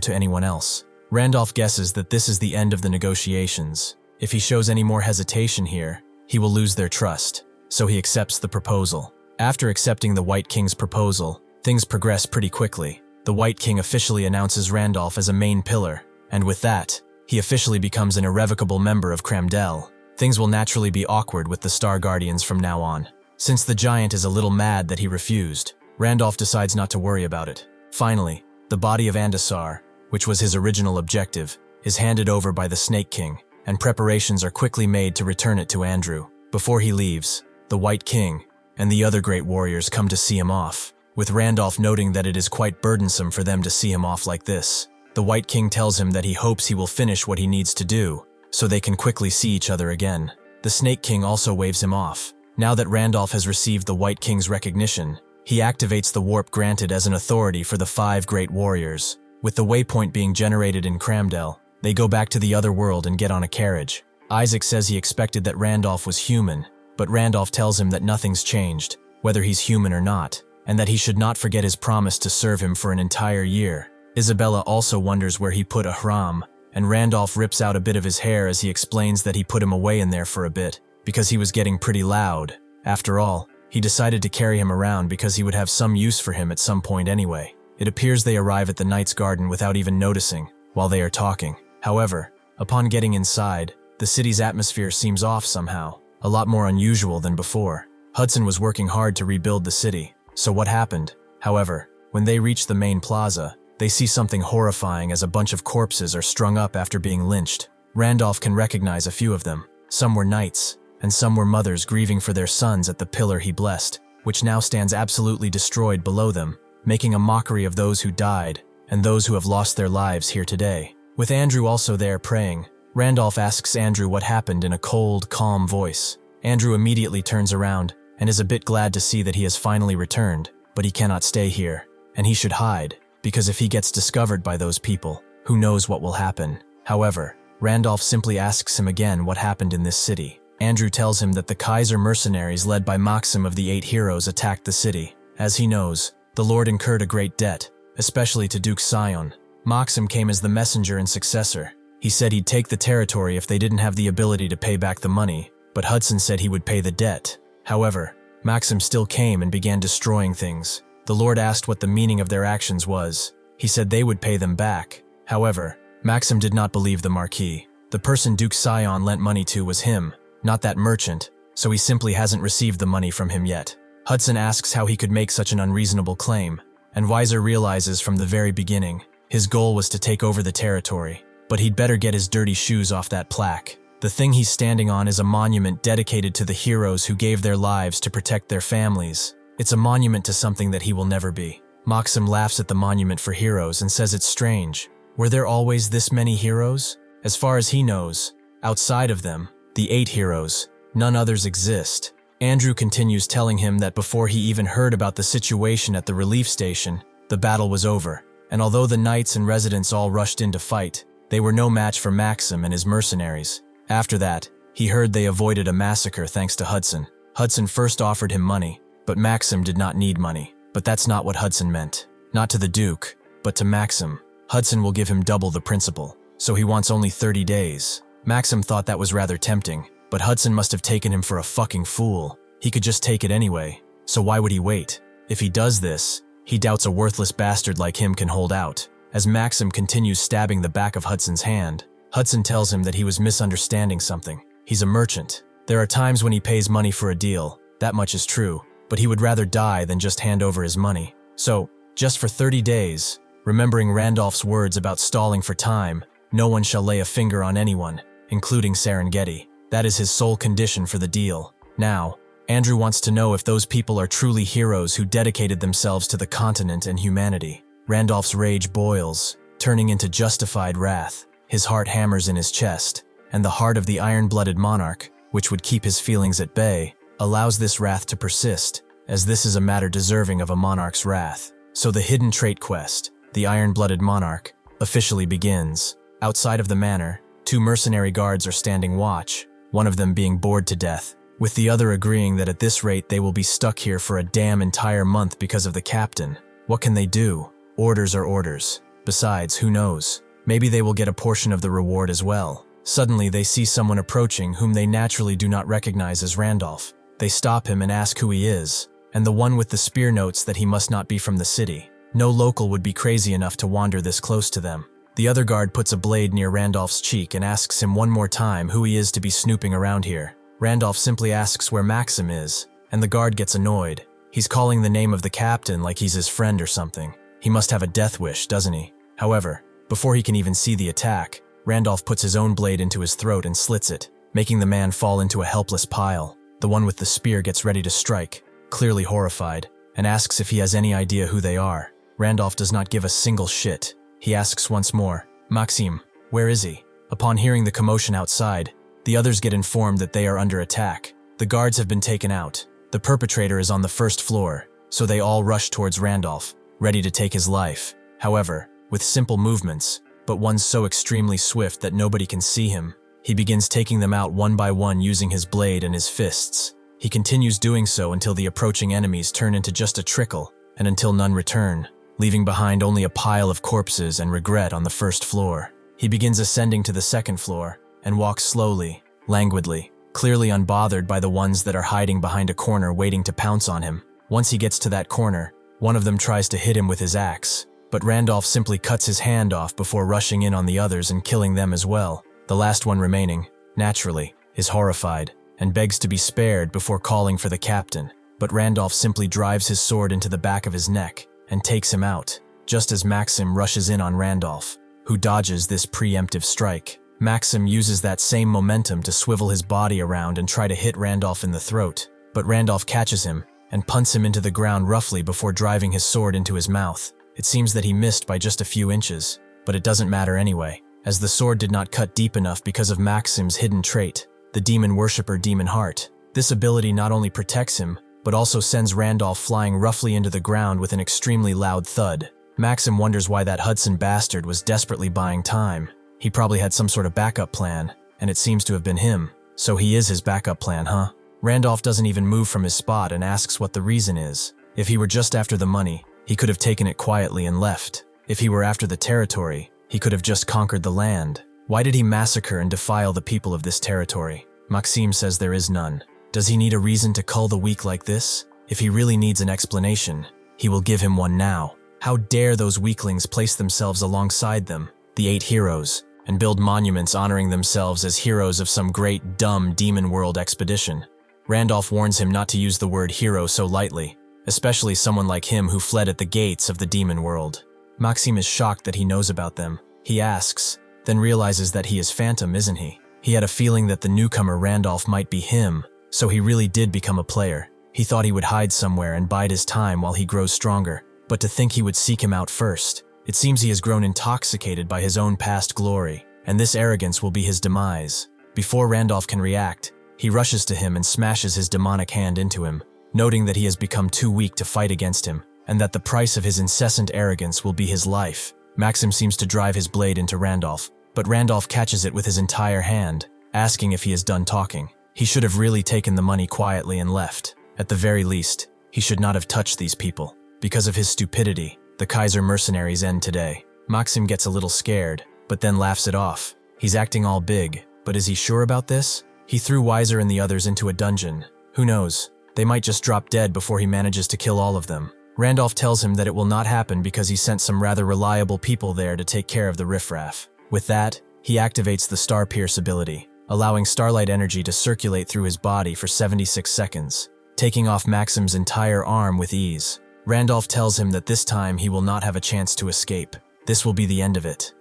to anyone else. Randolph guesses that this is the end of the negotiations. If he shows any more hesitation here, he will lose their trust, so he accepts the proposal. After accepting the White King's proposal, things progress pretty quickly. The White King officially announces Randolph as a main pillar, and with that, he officially becomes an irrevocable member of Cramdell. Things will naturally be awkward with the Star Guardians from now on. Since the giant is a little mad that he refused, Randolph decides not to worry about it. Finally, the body of Andasar, which was his original objective, is handed over by the Snake King, and preparations are quickly made to return it to Andrew. Before he leaves, the White King and the other great warriors come to see him off, with Randolph noting that it is quite burdensome for them to see him off like this. The White King tells him that he hopes he will finish what he needs to do, so they can quickly see each other again. The Snake King also waves him off. Now that Randolph has received the White King's recognition, he activates the warp granted as an authority for the 5 great warriors. With the waypoint being generated in Cramdell, they go back to the other world and get on a carriage. Isaac says he expected that Randolph was human, but Randolph tells him that nothing's changed, whether he's human or not, and that he should not forget his promise to serve him for an entire year. Isabella also wonders where he put Ahram, and Randolph rips out a bit of his hair as he explains that he put him away in there for a bit, because he was getting pretty loud. After all, he decided to carry him around because he would have some use for him at some point anyway. It appears they arrive at the Knight's Garden without even noticing, while they are talking. However, upon getting inside, the city's atmosphere seems off somehow, a lot more unusual than before. Hudson was working hard to rebuild the city, so what happened? However, when they reach the main plaza, they see something horrifying as a bunch of corpses are strung up after being lynched. Randolph can recognize a few of them. Some were knights, and some were mothers grieving for their sons at the pillar he blessed, which now stands absolutely destroyed below them, making a mockery of those who died and those who have lost their lives here today. With Andrew also there praying, Randolph asks Andrew what happened in a cold, calm voice. Andrew immediately turns around and is a bit glad to see that he has finally returned, but he cannot stay here, and he should hide, because if he gets discovered by those people, who knows what will happen. However, Randolph simply asks him again what happened in this city. Andrew tells him that the Kaiser mercenaries led by Maxim of the 8 heroes attacked the city. As he knows, the Lord incurred a great debt, especially to Duke Sion. Maxim came as the messenger and successor. He said he'd take the territory if they didn't have the ability to pay back the money, but Hudson said he would pay the debt. However, Maxim still came and began destroying things. The Lord asked what the meaning of their actions was. He said they would pay them back. However, Maxim did not believe the Marquis. The person Duke Sion lent money to was him, not that merchant, so he simply hasn't received the money from him yet. Hudson asks how he could make such an unreasonable claim, and Weiser realizes from the very beginning, his goal was to take over the territory, but he'd better get his dirty shoes off that plaque. The thing he's standing on is a monument dedicated to the heroes who gave their lives to protect their families. It's a monument to something that he will never be. Maxim laughs at the monument for heroes and says it's strange. Were there always this many heroes? As far as he knows, outside of them, the 8 heroes, none others exist. Andrew continues telling him that before he even heard about the situation at the relief station, the battle was over, and although the knights and residents all rushed in to fight, they were no match for Maxim and his mercenaries. After that, he heard they avoided a massacre thanks to Hudson. Hudson first offered him money, but Maxim did not need money. But that's not what Hudson meant. Not to the Duke, but to Maxim. Hudson will give him double the principal, so he wants only 30 days. Maxim thought that was rather tempting, but Hudson must have taken him for a fucking fool. He could just take it anyway, so why would he wait? If he does this, he doubts a worthless bastard like him can hold out. As Maxim continues stabbing the back of Hudson's hand, Hudson tells him that he was misunderstanding something. He's a merchant. There are times when he pays money for a deal, that much is true, but he would rather die than just hand over his money. So, just for 30 days, remembering Randolph's words about stalling for time, no one shall lay a finger on anyone, including Serengeti. That is his sole condition for the deal. Now, Andrew wants to know if those people are truly heroes who dedicated themselves to the continent and humanity. Randolph's rage boils, turning into justified wrath. His heart hammers in his chest, and the heart of the iron-blooded monarch, which would keep his feelings at bay, allows this wrath to persist, as this is a matter deserving of a monarch's wrath. So the hidden trait quest, the iron-blooded monarch, officially begins. Outside of the manor, 2 mercenary guards are standing watch, one of them being bored to death, with the other agreeing that at this rate they will be stuck here for a damn entire month because of the captain. What can they do? Orders are orders. Besides, who knows? Maybe they will get a portion of the reward as well. Suddenly they see someone approaching whom they naturally do not recognize as Randolph. They stop him and ask who he is, and the one with the spear notes that he must not be from the city. No local would be crazy enough to wander this close to them. The other guard puts a blade near Randolph's cheek and asks him one more time who he is to be snooping around here. Randolph simply asks where Maxim is, and the guard gets annoyed. He's calling the name of the captain like he's his friend or something. He must have a death wish, doesn't he? However, before he can even see the attack, Randolph puts his own blade into his throat and slits it, making the man fall into a helpless pile. The one with the spear gets ready to strike, clearly horrified, and asks if he has any idea who they are. Randolph does not give a single shit. He asks once more, "Maxim, where is he?" Upon hearing the commotion outside, the others get informed that they are under attack. The guards have been taken out. The perpetrator is on the first floor, so they all rush towards Randolph, ready to take his life. However, with simple movements, but one so extremely swift that nobody can see him, he begins taking them out one by one using his blade and his fists. He continues doing so until the approaching enemies turn into just a trickle, and until none return, leaving behind only a pile of corpses and regret on the first floor. He begins ascending to the second floor, and walks slowly, languidly, clearly unbothered by the ones that are hiding behind a corner waiting to pounce on him. Once he gets to that corner, one of them tries to hit him with his axe, but Randolph simply cuts his hand off before rushing in on the others and killing them as well. The last one remaining, naturally, is horrified, and begs to be spared before calling for the captain, but Randolph simply drives his sword into the back of his neck and takes him out, just as Maxim rushes in on Randolph, who dodges this preemptive strike. Maxim uses that same momentum to swivel his body around and try to hit Randolph in the throat, but Randolph catches him and punts him into the ground roughly before driving his sword into his mouth. It seems that he missed by just a few inches, but it doesn't matter anyway, as the sword did not cut deep enough because of Maxim's hidden trait, the demon worshipper demon heart. This ability not only protects him, but also sends Randolph flying roughly into the ground with an extremely loud thud. Maxim wonders why that Hudson bastard was desperately buying time. He probably had some sort of backup plan, and it seems to have been him. So he is his backup plan, huh? Randolph doesn't even move from his spot and asks what the reason is. If he were just after the money, he could have taken it quietly and left. If he were after the territory, he could have just conquered the land. Why did he massacre and defile the people of this territory? Maxim says there is none. Does he need a reason to cull the weak like this? If he really needs an explanation, he will give him one now. How dare those weaklings place themselves alongside them, the 8 heroes, and build monuments honoring themselves as heroes of some great, dumb demon world expedition? Randolph warns him not to use the word hero so lightly, especially someone like him who fled at the gates of the demon world. Maxim is shocked that he knows about them. He asks, then realizes that he is Phantom, isn't he? He had a feeling that the newcomer Randolph might be him, so he really did become a player. He thought he would hide somewhere and bide his time while he grows stronger, but to think he would seek him out first. It seems he has grown intoxicated by his own past glory, and this arrogance will be his demise. Before Randolph can react, he rushes to him and smashes his demonic hand into him, noting that he has become too weak to fight against him, and that the price of his incessant arrogance will be his life. Maxim seems to drive his blade into Randolph, but Randolph catches it with his entire hand, asking if he is done talking. He should have really taken the money quietly and left. At the very least, he should not have touched these people. Because of his stupidity, the Kaiser mercenaries end today. Maxim gets a little scared, but then laughs it off. He's acting all big, but is he sure about this? He threw Weiser and the others into a dungeon. Who knows? They might just drop dead before he manages to kill all of them. Randolph tells him that it will not happen because he sent some rather reliable people there to take care of the riffraff. With that, he activates the Star Pierce ability, allowing starlight energy to circulate through his body for 76 seconds, taking off Maxim's entire arm with ease. Randolph tells him that this time he will not have a chance to escape. This will be the end of it.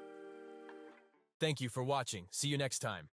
Thank you for watching. See you next time.